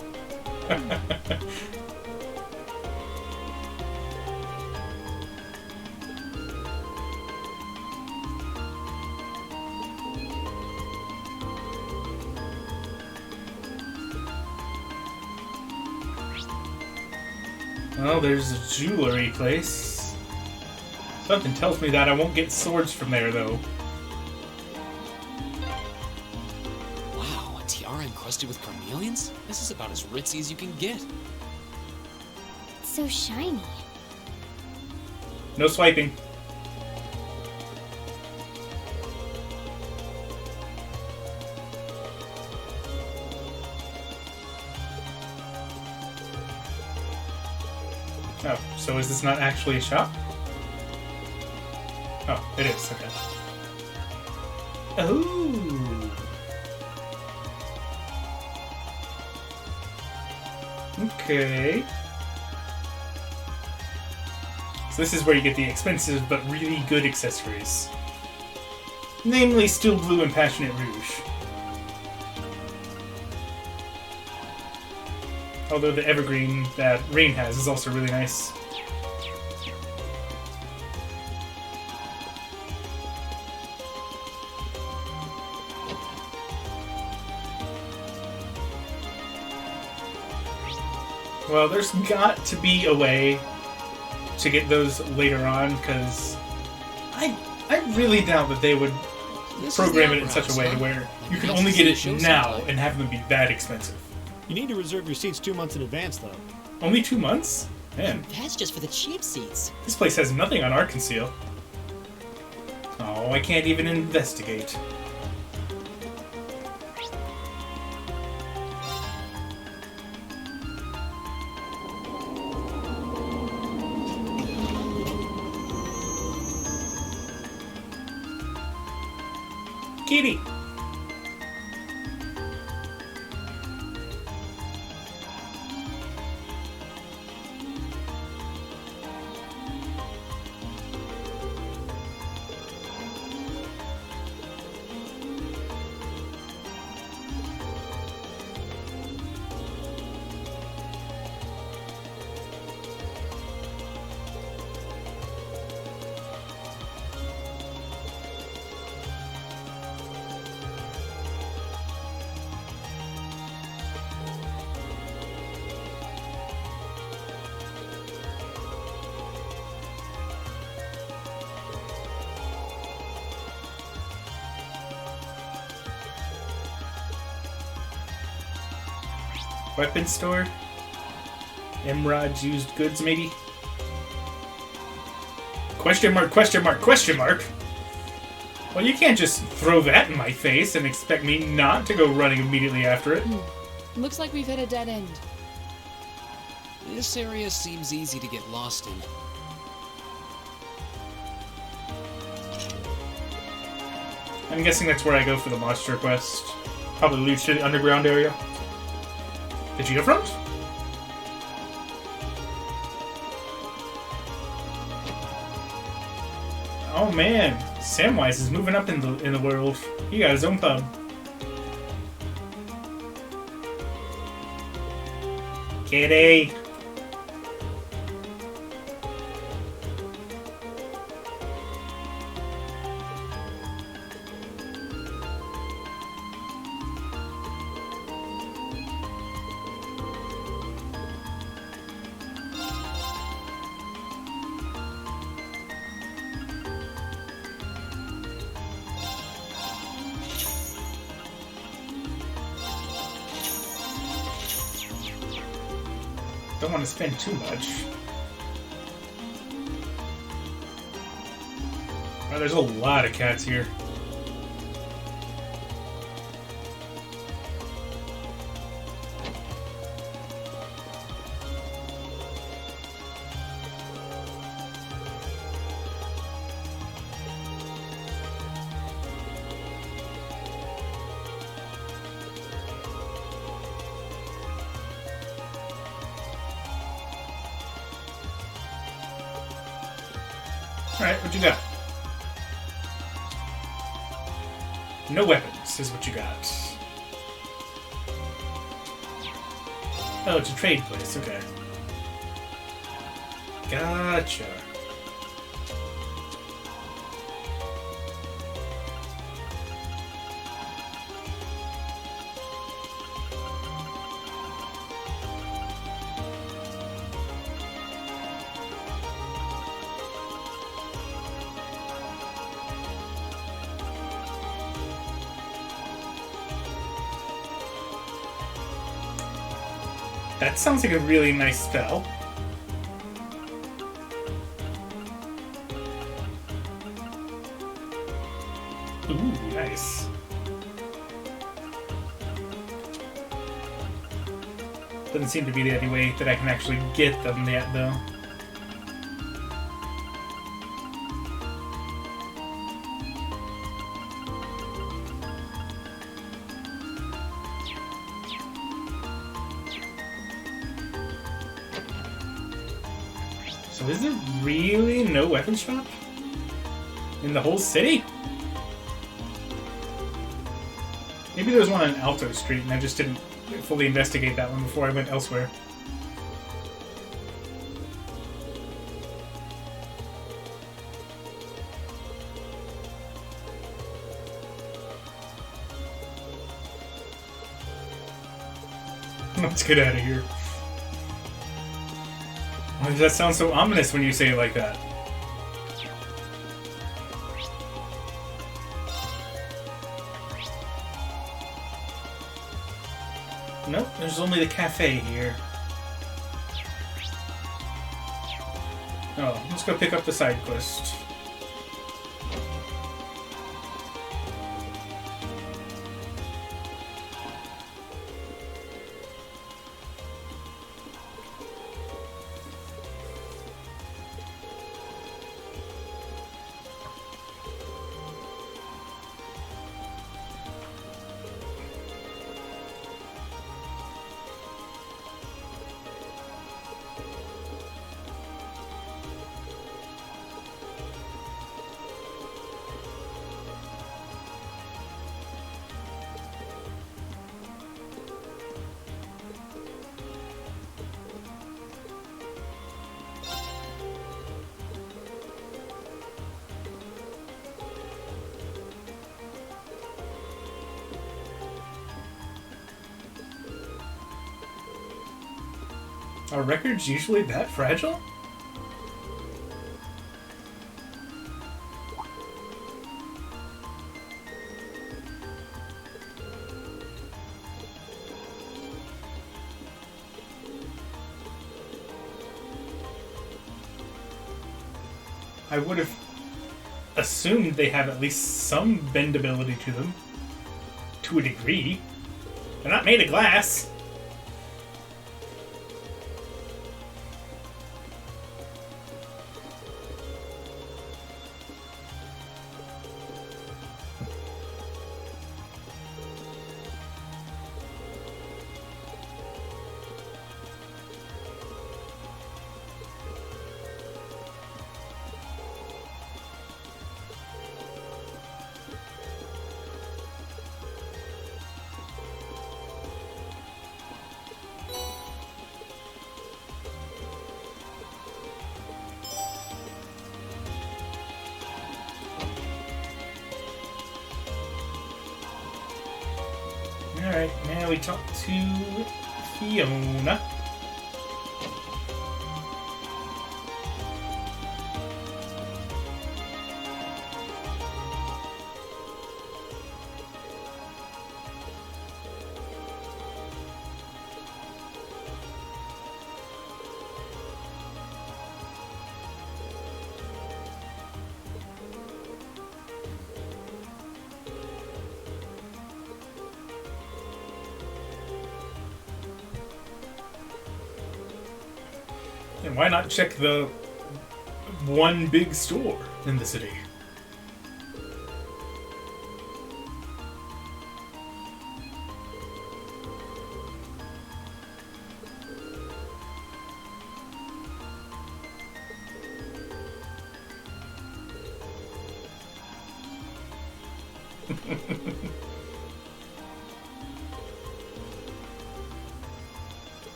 Well, there's a jewelry place. Something tells me that I won't get swords from there, though. Wow, a tiara encrusted with carnelians? This is about as ritzy as you can get. It's so shiny. No swiping. Oh, so is this not actually a shop? Oh, it is, okay. Oh! Okay. So this is where you get the expensive but really good accessories. Namely, Steel Blue and Passionate Rouge. Although the evergreen that Rain has is also really nice. Well, there's got to be a way to get those later on, because I really doubt that they would program it in such a way to where you can only get it now and have them be that expensive. You need to reserve your seats 2 months in advance, though. Only 2 months? Man. That's just for the cheap seats. This place has nothing on Arkansas. Oh, I can't even investigate. Kitty! Weapons store? Emerald's used goods, maybe? Question mark, question mark, question mark! Well, you can't just throw that in my face and expect me not to go running immediately after it. Looks like we've hit a dead end. This area seems easy to get lost in. I'm guessing that's where I go for the monster quest. Probably leads to the underground area. The geofront? Oh man, Samwise is moving up in the world. He got his own pub. Kitty. Don't want to spend too much. Oh, there's a lot of cats here. Alright, what you got? No weapons is what you got. Oh, it's a trade place, okay. Gotcha. That sounds like a really nice spell. Ooh, nice. Doesn't seem to be any way that I can actually get them yet, though. So is there really no weapon shop in the whole city? Maybe there was one on Alto Street and I just didn't fully investigate that one before I went elsewhere. Let's get out of here. Why does that sound so ominous when you say it like that? Nope, there's only the cafe here. Oh, let's go pick up the side quest. Are records usually that fragile? I would have assumed they have at least some bendability to them. To a degree. They're not made of glass. Alright, now we talk to Fiona. And why not check the one big store in the city?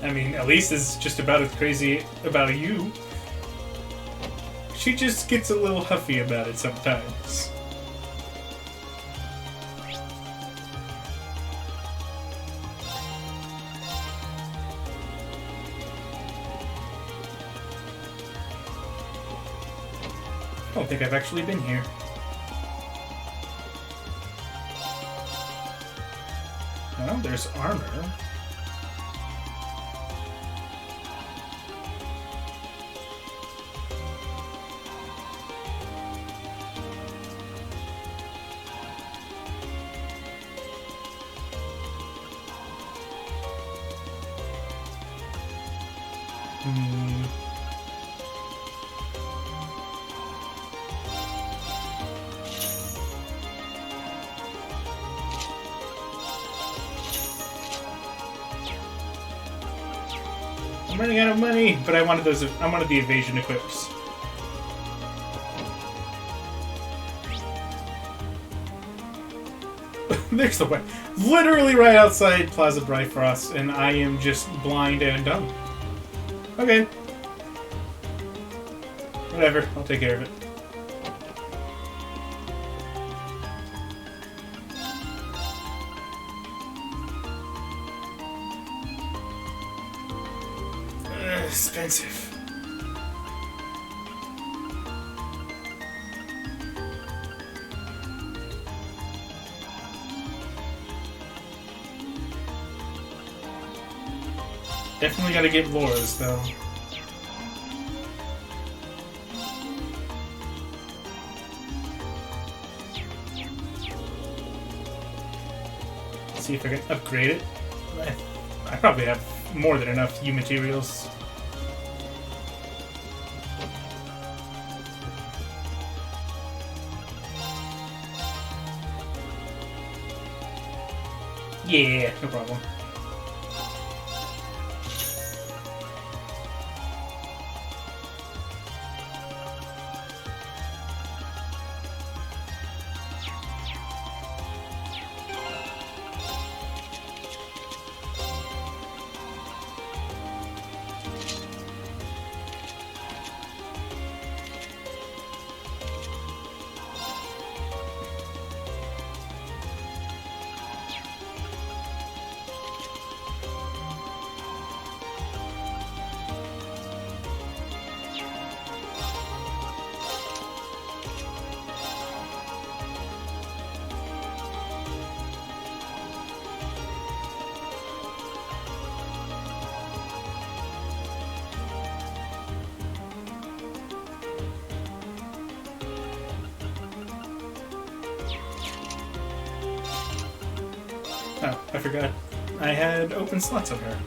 I mean, Elise is just about as crazy about you. She just gets a little huffy about it sometimes. I don't think I've actually been here. Well, there's armor. I'm running out of money, but I wanted those. I wanted the evasion equips. There's the way. Literally right outside Plaza Bifrost, and I am just blind and dumb. Okay. Whatever, I'll take care of it. Expensive. Definitely gotta get Laura's, though. See if I can upgrade it. I probably have more than enough U materials. Yeah, no problem. Oh, I forgot. I had open slots on her.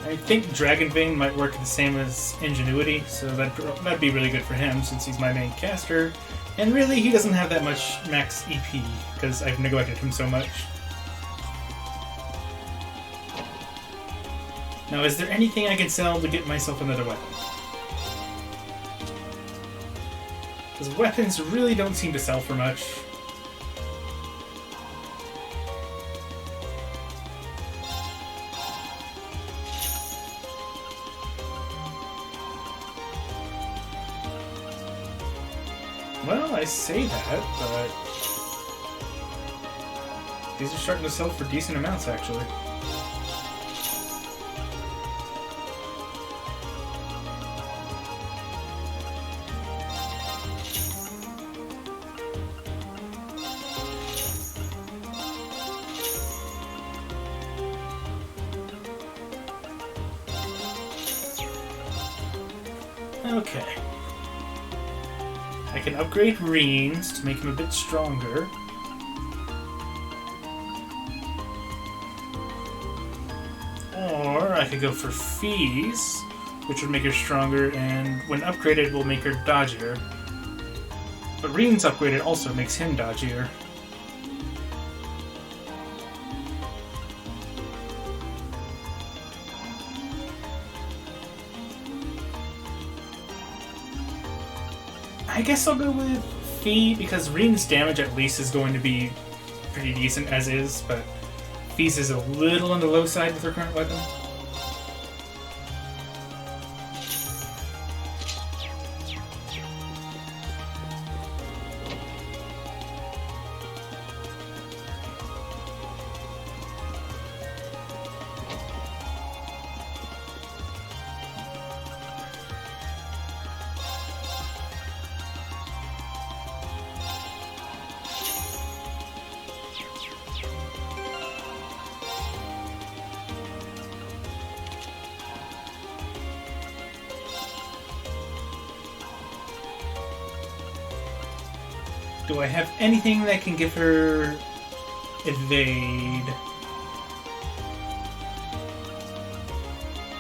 I think Dragonbane might work the same as Ingenuity, so that'd be really good for him since he's my main caster. And really, he doesn't have that much max EP because I've neglected him so much. Now, is there anything I can sell to get myself another weapon? Because weapons really don't seem to sell for much. Well, I say that, but these are starting to sell for decent amounts, actually. Okay. I can upgrade Reens to make him a bit stronger. Or I could go for Fees, which would make her stronger, and when upgraded will make her dodgier. But Reens upgraded also makes him dodgier. I guess I'll go with Fee, because Reens' damage at least is going to be pretty decent as is, but Fee's is a little on the low side with her current weapon. Do I have anything that can give her evade?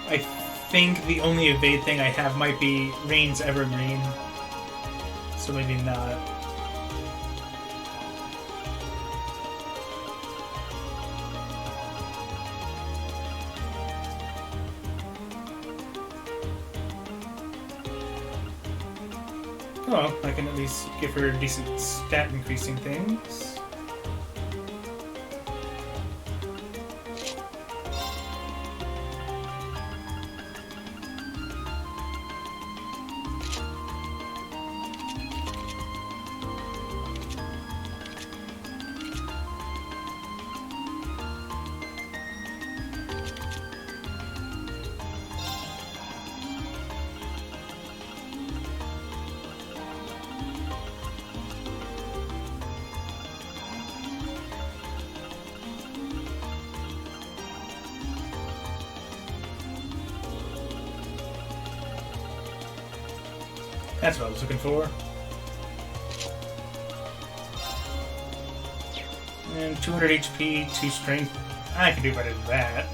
I think the only evade thing I have might be Rain's Evergreen. So maybe not. Oh, I can at least give her decent stat increasing things. That's what I was looking for. And 200 HP, 2 strength. I can do better than that.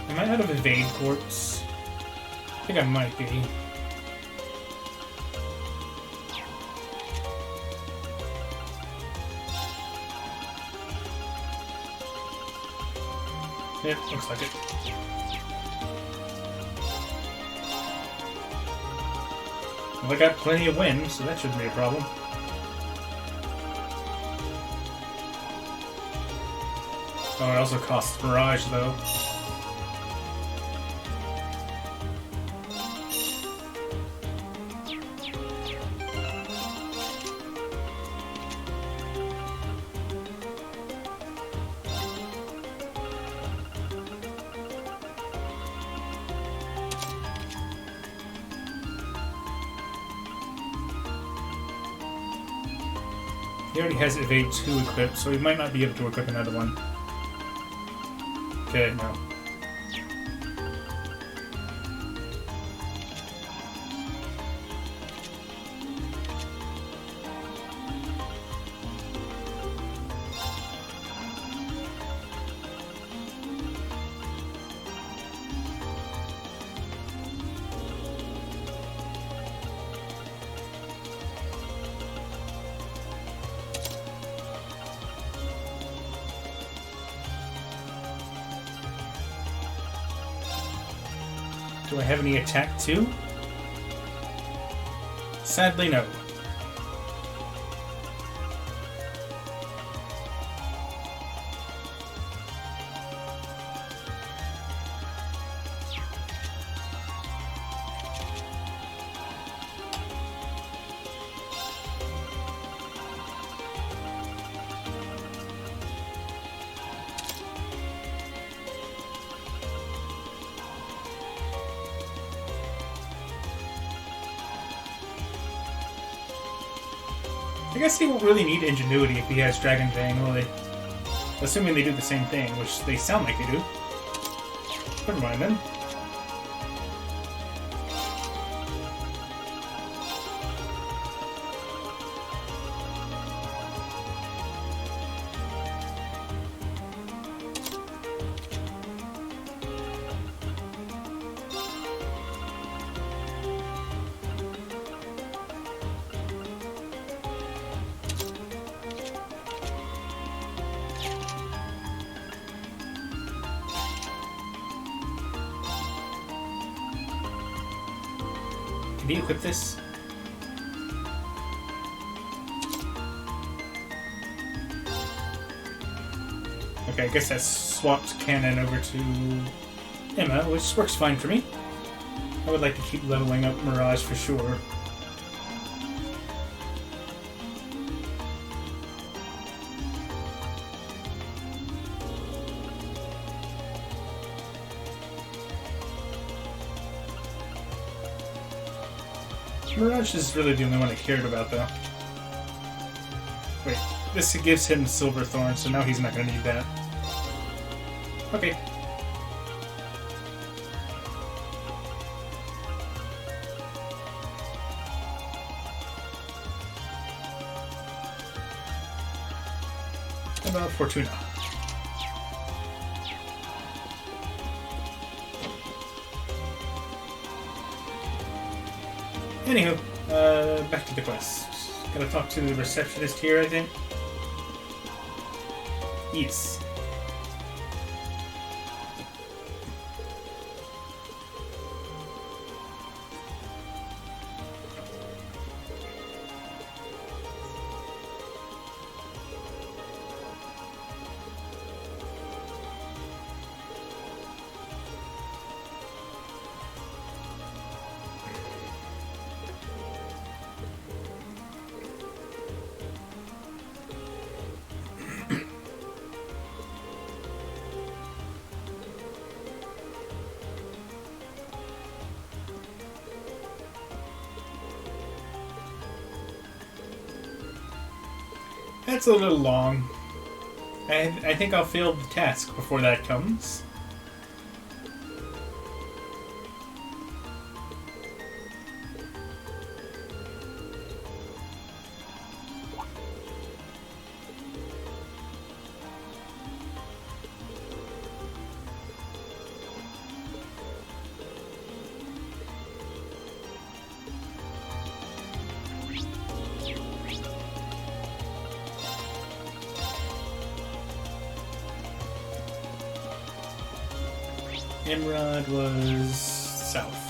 Am I out of evade quartz? I think I might be. Yep, looks like it. Well, I got plenty of wind, so that shouldn't be a problem. Oh, it also costs Mirage, though. He already has Evade 2 equipped, so he might not be able to equip another one. Okay, no. Do I have any attack too? Sadly, no. I guess he won't really need Ingenuity if he has Dragon Fang, will he? Assuming they do the same thing, which they sound like they do. Never mind then. Can you equip this? Okay, I guess that's swapped Cannon over to Emma, which works fine for me. I would like to keep leveling up Mirage for sure. Mirage is really the only one I cared about, though. Wait, this gives him Silverthorn, so now he's not going to need that. Okay. How about Fortuna? Anywho, back to the quest. Gotta talk to the receptionist here, I think. Yes. That's a little long. I think I'll fail the task before that comes. Nimrod was south.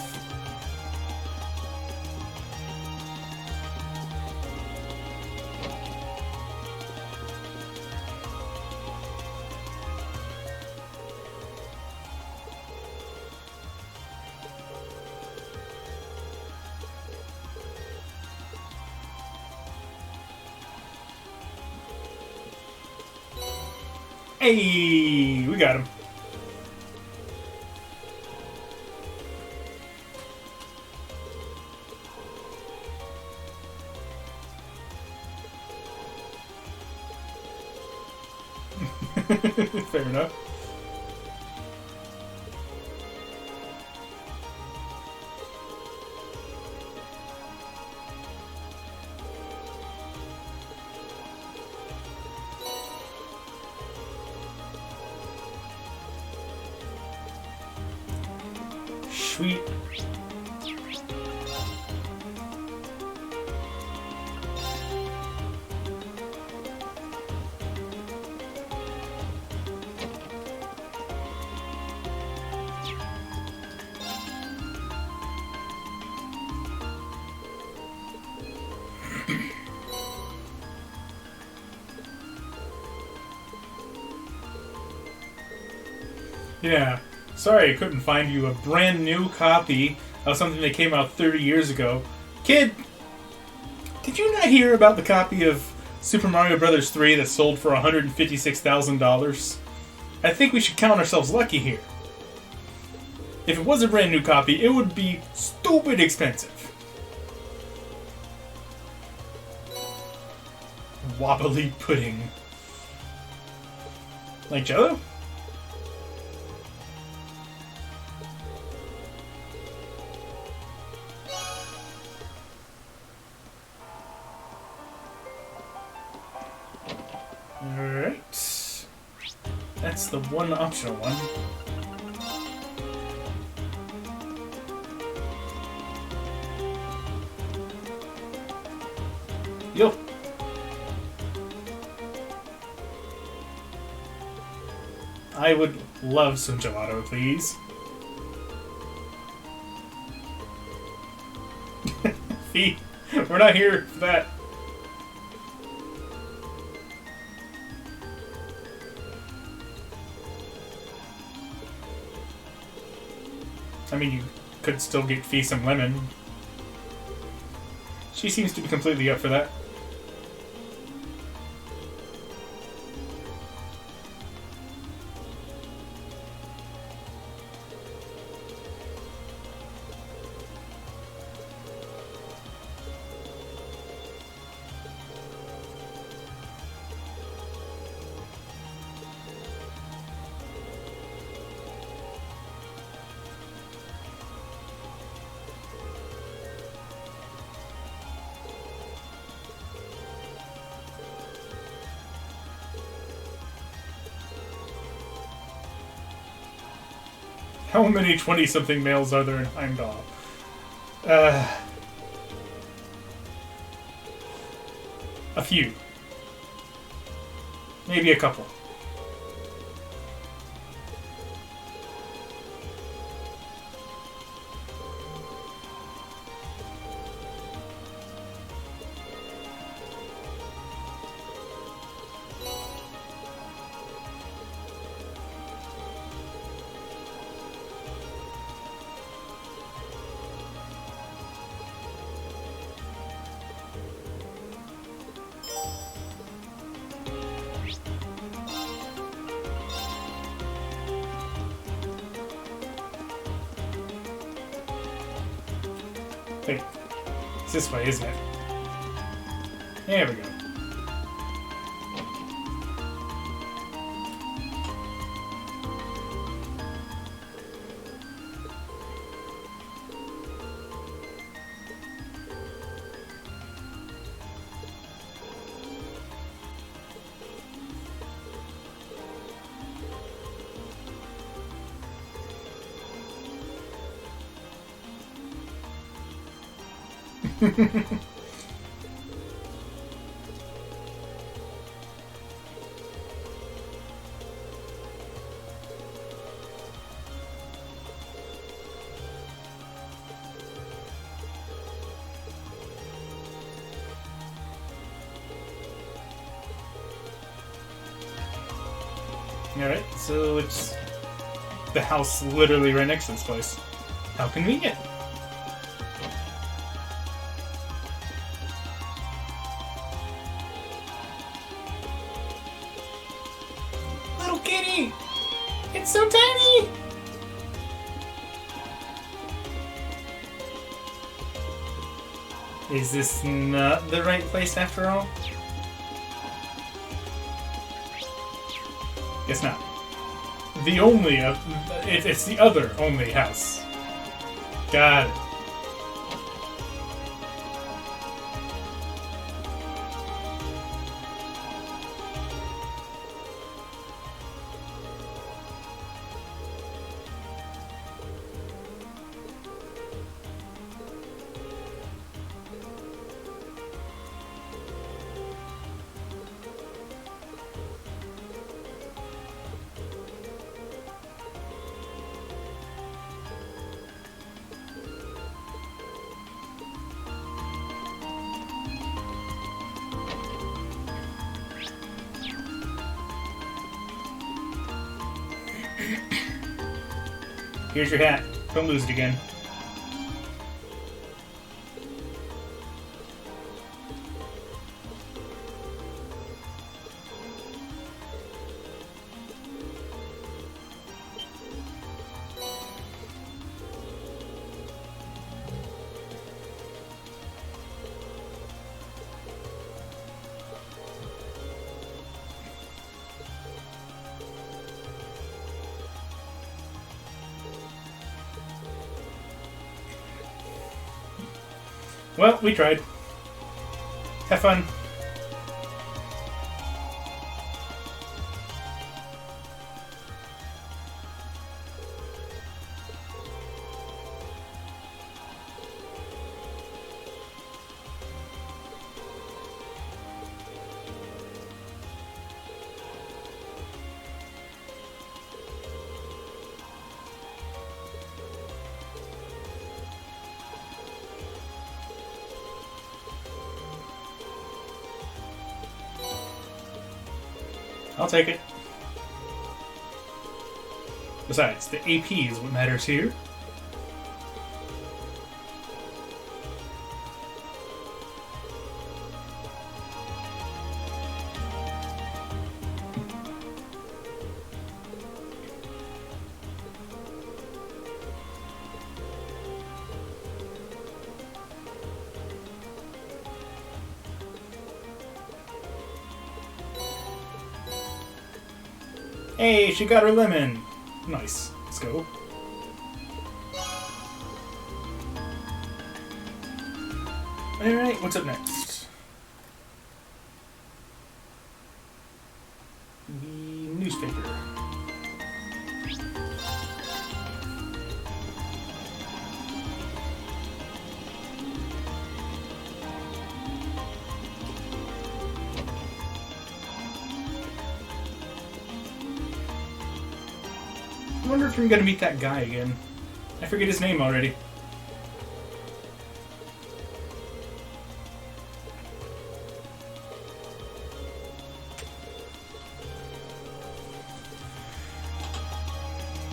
Hey, we got him. Fair enough. Sweet. Yeah, sorry I couldn't find you a brand new copy of something that came out 30 years ago. Kid, did you not hear about the copy of Super Mario Bros. 3 that sold for $156,000? I think we should count ourselves lucky here. If it was a brand new copy, it would be stupid expensive. Wobbly pudding. Like Jello? Alright. That's the one optional one. Yo. I would love some gelato, please. Fee, we're not here for that. I mean, you could still get Fee some lemon. She seems to be completely up for that. How many 20-something males are there in Heimdall? A few. Maybe a couple. Wait, it's this way, isn't it? There we go. Alright, so it's the house literally right next to this place. How convenient. Little kitty! It's so tiny! Is this not the right place after all? Guess not. The only, it's the other only house. Got it. Here's your hat. Don't lose it again. Well, we tried. Have fun. I'll take it. Besides, the AP is what matters here. Hey, she got her lemon! Nice. Let's go. Alright, what's up next? The newspaper. wonder if I'm gonna meet that guy again. I forget his name already.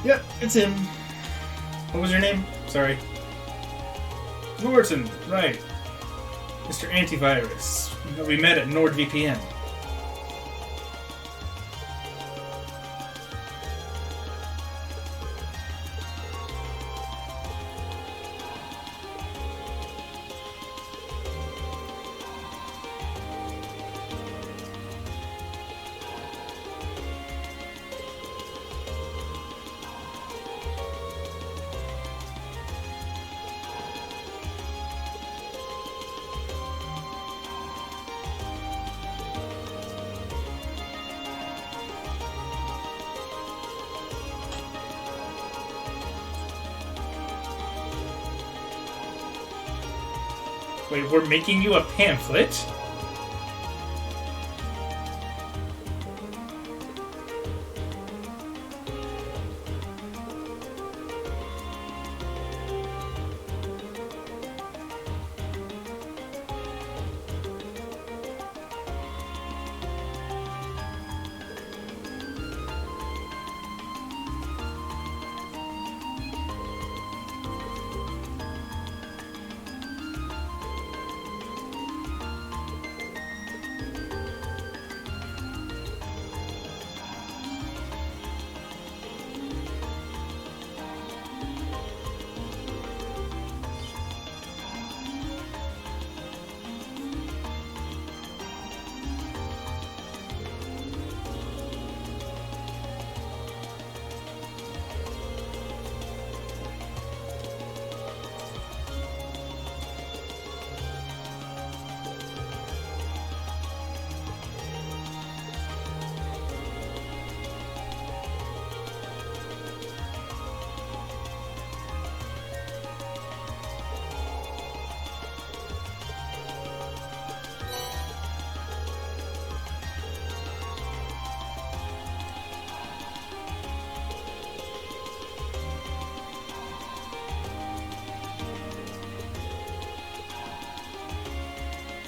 Yep, it's him. What was your name? Sorry. Norton, right. Mr. Antivirus. We met at NordVPN. Wait, we're making you a pamphlet?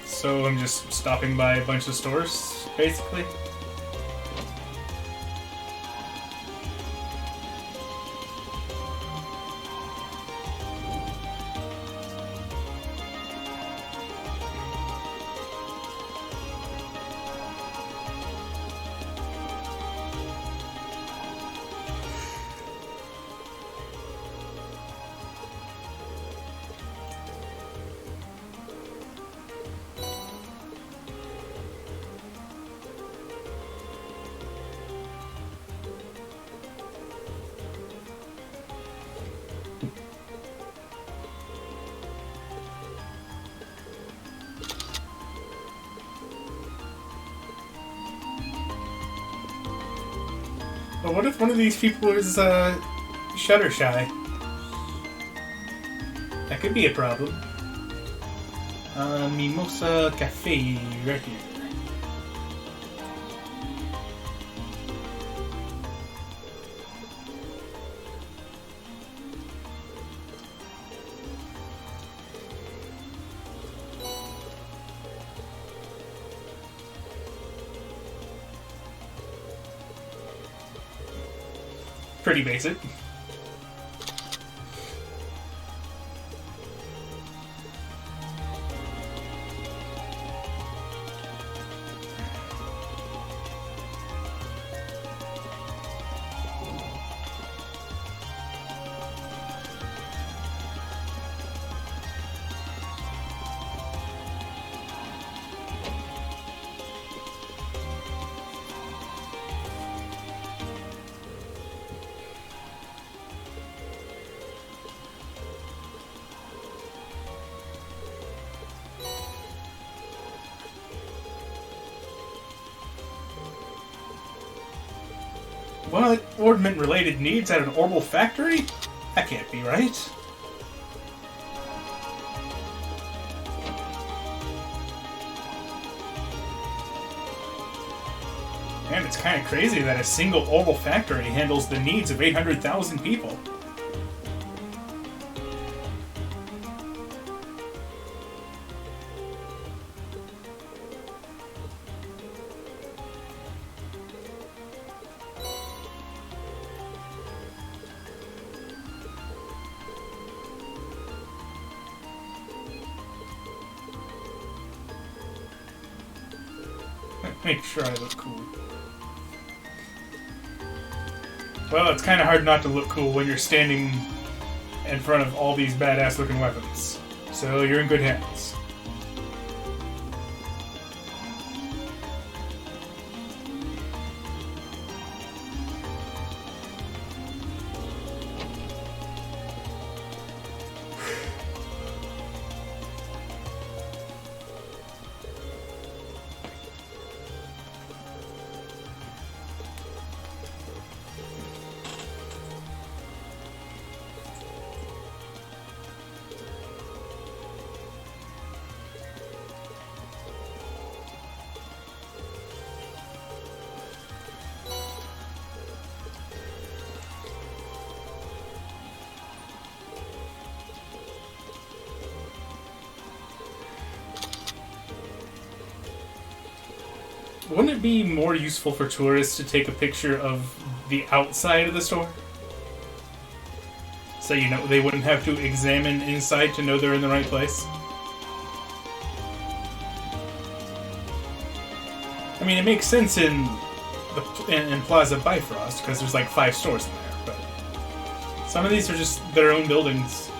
So I'm just stopping by a bunch of stores, basically? But what if one of these people is, shutter shy? That could be a problem. Mimosa Cafe, right here. Pretty basic. What? Ordnance-related needs at an Orbital factory? That can't be right. And it's kind of crazy that a single oral factory handles the needs of 800,000 people. Make sure I look cool. Well, it's kind of hard not to look cool when you're standing in front of all these badass looking weapons. So you're in good hands. Wouldn't it be more useful for tourists to take a picture of the outside of the store? So, you know, they wouldn't have to examine inside to know they're in the right place? I mean, it makes sense in Plaza Bifrost, because there's like 5 stores in there, but some of these are just their own buildings.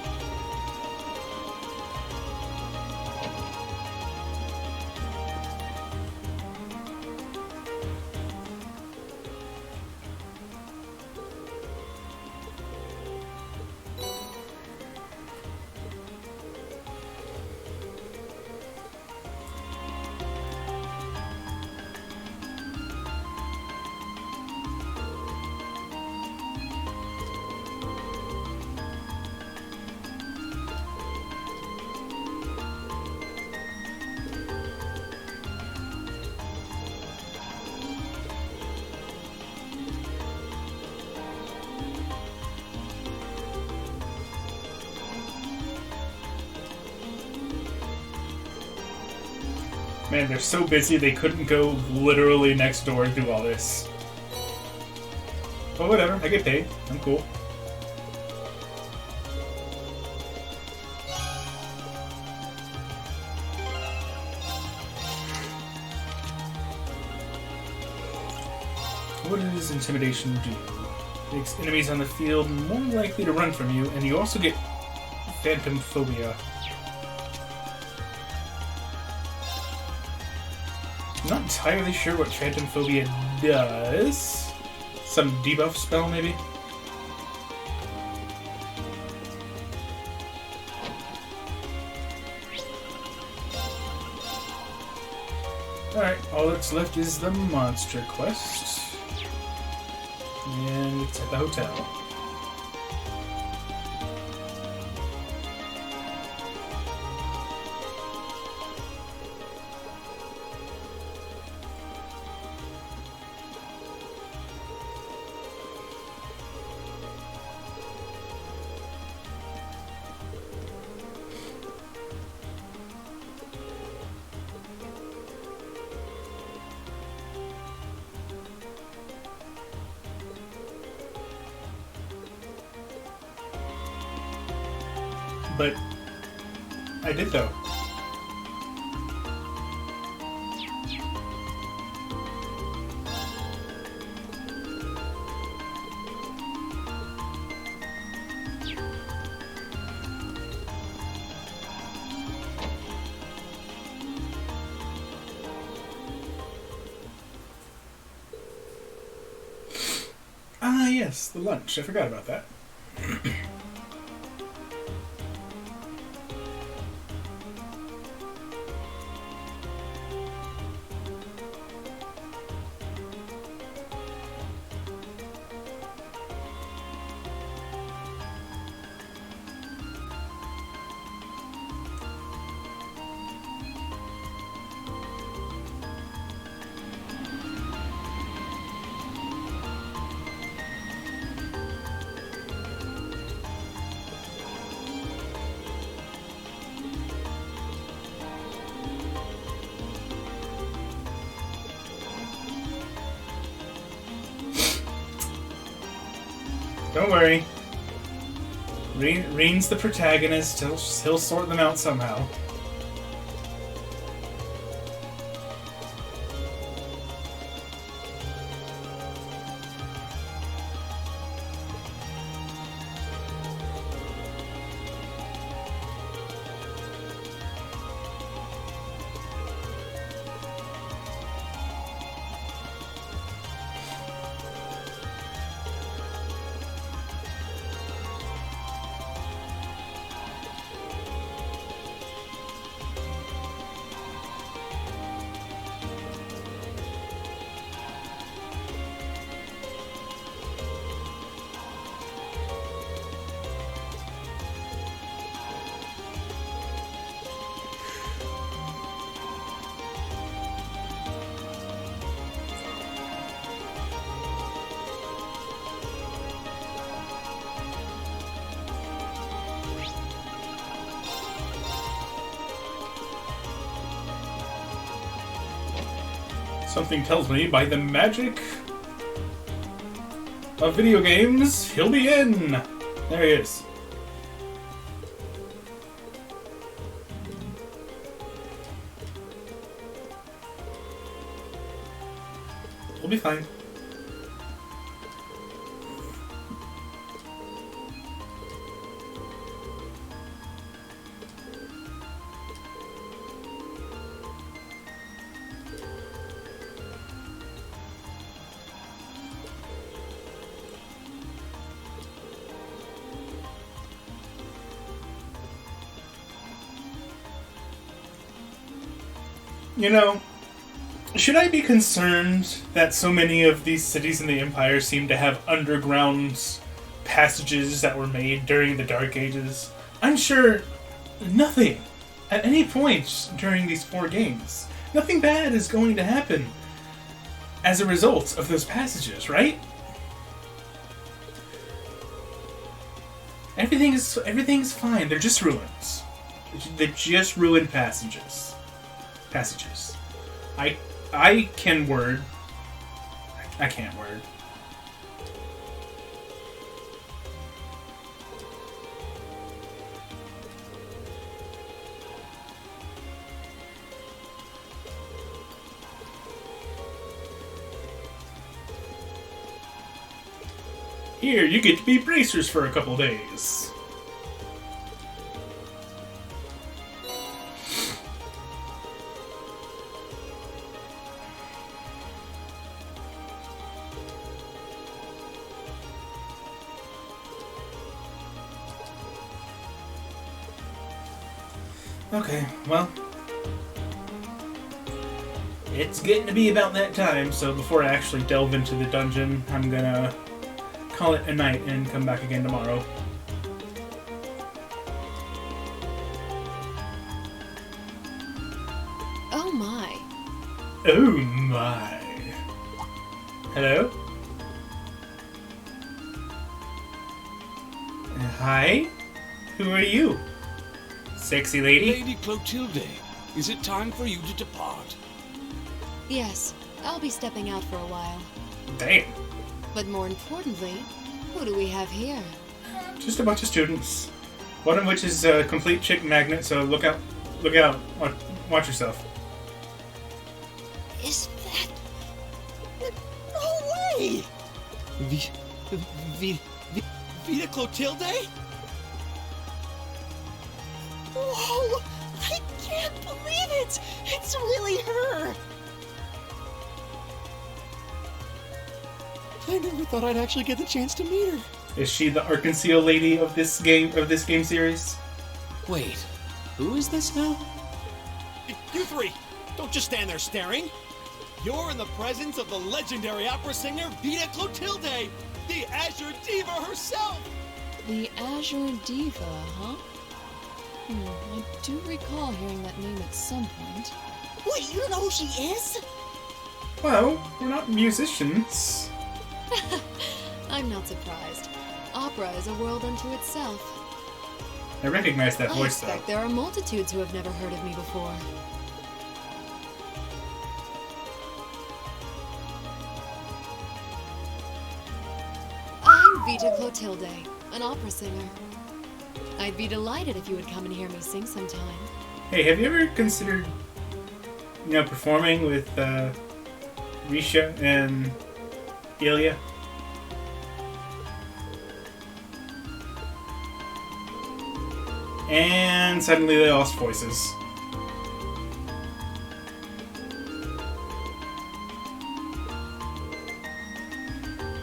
Man, they're so busy they couldn't go literally next door and do all this. But whatever, I get paid. I'm cool. What does intimidation do? Makes enemies on the field more likely to run from you, and you also get phantom phobia. I'm not entirely sure what Phantom Phobia does. Some debuff spell, maybe? Alright, all that's left is the monster quest. And it's at the hotel. But I did though. Ah, yes, the lunch. I forgot about that. Don't worry. Reen's the protagonist. He'll sort them out somehow. Something tells me by the magic of video games, he'll be in! There he is. We'll be fine. You know, should I be concerned that so many of these cities in the Empire seem to have underground passages that were made during the Dark Ages? I'm sure nothing, at any point during these 4 games, nothing bad is going to happen as a result of those passages, right? Everything's fine. They're just ruins. They're just ruined passages. I can word. I can't word. Here, you get to be bracers for a couple days. Okay, well, it's getting to be about that time, so before I actually delve into the dungeon, I'm gonna call it a night and come back again tomorrow. Oh my. Oh my. Hello? Hi? Who are you? Sexy lady? Lady Clotilde, is it time for you to depart? Yes, I'll be stepping out for a while. Damn. But more importantly, who do we have here? Just a bunch of students. One of which is a complete chick magnet, so look out. Look out. Watch yourself. Is that... No way! Vida Clotilde? Whoa! I can't believe it! It's really her! I never thought I'd actually get the chance to meet her. Is she the Arkansas lady of this game series? Wait, who is this now? You three, don't just stand there staring. You're in the presence of the legendary opera singer Vida Clotilde, the Azure Diva herself. The Azure Diva, huh? I do recall hearing that name at some point. Wait, you don't know who she is? Well, we're not musicians. I'm not surprised. Opera is a world unto itself. I recognize that voice, I expect there are multitudes who have never heard of me before. I'm Vita Clotilde, an opera singer. I'd be delighted if you would come and hear me sing sometime. Hey, have you ever considered, performing with Risha and Ilya? And suddenly they lost voices.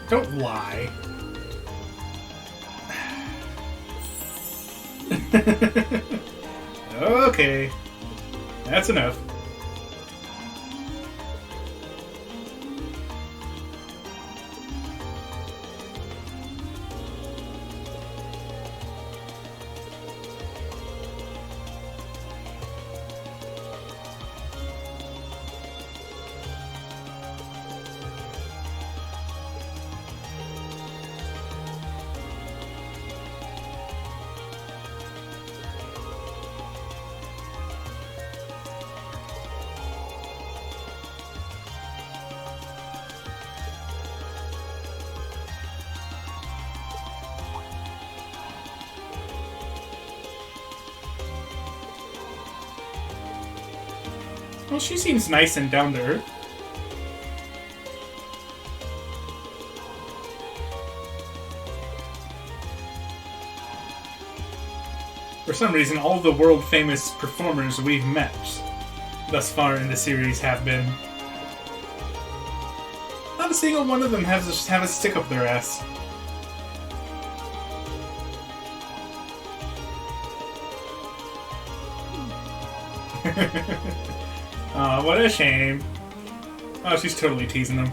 Don't lie. Okay. That's enough. Well, she seems nice and down to earth. For some reason, all the world-famous performers we've met thus far in the series have been. Not a single one of them have a stick up their ass. Aw, what a shame. Oh, she's totally teasing them.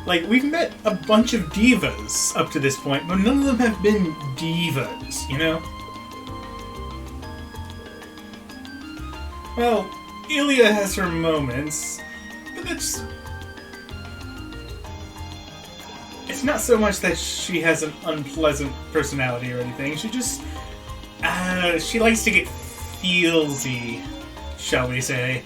Like, we've met a bunch of divas up to this point, but none of them have been divas, you know? Well, Ilya has her moments, but it's not so much that she has an unpleasant personality or anything. She just, she likes to get feelsy, shall we say.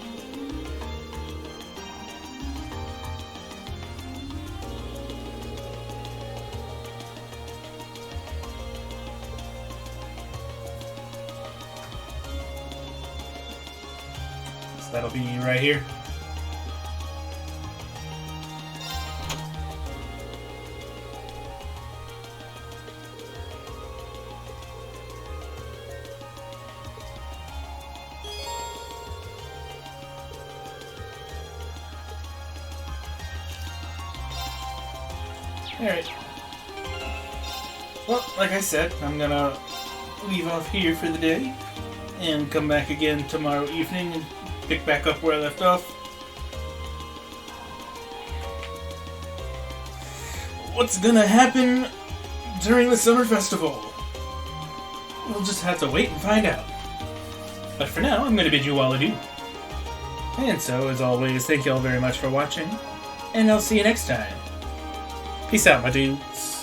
So that'll be right here. Alright. Well, like I said, I'm gonna leave off here for the day and come back again tomorrow evening and pick back up where I left off. What's gonna happen during the summer festival? We'll just have to wait and find out. But for now, I'm gonna bid you all adieu. And so, as always, thank you all very much for watching, and I'll see you next time. Peace out, my dudes.